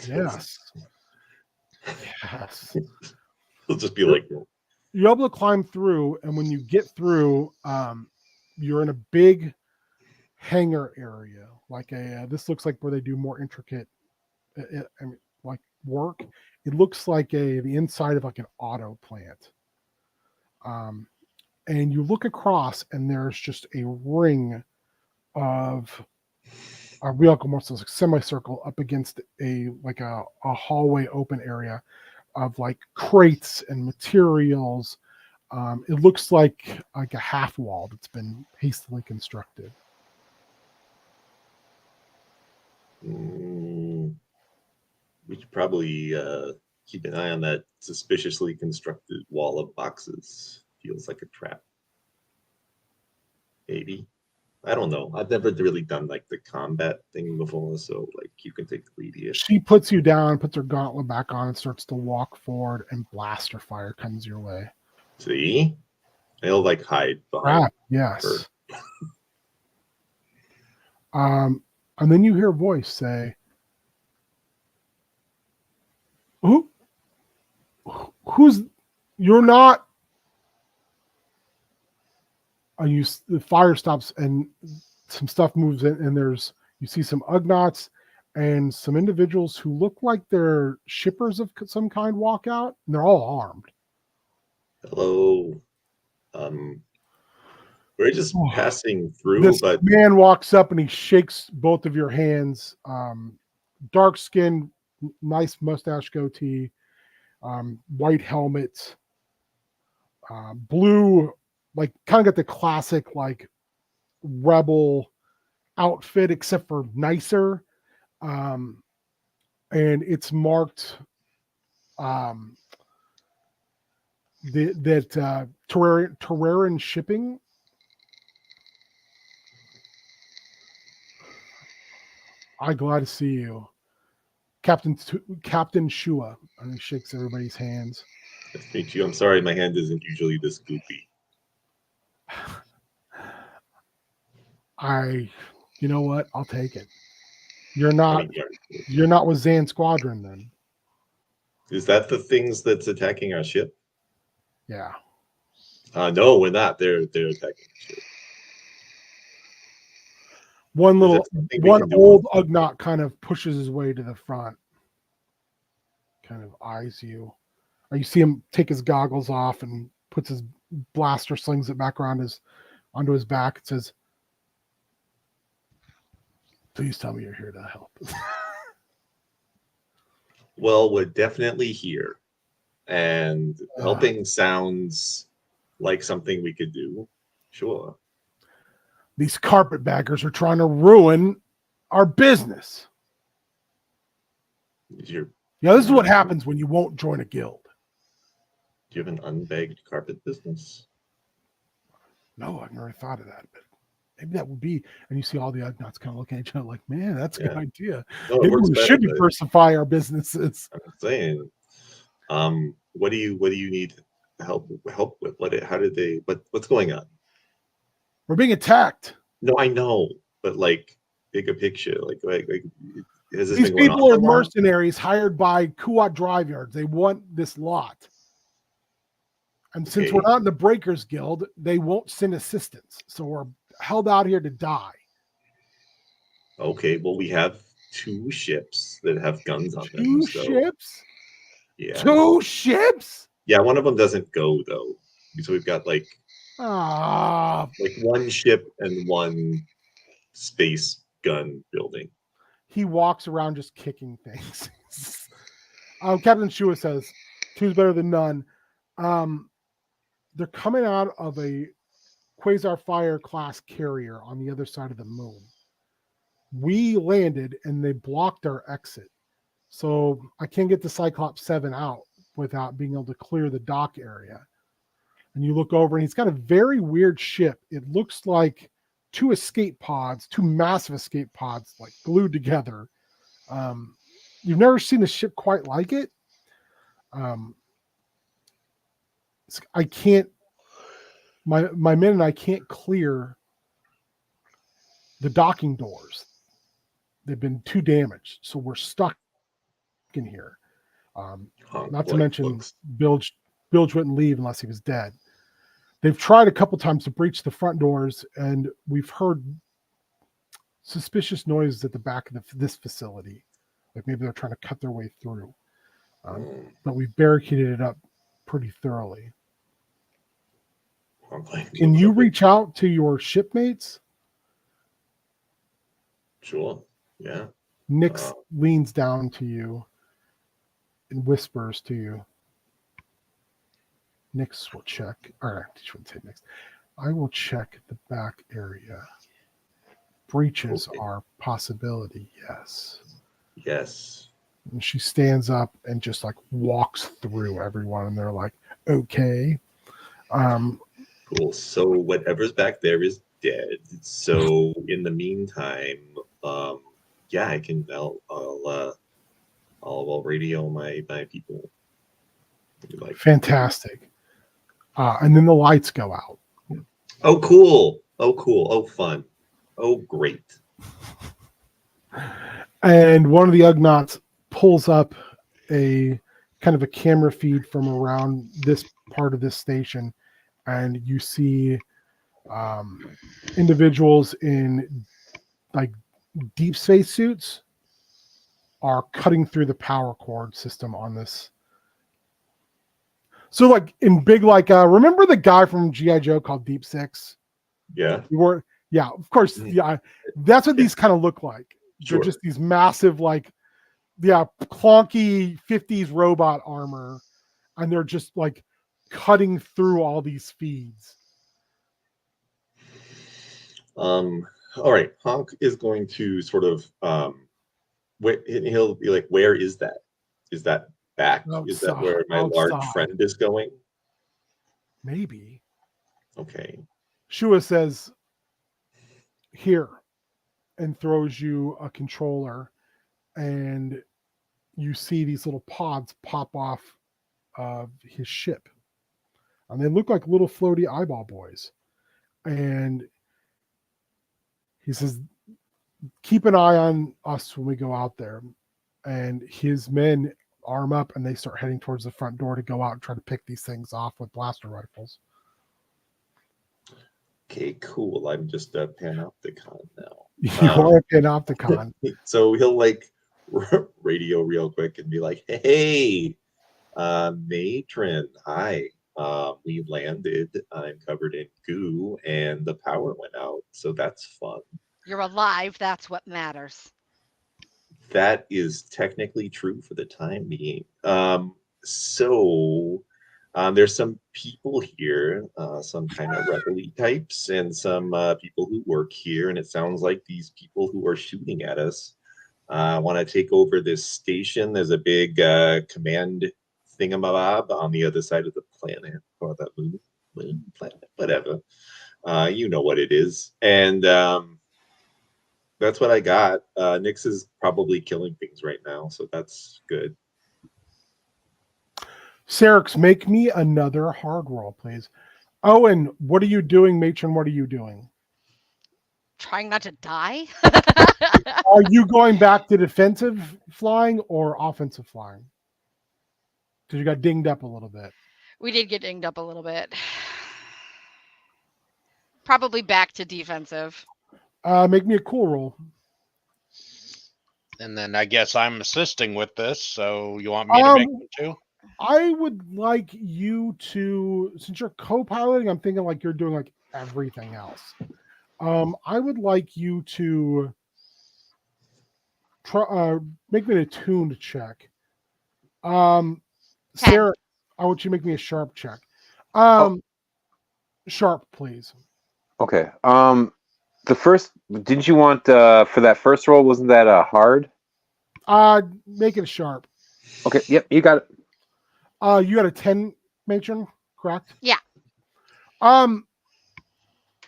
Yes. It'll just be like, you're able to climb through, and when you get through, you're in a big hangar area. Like this looks like where they do more intricate, like work, It looks like the inside of like an auto plant. And you look across, and there's just a ring of a real almost like semicircle up against a hallway open area of like crates and materials. It looks like a half wall that's been hastily constructed. We should probably keep an eye on that suspiciously constructed wall of boxes. Feels like a trap. Maybe. I don't know. I've never really done like the combat thing before, so like you can take the lead here. She puts you down, puts her gauntlet back on, and starts to walk forward, and blaster fire comes your way. See? They'll like hide behind Crap, yes. her. And then you hear a voice say, who's, you're not, the fire stops and some stuff moves in, and you see some Ugnaughts and some individuals who look like they're shippers of some kind walk out, and they're all armed. Hello. We're just passing through, This but man walks up and he shakes both of your hands. Dark skin, nice mustache goatee, white helmet, blue, like kind of got the classic like rebel outfit, except for nicer. And it's marked that Terrarian shipping. I'm glad to see you, Captain Shua. And he shakes everybody's hands. Nice to meet you. I'm sorry, my hand isn't usually this goopy. You know what? I'll take it. You're not with Zan Squadron then. Is that the things that's attacking our ship? Yeah. No, we're not. They're attacking the ship. One old Ugnaught kind of pushes his way to the front, kind of eyes you. Or you see him take his goggles off and puts his blaster, slings it back around onto his back. It says, "Please tell me you're here to help." Well, we're definitely here, and helping sounds like something we could do. Sure. These carpetbaggers are trying to ruin our business. This is what happens when you won't join a guild. Do you have an unbagged carpet business? No, I've never thought of that, but maybe that would be. And you see all the Ugnaughts kind of looking at each other like, man, that's a good idea. No, maybe we should diversify our businesses. I'm saying, what do you need help with? What's going on? We're being attacked. No, I know, but like bigger picture, like has this these been going people on are mercenaries hired by Kuat Drive Yards. They want this lot. And since we're not in the Breakers Guild, they won't send assistance. So we're held out here to die. Okay, well, we have 2 ships that have guns on them. 2 ships? Yeah. 2 ships? Yeah, one of them doesn't go, though. So we've got like 1 ship and 1 space gun building. He walks around just kicking things. Captain Shua says, 2's better than none. They're coming out of a Quasar Fire class carrier on the other side of the moon. We landed and they blocked our exit. So I can't get the Cyclops 7 out without being able to clear the dock area. And you look over and he's got a very weird ship. It looks like 2 escape pods, 2 massive escape pods, like glued together. You've never seen a ship quite like it. I can't, my men and I can't clear the docking doors. They've been too damaged, so we're stuck in here. Not to mention Bilg wouldn't leave unless he was dead. They've tried a couple times to breach the front doors, and we've heard suspicious noises at the back of this facility. Like maybe they're trying to cut their way through. But we barricaded it up pretty thoroughly. Like, Can you reach out to your shipmates? Sure. Yeah. Nix leans down to you and whispers to you. Nix will check. Or I shouldn't say Nix. I will check the back area. Breaches are possibility, yes. Yes. And she stands up and just like walks through everyone, and they're like, okay. Cool. So whatever's back there is dead. So in the meantime, yeah, I can. I'll radio my people. Like, fantastic. And then the lights go out. oh, cool. Oh, cool. Oh, fun. Oh, great. And one of the Ugnaughts pulls up a kind of a camera feed from around this part of this station, and you see individuals in like deep space suits are cutting through the power cord system on this. So like in big, like remember the guy from G.I. Joe called Deep Six? Yeah. Yeah, of course. Yeah, that's what these kind of look like. Sure. They're just these massive, like, clunky 50s robot armor, and they're just like cutting through all these feeds. All right. Honk is going to sort of he'll be like, where is that? Is that back? Is that where my large friend is going? Maybe. Okay. Shua says, here, and throws you a controller, and you see these little pods pop off of his ship. And they look like little floaty eyeball boys. And he says, keep an eye on us when we go out there. And his men arm up and they start heading towards the front door to go out and try to pick these things off with blaster rifles. Okay, cool. I'm just a panopticon now. You're a panopticon. So he'll like radio real quick and be like, hey, Matron, hi. We landed. I'm covered in goo and the power went out. So that's fun. You're alive. That's what matters. That is technically true for the time being. So there's some people here, some kind of rebel-y types, and some people who work here. And it sounds like these people who are shooting at us want to take over this station. There's a big command thingamabob on the other side of the planet, or the moon planet, whatever. You know what it is. And that's what I got. Nix is probably killing things right now, so that's good. Saryx, make me another hard roll, please. Owen, what are you doing? Matron, what are you doing? Trying not to die? Are you going back to defensive flying or offensive flying? Because you got dinged up a little bit. We did get dinged up a little bit. Probably back to defensive. Make me a cool roll. And then I guess I'm assisting with this, so you want me to make it too? I would like you to, since you're co-piloting, I'm thinking like you're doing like everything else. I would like you to try, make me an attuned check. Sarah, I want you to make me a sharp check. Sharp, please. Okay. The first, didn't you want for that first roll? Wasn't that hard? Make it a sharp. Okay. Yep. You got it. You got a 10, Matron, correct? Yeah.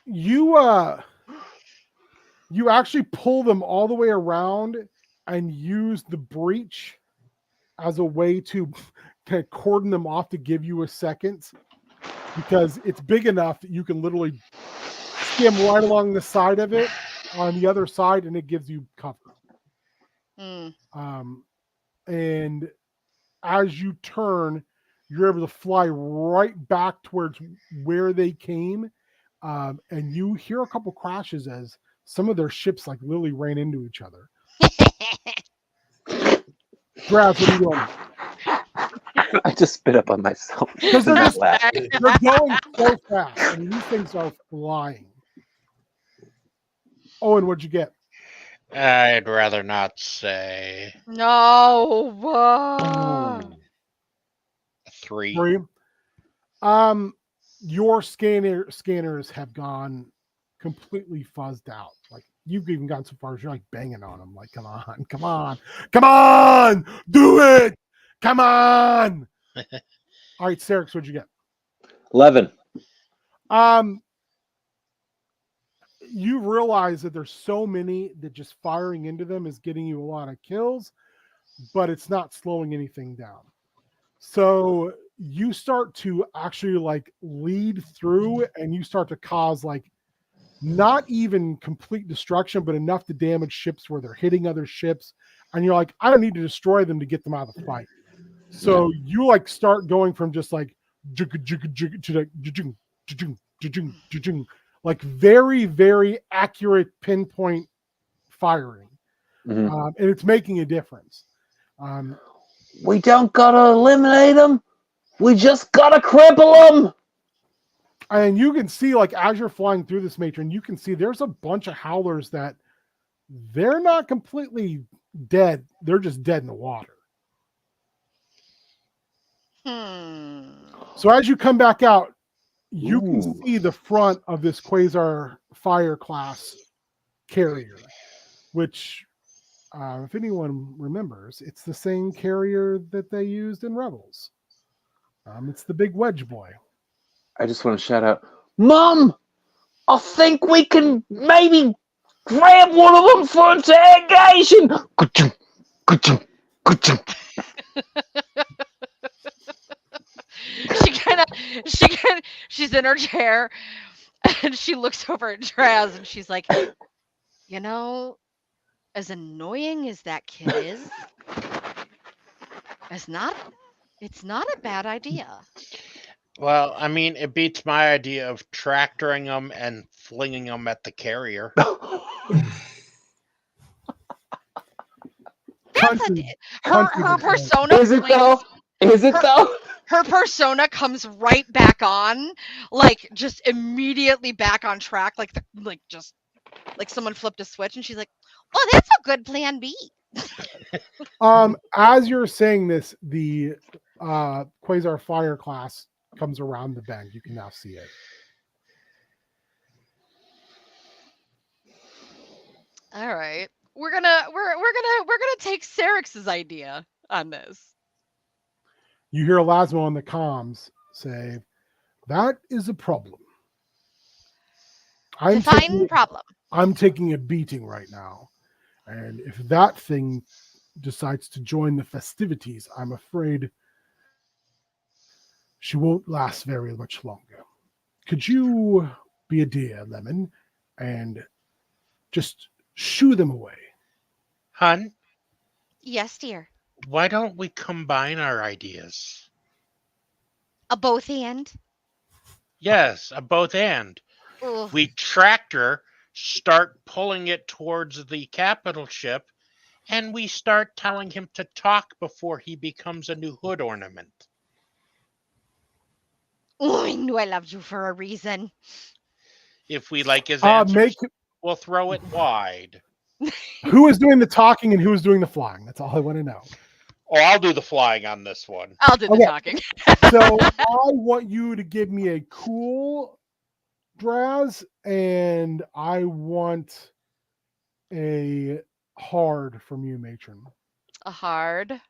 You actually pull them all the way around and use the breach as a way to kind of cordon them off to give you a second, because it's big enough that you can literally skim right along the side of it on the other side, and it gives you cover. And as you turn, you're able to fly right back towards where they came, and you hear a couple crashes as some of their ships like literally ran into each other. Grav, what are you doing? I just spit up on myself. Because they're Not just laugh. they're going so fast. I mean, these things are flying. Owen, what'd you get? I'd rather not say. No. 3. 3. Your scanners have gone completely fuzzed out. Like you've even gone so far as you're like banging on them. Like, come on, do it, come on. All right, Saryx, what'd you get? 11. You realize that there's so many that just firing into them is getting you a lot of kills, but it's not slowing anything down. So you start to actually like lead through and you start to cause like not even complete destruction, but enough to damage ships where they're hitting other ships. And you're like, I don't need to destroy them to get them out of the fight. So you like start going from just like to like very, very accurate pinpoint firing. And it's making a difference. We don't gotta eliminate them. We just gotta cripple them. And you can see, like, as you're flying through this matron, you can see there's a bunch of howlers that they're not completely dead. They're just dead in the water. So as you come back out, you can see the front of this Quasar Fire class carrier, which, if anyone remembers, it's the same carrier that they used in Rebels. It's the big wedge boy. I just want to shout out, Mom! I think we can maybe grab one of them for interrogation. She's in her chair and she looks over at Draz and she's like, you know, as annoying as that kid is, it's not a bad idea. Well, I mean, it beats my idea of tractoring them and flinging them at the carrier. Her persona. Is it though? Is it though? Her persona comes right back on, like just immediately back on track, like someone flipped a switch, and she's like, "Oh, that's a good plan B." As you're saying this, the Quasar Fire class comes around the bend. You can now see it. All right, we're gonna take Saryx's idea on this. You hear Elasmo on the comms say, "That is a problem. I'm taking a beating right now, and if that thing decides to join the festivities, I'm afraid she won't last very much longer. Could you be a dear, Lemon, and just shoo them away?" Hun? Yes, dear. Why don't we combine our ideas? A both and? Yes, a both and. Ugh. We tractor, start pulling it towards the capital ship, and we start telling him to talk before he becomes a new hood ornament. Oh, I knew I loved you for a reason. If we like his answers, we'll throw it wide. Who is doing the talking and who is doing the flying? That's all I want to know. Oh, I'll do the flying on this one. I'll do the talking. So I want you to give me a cool, Draz, and I want a hard from you, Matron. A hard?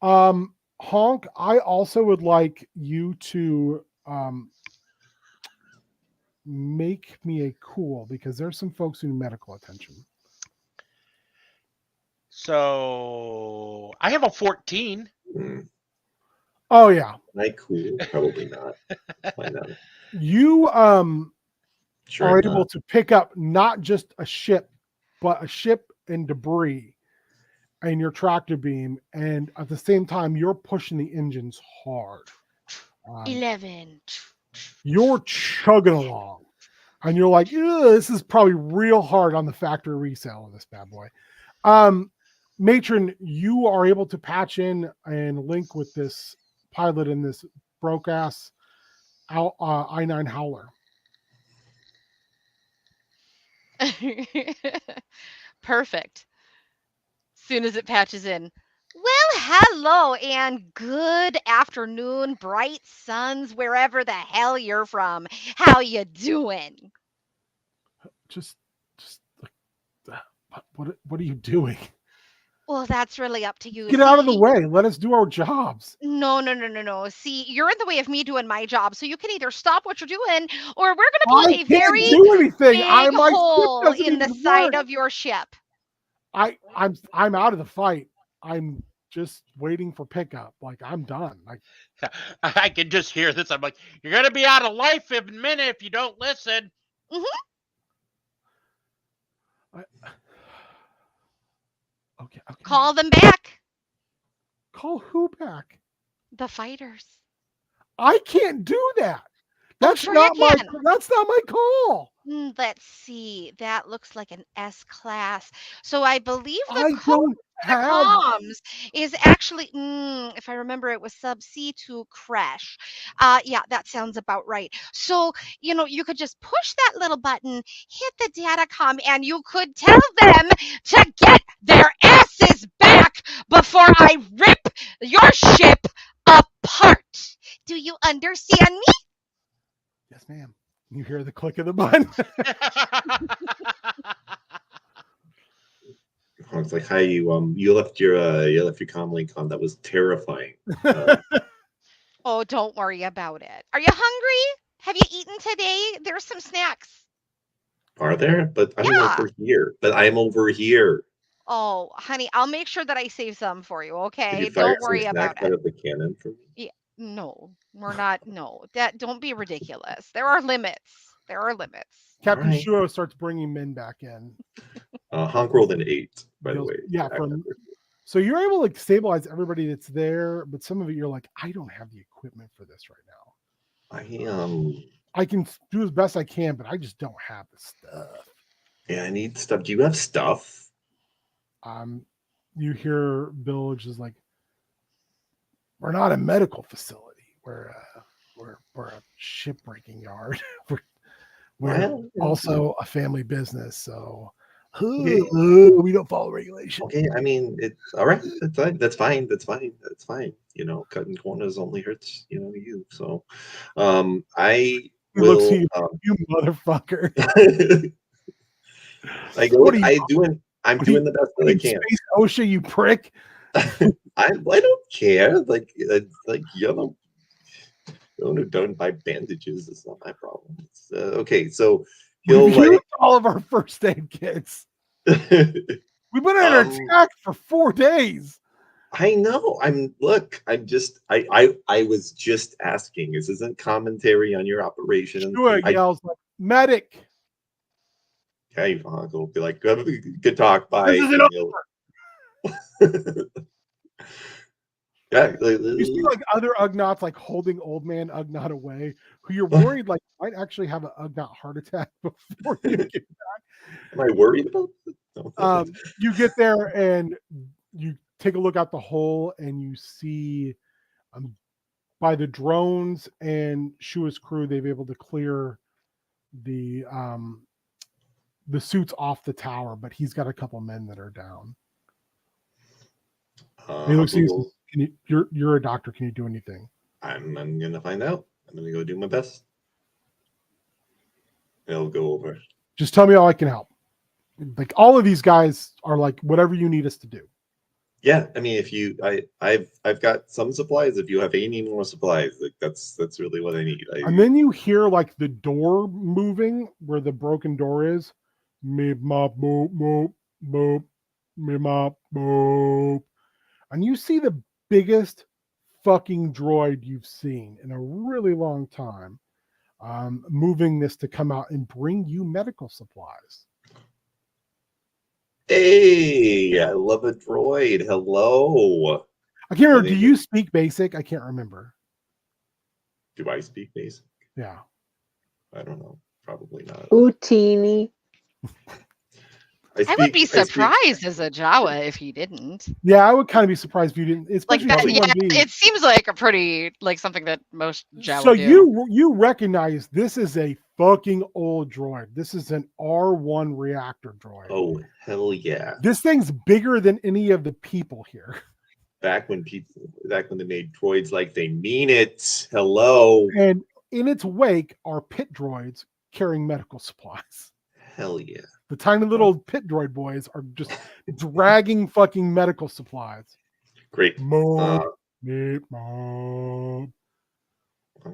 Honk, I also would like you to make me a cool, because there's some folks who need medical attention. So I have a 14. Oh yeah. Night cool? Probably not. Why not? You are Sure able to pick up not just a ship, but a ship and debris and your tractor beam, and at the same time you're pushing the engines hard. 11. You're chugging along, and you're like, this is probably real hard on the factory resale of this bad boy. Matron, you are able to patch in and link with this pilot in this broke ass I-9 Howler. Perfect. Soon as it patches in. Well, hello and good afternoon, bright suns, wherever the hell you're from. How you doing? Just like, what are you doing? Well, that's really up to you. Get out of the See, way. Let us do our jobs. no. See, you're in the way of me doing my job, so you can either stop what you're doing, or we're gonna I put a can't very do anything. big My ship hole doesn't in the even side work. of your ship. I'm out of the fight. I'm just waiting for pickup. Like I'm done. Like I can just hear this. I'm like, you're gonna be out of life in a minute if you don't listen. okay. Call them back. Call who back? The fighters. I can't do that. Oh, That's sure you not my. can. That's not my call. Let's see. That looks like an S class. So I believe the I code don't to have. comms is actually, if I remember, it was sub C to crash. Yeah, that sounds about right. So, you could just push that little button, hit the datacom, and you could tell them to get their asses back before I rip your ship apart. Do you understand me? Yes, ma'am. You hear the click of the button. It's like, hi, you left your comm link on. That was terrifying. Oh, don't worry about it. Are you hungry? Have you eaten today? There's some snacks. Are there? But I'm Yeah. over here. But I'm over here. Oh, honey, I'll make sure that I save some for you, Can okay? you fire Don't some worry about snacks it. out of the cannon for me? Yeah, no, we're not. No, don't be ridiculous. There are limits. There are limits. Captain Alright. Shuo starts bringing men back in. Honk rolled an 8, by the way. Yeah, so you're able to stabilize everybody that's there, but some of it you're like, I don't have the equipment for this right now. I can do as best I can, but I just don't have the stuff. Yeah, I need stuff. Do you have stuff? You hear Bilge is like, we're not a medical facility. We're a shipbreaking yard. we're also a family business, so Okay. we don't follow regulation. Okay, I mean, it's all right. That's fine. That's fine. Cutting corners only hurts, you. So, I He will. looks at you motherfucker. I go. I'm doing the best that I can. Space OSHA, you prick. I don't care. You're don't buy bandages. It's not my problem. Okay, so he'll We've used all of our first aid kits. We've been under attack for 4 days. I know. I was just asking. This isn't commentary on your operation. Sure, yells like medic. Okay, Honk will be like, good talk. Bye. This isn't over. Yeah, you see like other Ugnaughts like holding old man Ugnaught away, who you're worried like might actually have an Ugnaught heart attack before you get back. Am I worried about it? You get there and you take a look out the hole and you see by the drones and Shua's crew, they've been able to clear the suits off the tower, but he's got a couple men that are down. He looks at you. You're a doctor. Can you do anything? I'm gonna find out. I'm gonna go do my best. I'll go over. Just tell me how I can help. Like all of these guys are like whatever you need us to do. Yeah, I mean, I've got some supplies. If you have any more supplies, like that's really what I need. And then you hear like the door moving where the broken door is. Me mop boop boop boop. Me mop boop. And you see the biggest fucking droid you've seen in a really long time, moving this to come out and bring you medical supplies. Hey, I love a droid. Hello. I can't remember. Do you speak basic? I can't remember. Do I speak basic? Yeah. I don't know. Probably not. Utini. I would be speak- surprised as a Jawa if he didn't. Yeah, I would kind of be surprised if you didn't, Like especially that, yeah, T1B. it seems like a pretty like something that most Jawa So do. you recognize this is a fucking old droid. This is an R1 reactor droid. Oh, hell yeah. This thing's bigger than any of the people here. Back when they made droids like they mean it. Hello. And in its wake are pit droids carrying medical supplies. Hell yeah. The tiny little pit droid boys are just dragging fucking medical supplies. Great. Mob, meat, mob.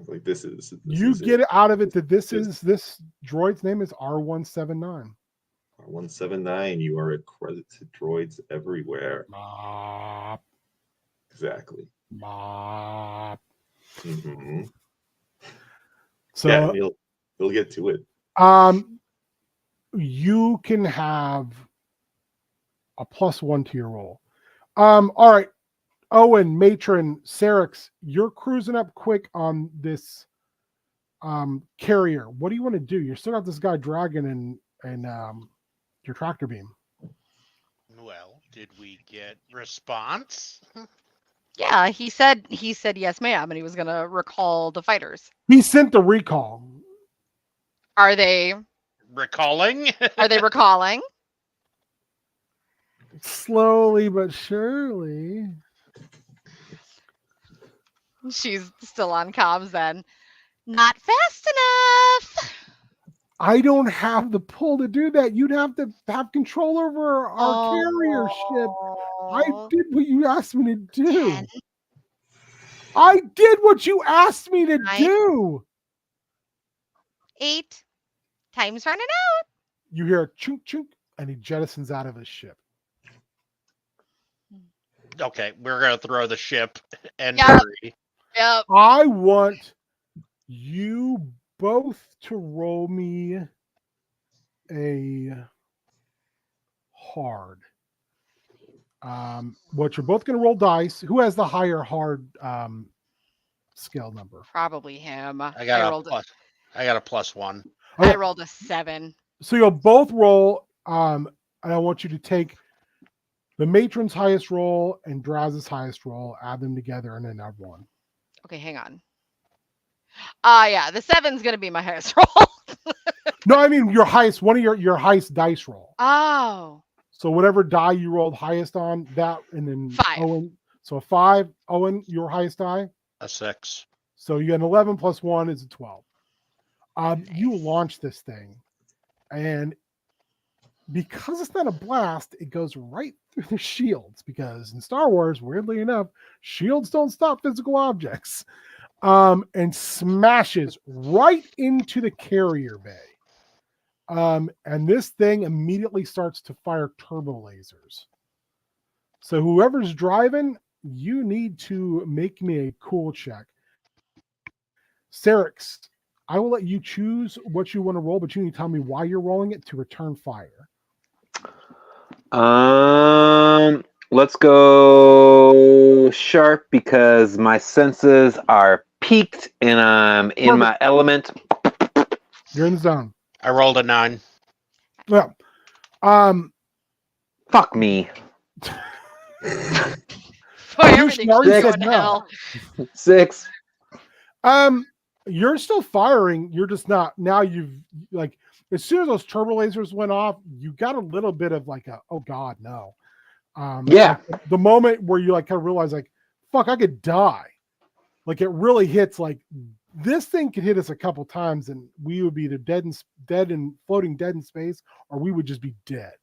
Like this is You is get it. it out of it that this droid's name is R179. 179. You are accredited droids everywhere. Mob, Exactly. mob. hmm So Yeah, he'll get to it. you can have a +1 to your roll. All right. Owen, Matron, Saryx, you're cruising up quick on this carrier. What do you want to do? You're still got this guy dragging and your tractor beam. Well, did we get response? Yeah, he said yes, ma'am, and he was gonna recall the fighters. He sent the recall. Are they Recalling? recalling? Slowly but surely. She's still on comms then. Not fast enough. I don't have the pull to do that. You'd have to have control over our carrier ship. I did what you asked me to do. 10. I did what you asked me to 9. do. 8. Time's running You hear a chunk chunk, and he jettisons out of his ship. Okay, we're gonna throw the ship and Yep. hurry. out. Yep. I want you both to roll me a hard. What you're both going to roll dice. Who has the higher hard skill number? Probably him. I got a rolled plus. I got a +1. Okay. I rolled a 7. So you'll both roll, and I want you to take the matron's highest roll and Draz's highest roll, add them together, and then add 1. Okay, hang on. Yeah, the 7's gonna be my highest roll. No, I mean your highest, one of your highest dice roll. Oh. So whatever die you rolled highest on, that, and then 5. Owen. So a 5. Owen, your highest die. A 6. So you got an 11 plus 1 is a 12. You Nice. launch this thing, and because it's not a blast, it goes right through the shields. Because in Star Wars, weirdly enough, shields don't stop physical objects, and smashes right into the carrier bay. And this thing immediately starts to fire turbo lasers. So whoever's driving, you need to make me a cool check. Saryx, I will let you choose what you want to roll, but you need to tell me why you're rolling it to return fire. Let's go sharp because my senses are peaked and I'm in my element. You're in the zone. I rolled a 9. Well, Fuck me. Boy, everything's already just said going to no. hell. 6. You're still firing. You're just not. Now you've, like, as soon as those turbo lasers went off, you got a little bit of like a, oh God, no. Yeah. Like the moment where you like kind of realize like, fuck, I could die. Like it really hits, like this thing could hit us a couple times and we would be either dead and floating dead in space, or we would just be dead.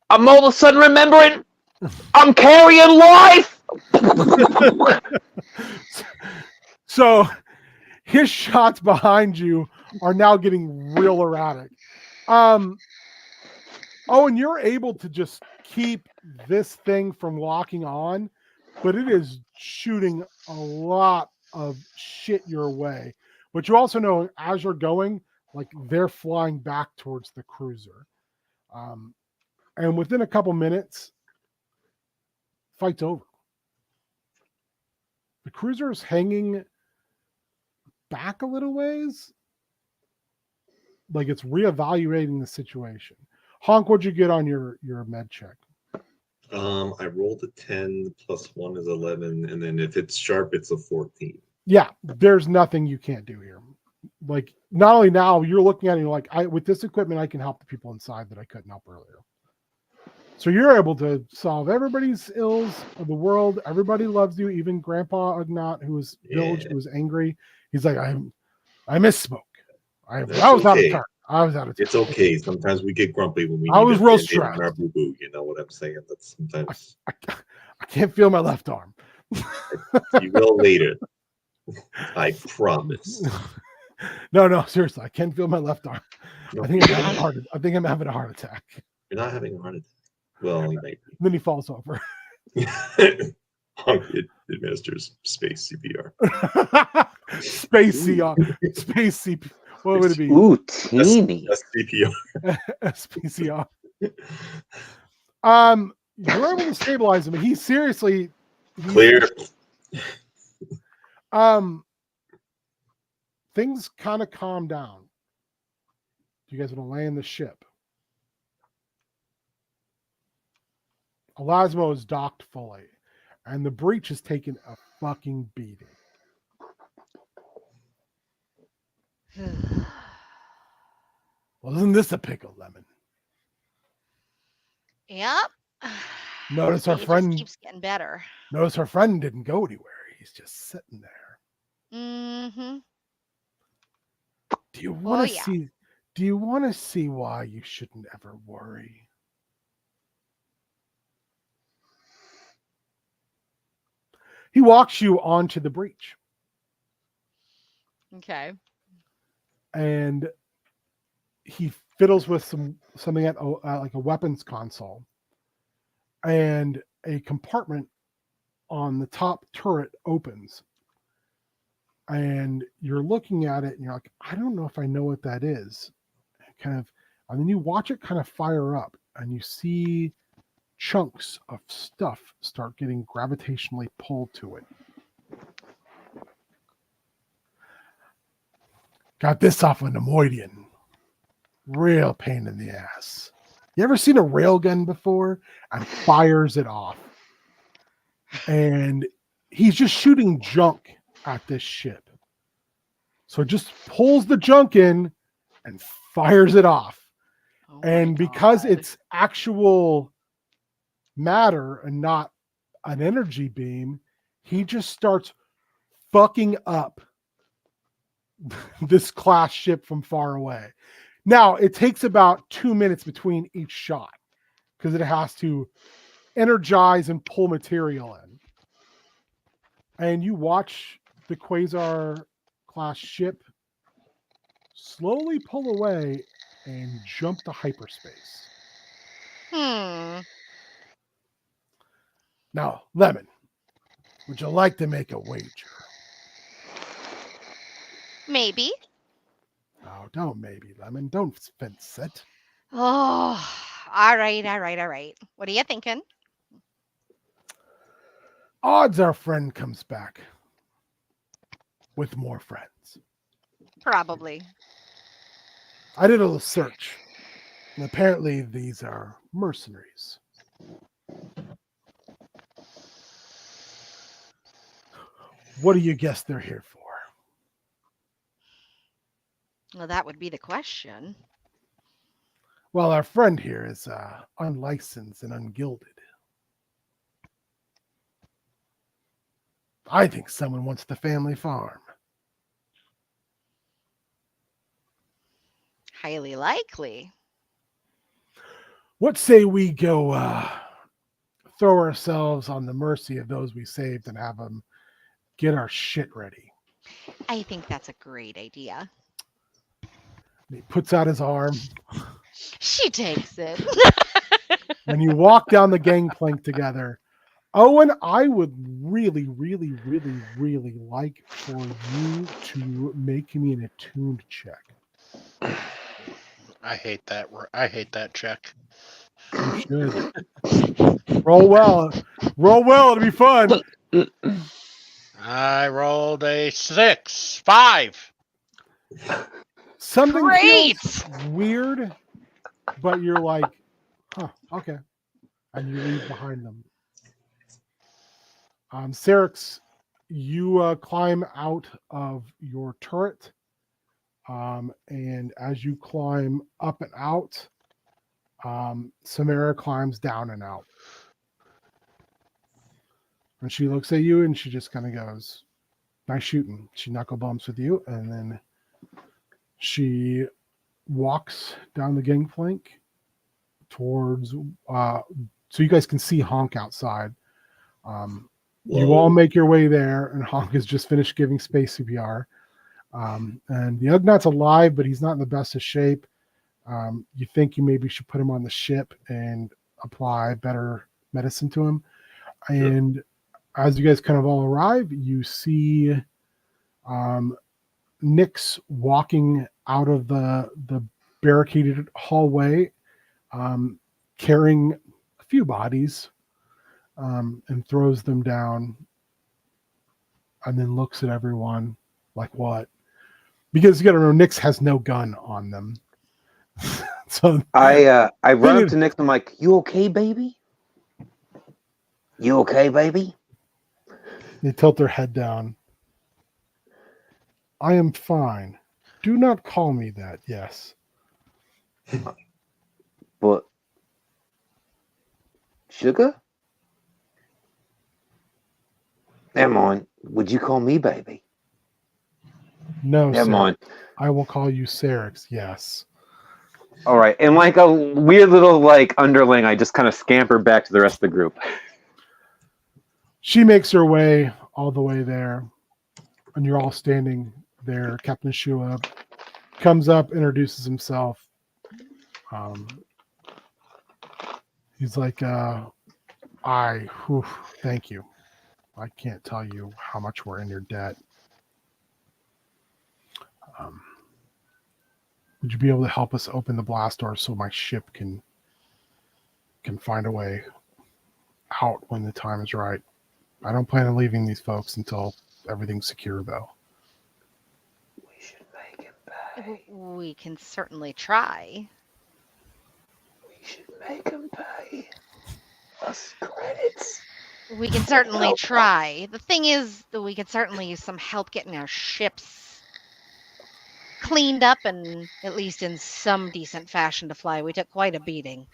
I'm all of a sudden remembering I'm carrying life. So his shots behind you are now getting real erratic. Oh, and you're able to just keep this thing from locking on, but it is shooting a lot of shit your way. But you also know as you're going, like they're flying back towards the cruiser. And within a couple minutes, fight's over. The cruiser is hanging back a little ways, like it's reevaluating the situation. Honk, what'd you get on your med check? I rolled a 10 plus 1 is 11, and then if it's sharp, it's a 14. Yeah, there's nothing you can't do here. Like, not only now, you're looking at it, you're like, with this equipment, I can help the people inside that I couldn't help earlier. So you're able to solve everybody's ills of the world. Everybody loves you, even Grandpa Ugnaught, who was village, who was angry. He's like, I misspoke. I was out of turn. I was out of turn. It's okay. Sometimes we get grumpy when we I need was to real band-aid on stressed. our boo-boo. You know what I'm saying? That's sometimes I can't feel my left arm. you will later. I promise. No, seriously, I can't feel my left arm. No, I think I'm having a heart attack. you're not having a heart attack. Well, you might Then he falls over. be. It administers space CPR. Space CPR. What would it be? Ooh, teeny. CPR. SPCR. You're able to stabilize him. He's seriously Clear. Things kind of calm down. Do you guys want to land the ship? Elasmo is docked fully, and the breach has taken a fucking beating. Well, isn't this a pickle, Lemon? Yep. Notice our It friend just keeps getting better. Notice her friend didn't go anywhere. He's just sitting there. Mm-hmm. Do you want to yeah. see? Do you want to see why you shouldn't ever worry? He walks you onto the breach, Okay. and he fiddles with something at like a weapons console, and a compartment on the top turret opens, and you're looking at it, and you're like, I don't know if I know what that is. And then you watch it kind of fire up, and you see chunks of stuff start getting gravitationally pulled to it. Got this off of Nemoidian. Real pain in the ass. You ever seen a railgun before? And fires it off. And he's just shooting junk at this ship. So it just pulls the junk in and fires it off. Oh And because it's actual matter and not an energy beam, he just starts fucking up this class ship from far away. Now, it takes about 2 minutes between each shot because it has to energize and pull material in. And you watch the Quasar class ship slowly pull away and jump to hyperspace. Now, Lemon, would you like to make a wager? Maybe. Oh, don't maybe, Lemon. Don't fence it. Oh, all right. What are you thinking? Odds our friend comes back with more friends. Probably. I did a little search, and apparently these are mercenaries. What do you guess they're here for? Well, that would be the question. Well, our friend here is unlicensed and ungilded. I think someone wants the family farm. Highly likely. What say we go throw ourselves on the mercy of those we saved and have them get our shit ready? I think that's a great idea. And he puts out his arm, She takes it. and you walk down the gangplank together. Owen, I would really, really, really, really like for you to make me an attuned check. I hate that. I hate that check. You should. Roll well. Roll well. It'll be fun. I rolled a 5. Something Great. feels weird but you're like, huh, okay. And you leave behind them. Saryx, you climb out of your turret. And as you climb up and out, Samara climbs down and out. And she looks at you and she just kind of goes, nice shooting. She knuckle bumps with you, and then she walks down the gangplank towards so you guys can see Honk outside. You all make your way there, and Honk has just finished giving space CPR. And the Ugnaugh's alive, but he's not in the best of shape. You think you maybe should put him on the ship and apply better medicine to him. And as you guys kind of all arrive, you see Nyx walking out of the barricaded hallway, carrying a few bodies, and throws them down, and then looks at everyone like, what? Because you got to know, Nyx has no gun on them. So I run up to Nick. I'm like, "You okay, baby? You okay, baby?" They tilt their head down. I am fine. Do not call me that. Yes. But sugar? Never mind. Would you call me baby? No, Never sir. mind. I will call you Saryx. Yes. All right. And like a weird little like underling, I just kind of scamper back to the rest of the group. She makes her way all the way there, and you're all standing there. Captain Shua comes up, introduces himself. He's like, thank you. I can't tell you how much we're in your debt. Would you be able to help us open the blast door so my ship can find a way out when the time is right? I don't plan on leaving these folks until everything's secure, though. We should make him pay. We can certainly try. We should make him pay us credits. We can certainly try. The thing is that we could certainly use some help getting our ships cleaned up and at least in some decent fashion to fly. We took quite a beating.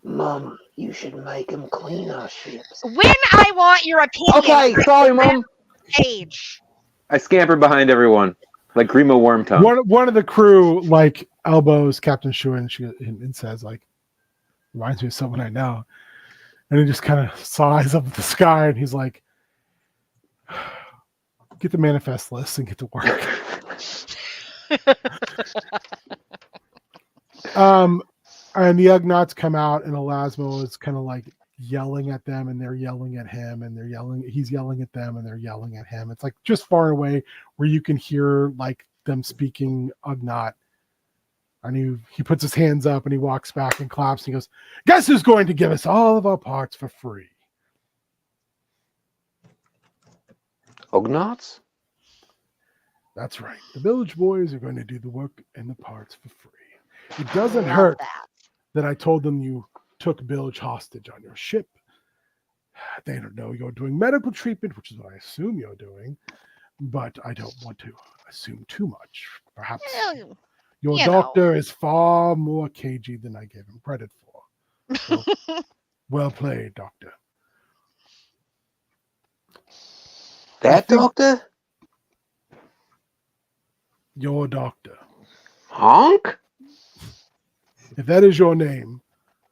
Mom, you should make him clean our ships. When I want your opinion, Okay, sorry, Mom. Page. I scamper behind everyone like Grimo Wormtongue. One of the crew like elbows Captain Shua and says, like, reminds me of someone I know. And he just kind of sighs up at the sky, and he's like, get the manifest list and get to work. And the Ugnaughts come out, and Elasmo is kind of like yelling at them, and they're yelling at him, and he's yelling at them, and they're yelling at him. It's like just far away where you can hear like them speaking Ugnaught. And he puts his hands up and he walks back and claps and he goes, guess who's going to give us all of our parts for free? Ugnaughts? That's right. The village boys are going to do the work and the parts for free. It doesn't Love hurt that. that I told them you took Bilg hostage on your ship. They don't know you're doing medical treatment, which is what I assume you're doing, but I don't want to assume too much. Perhaps your doctor is far more cagey than I gave him credit for. So, well played, doctor. That doctor? Your doctor. Honk? If that is your name,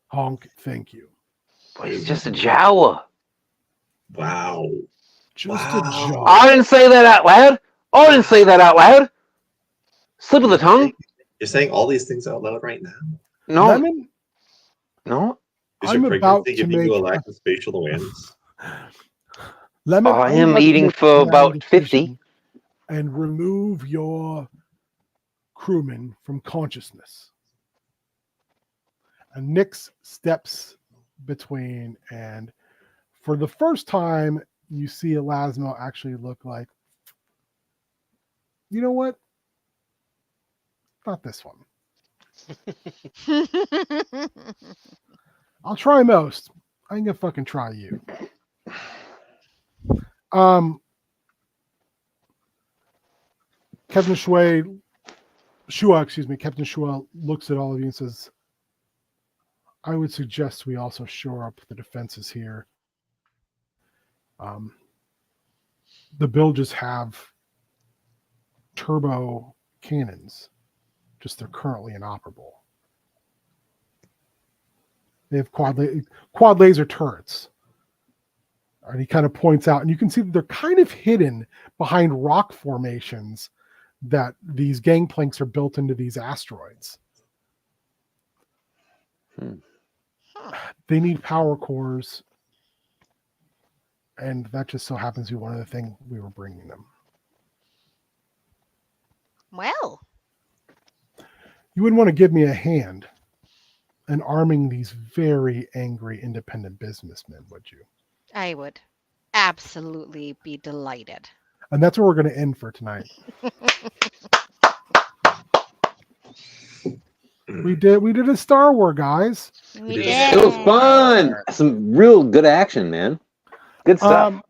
Honk, thank you. But he's just a Jawa. Wow. Just Wow. a job. I didn't say that out loud. I didn't say that out loud. Slip of the tongue. You're saying all these things out loud right now? No. Lemon, No. Is I'm your about pregnancy to giving you a make- lack of spatial awareness? Lemon, I I'm am about to eating make a for bad about 50. decision and remove your crewman from consciousness. And Nyx steps between, and for the first time, you see Elasmo actually look like, you know what? Not this one. I'll try most. I ain't gonna fucking try you. Captain Shua, Captain Shua looks at all of you and says, I would suggest we also shore up the defenses here. The Bilges have turbo cannons, just they're currently inoperable. They have quad laser turrets. And he kind of points out, and you can see that they're kind of hidden behind rock formations that these gangplanks are built into these asteroids. They need power cores, and that just so happens to be one of the things we were bringing them. Well, You wouldn't want to give me a hand in arming these very angry independent businessmen, would you? I would absolutely be delighted. And that's where we're going to end for tonight. We did a Star Wars, guys. We Yeah. did. It was fun. Some real good action, man. Good stuff.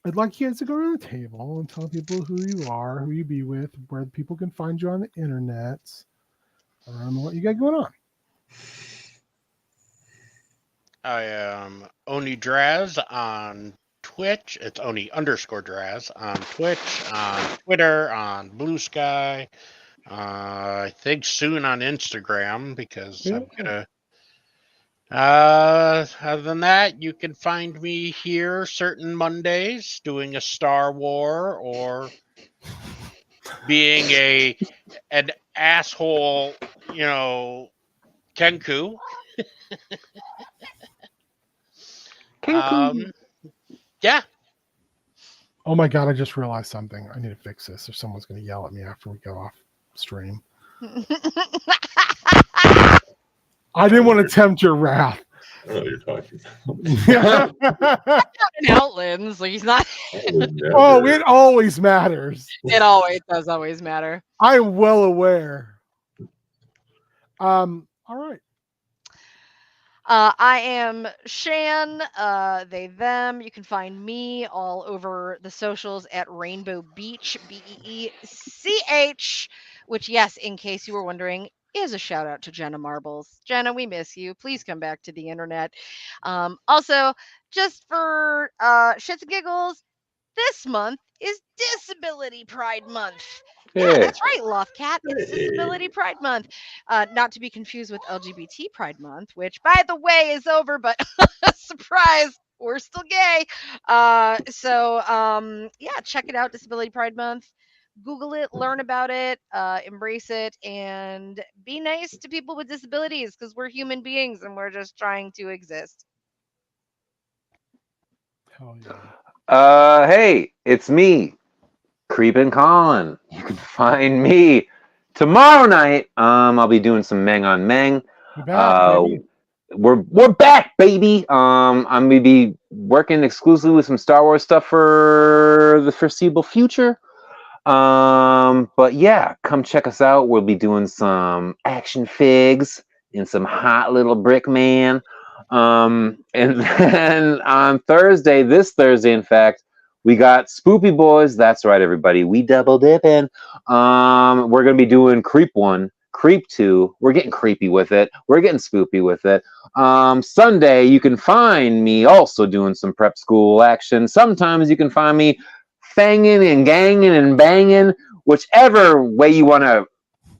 I'd like you guys to go to the table and tell people who you are, who you be with, where people can find you on the internet, what you got going on. I am Oni Draz on Twitch. It's Oni_Draz on Twitch, on Twitter, on Blue Sky. I think soon on Instagram because I'm gonna. Other than that, you can find me here certain Mondays doing a Star War or being an asshole, Kenku. Yeah. Oh my God, I just realized something. I need to fix this or someone's going to yell at me after we go off stream. I didn't want to tempt your wrath. I know what you're talking about. In Outlands, like he's not. Oh, it always matters. It always does always matter. I'm well aware. All right. I am Shan, they, them. You can find me all over the socials at Rainbow Beach, BEECH, which, yes, in case you were wondering, is a shout out to Jenna Marbles. Jenna, we miss you. Please come back to the internet. Also, just for shits and giggles, this month is Disability Pride Month. Yeah, that's right, Lothcat. It's Disability Pride Month. Not to be confused with LGBT Pride Month, which, by the way, is over, but surprise, we're still gay. Yeah, check it out, Disability Pride Month. Google it, learn about it, embrace it, and be nice to people with disabilities because we're human beings and we're just trying to exist. Hell yeah. Hey, it's me, Creepin' Colin. You can find me tomorrow night. I'll be doing some Meng on Meng. You're back, baby. We're back, baby. I'm gonna be working exclusively with some Star Wars stuff for the foreseeable future. But yeah, come check us out. We'll be doing some action figs and some hot little brick man. And then on this Thursday, in fact, we got Spoopy Boys. That's right, everybody. We double dipping. We're gonna be doing Creep 1, Creep 2. We're getting creepy with it. We're getting spoopy with it. Sunday, you can find me also doing some prep school action. Sometimes you can find me fanging and ganging and banging, whichever way you want to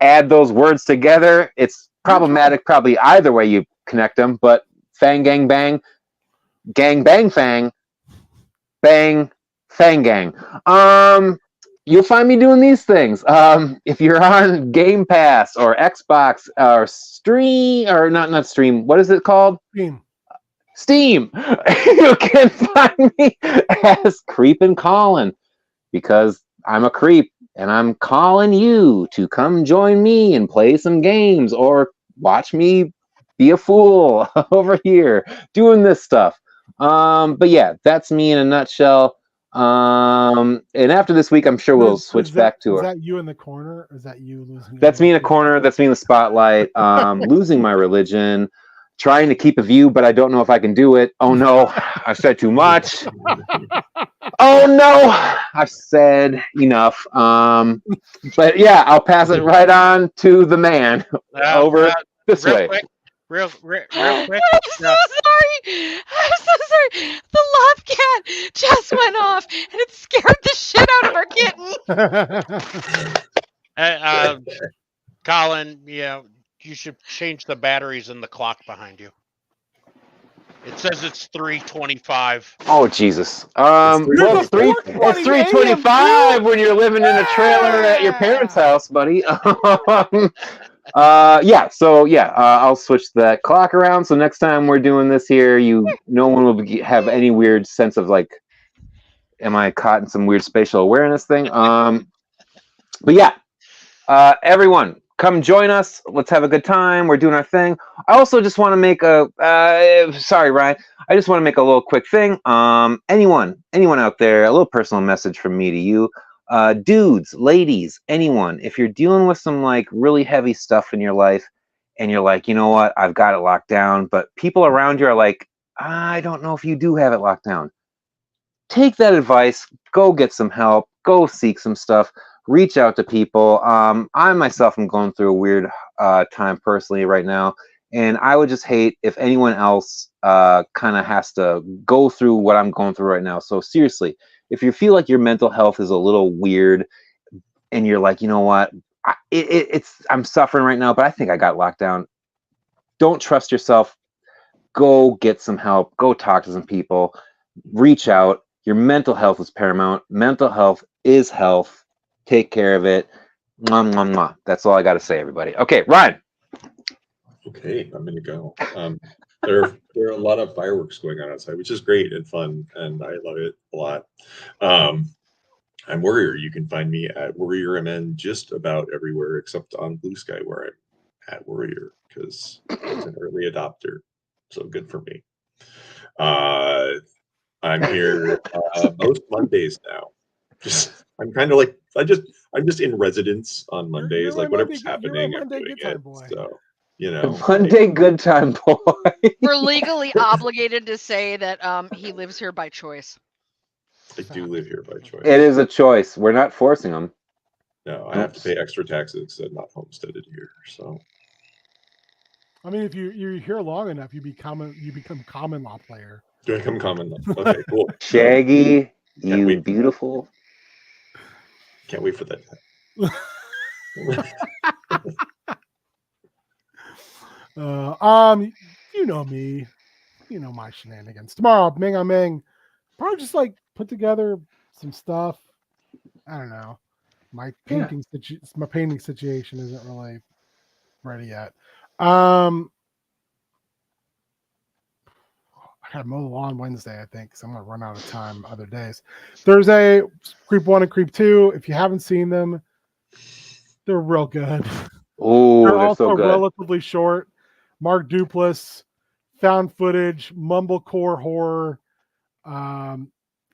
add those words together. It's problematic probably either way you connect them, but fang, gang, bang, gang, bang, fang, bang, fang, gang. You'll find me doing these things. If you're on Game Pass or Xbox or Stream, or not Stream, what is it called? Steam. You can find me as Creepin' Colin, because I'm a creep and I'm calling you to come join me and play some games or watch me be a fool over here doing this stuff. But yeah, that's me in a nutshell. And after this week, I'm sure we'll switch back to Is her. that you in the corner? Or is that you losing? That's me in a corner. That's me in the spotlight. Losing my religion, trying to keep a view, but I don't know if I can do it. Oh no, I've said too much. Oh no, I've said enough. But yeah, I'll pass it right on to the man over this real way. quick, real quick. I'm so sorry. I'm so sorry. The love cat just went off and it scared the shit out of our kitten. Colin, you should change the batteries in the clock behind you. It says it's 3:25. Oh Jesus! There's Well, a it's 3:25 when you're living in a trailer at your parents' house, buddy. I'll switch that clock around. So next time we're doing this here, no one will have any weird sense of like, am I caught in some weird spatial awareness thing? But yeah, everyone, come join us. Let's have a good time. We're doing our thing. I also just want to make sorry, Ryan. I just want to make a little quick thing. Anyone out there, a little personal message from me to you. Dudes, ladies, anyone, if you're dealing with some like really heavy stuff in your life and you're like, you know what, I've got it locked down, but people around you are like, I don't know if you do have it locked down. Take that advice, go get some help, go seek some stuff, reach out to people. I myself am going through a weird time personally right now, and I would just hate if anyone else kind of has to go through what I'm going through right now. So seriously, if you feel like your mental health is a little weird and you're like, you know what, I'm suffering right now, but I think I got locked down. Don't trust yourself. Go get some help. Go talk to some people. Reach out. Your mental health is paramount. Mental health is health. Take care of it. Mwah, mwah, mwah. That's all I got to say, everybody. Okay, Ryan. Okay, I'm gonna go. There are a lot of fireworks going on outside, which is great and fun, and I love it a lot. I'm Warrior. You can find me at Warrior MN just about everywhere except on Blue Sky, where I'm at Warrior because it's an early adopter. So good for me. I'm here most Mondays now. I'm kind of like I'm just in residence on Mondays. You're like my whatever's Monday- you're my happening, I'm Monday doing good time it. boy. So you know, Monday good time, boy. We're legally obligated to say that he lives here by choice. I do live here by choice. It is a choice. We're not forcing them. No, I have to pay extra taxes and not homesteaded here. So I mean, if you're here long enough, you become common law player. do I become common law? Okay, cool. Shaggy, Can't you wait. beautiful. Can't wait for that. You know me. You know my shenanigans. Tomorrow, Ming on Ming. Probably just like put together some stuff. I don't know. My painting situation isn't really ready yet. I gotta mow the lawn Wednesday, I think, because I'm gonna run out of time other days. Thursday, Creep 1 and Creep 2. If you haven't seen them, they're real good. Oh, They're they're also so good. relatively short. Mark Duplass, found footage, mumblecore horror.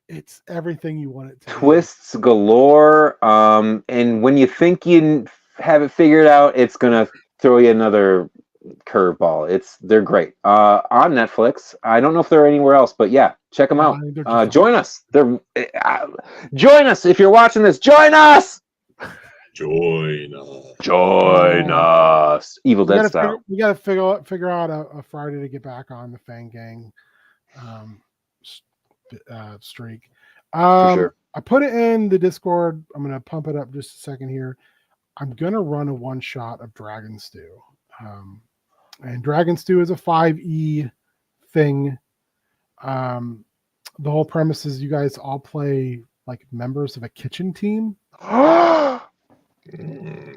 It's everything you want it to be. Twists galore. And when you think you have it figured out, it's gonna throw you another curveball. They're great. On Netflix. I don't know if they're anywhere else, but yeah, check them out. Join us. Join us if you're watching this. Join us. Join us. Evil Dead style. We gotta figure out a Friday to get back on the Fang Gang streak. For sure. I put it in the Discord. I'm gonna pump it up just a second here. I'm gonna run a one shot of Dragon Stew. And Dragon Stew is a 5e thing. The whole premise is you guys all play like members of a kitchen team.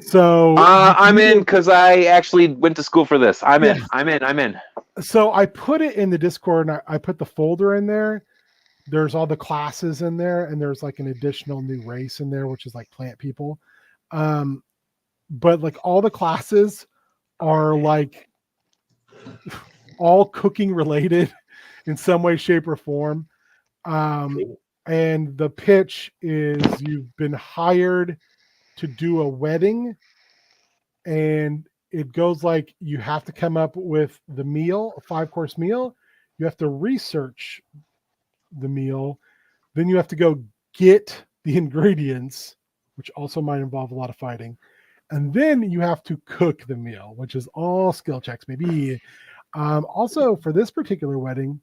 So I'm in because I actually went to school for this. I'm in. So I put it in the Discord and I put the folder in there. There's all the classes in there, and there's like an additional new race in there, which is like plant people. But like all the classes are like all cooking related in some way, shape, or form. I and the pitch is you've been hired to do a wedding, and it goes like you have to come up with the meal, a 5-course meal. You have to research the meal. Then you have to go get the ingredients, which also might involve a lot of fighting. And then you have to cook the meal, which is all skill checks, maybe. Also, for this particular wedding,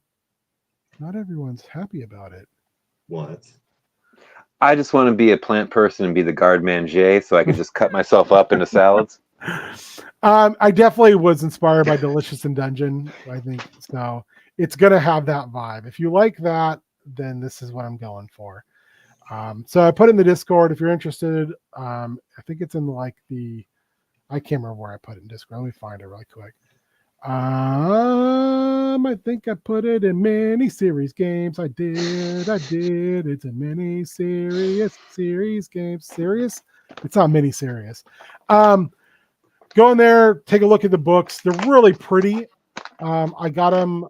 not everyone's happy about it. What? I just want to be a plant person and be the guard manger so I can just cut myself up into salads. I definitely was inspired by Delicious in Dungeon, I think. So it's going to have that vibe. If you like that, then this is what I'm going for. So I put in the Discord if you're interested. I think it's in like I can't remember where I put it in Discord. Let me find it really quick. I think I put it in mini series games. I did. It's a mini series games. Serious? It's not mini serious. Go in there, take a look at the books. They're really pretty. I got them.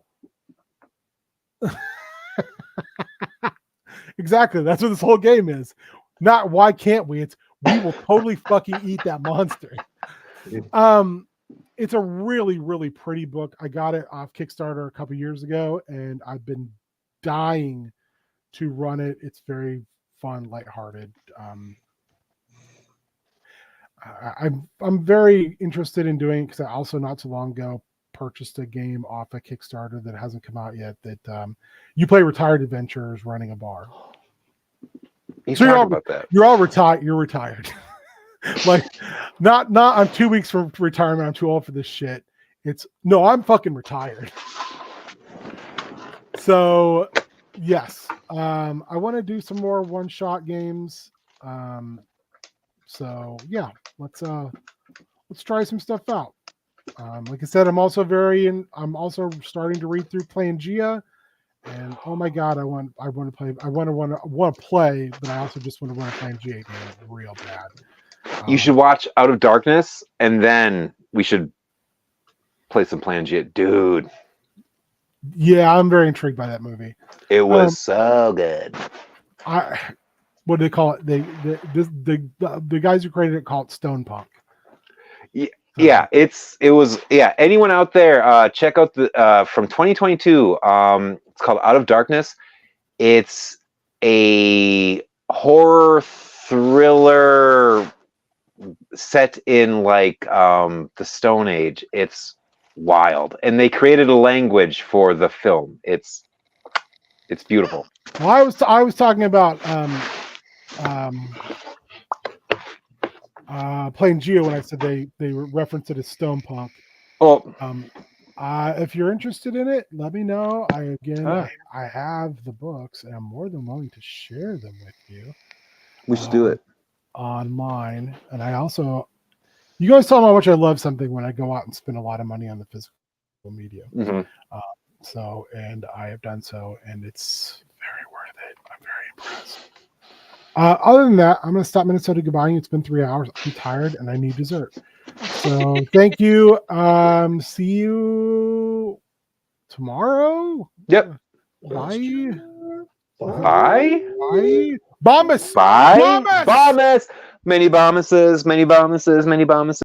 Exactly. That's what this whole game is. Not why can't we? It's we will totally fucking eat that monster. It's a really, really pretty book. I got it off Kickstarter a couple years ago, and I've been dying to run it. It's very fun, lighthearted. I'm very interested in doing it because I also not too long ago purchased a game off a Kickstarter that hasn't come out yet. That you play retired adventurers running a bar. He's So talking about that. You're all retired. You're retired. Like, not I'm 2 weeks from retirement. I'm too old for this shit. I'm fucking retired. So yes, I want to do some more one-shot games. So yeah, let's try some stuff out. Like I said, I'm also starting to read through Pangea, and oh my god, I want to play, but I also just want to run a Pangea game real bad. You should watch Out of Darkness, and then we should play some Pangea. Dude. Yeah, I'm very intrigued by that movie. It was so good. What do they call it? The guys who created it call it Stone Punk. Yeah, anyone out there, check out the from 2022. It's called Out of Darkness. It's a horror thriller set in like the Stone Age. It's wild, and they created a language for the film. It's beautiful. Well, I was talking about playing Geo when I said they referenced it as Stone Punk. Oh, if you're interested in it, let me know. I have the books, and I'm more than willing to share them with you. we should do it. On mine, and I also, you guys tell me how much I love something when I go out and spend a lot of money on the physical media. Mm-hmm. And I have done so, and it's very worth it. I'm very impressed. Other than that, I'm going to stop Minnesota goodbye. It's been 3 hours. I'm tired, and I need dessert. So thank you. See you tomorrow. Yep. Bye. Bye. Bye. Bombus. Bye. Bombus. Bombus. Many bombuses.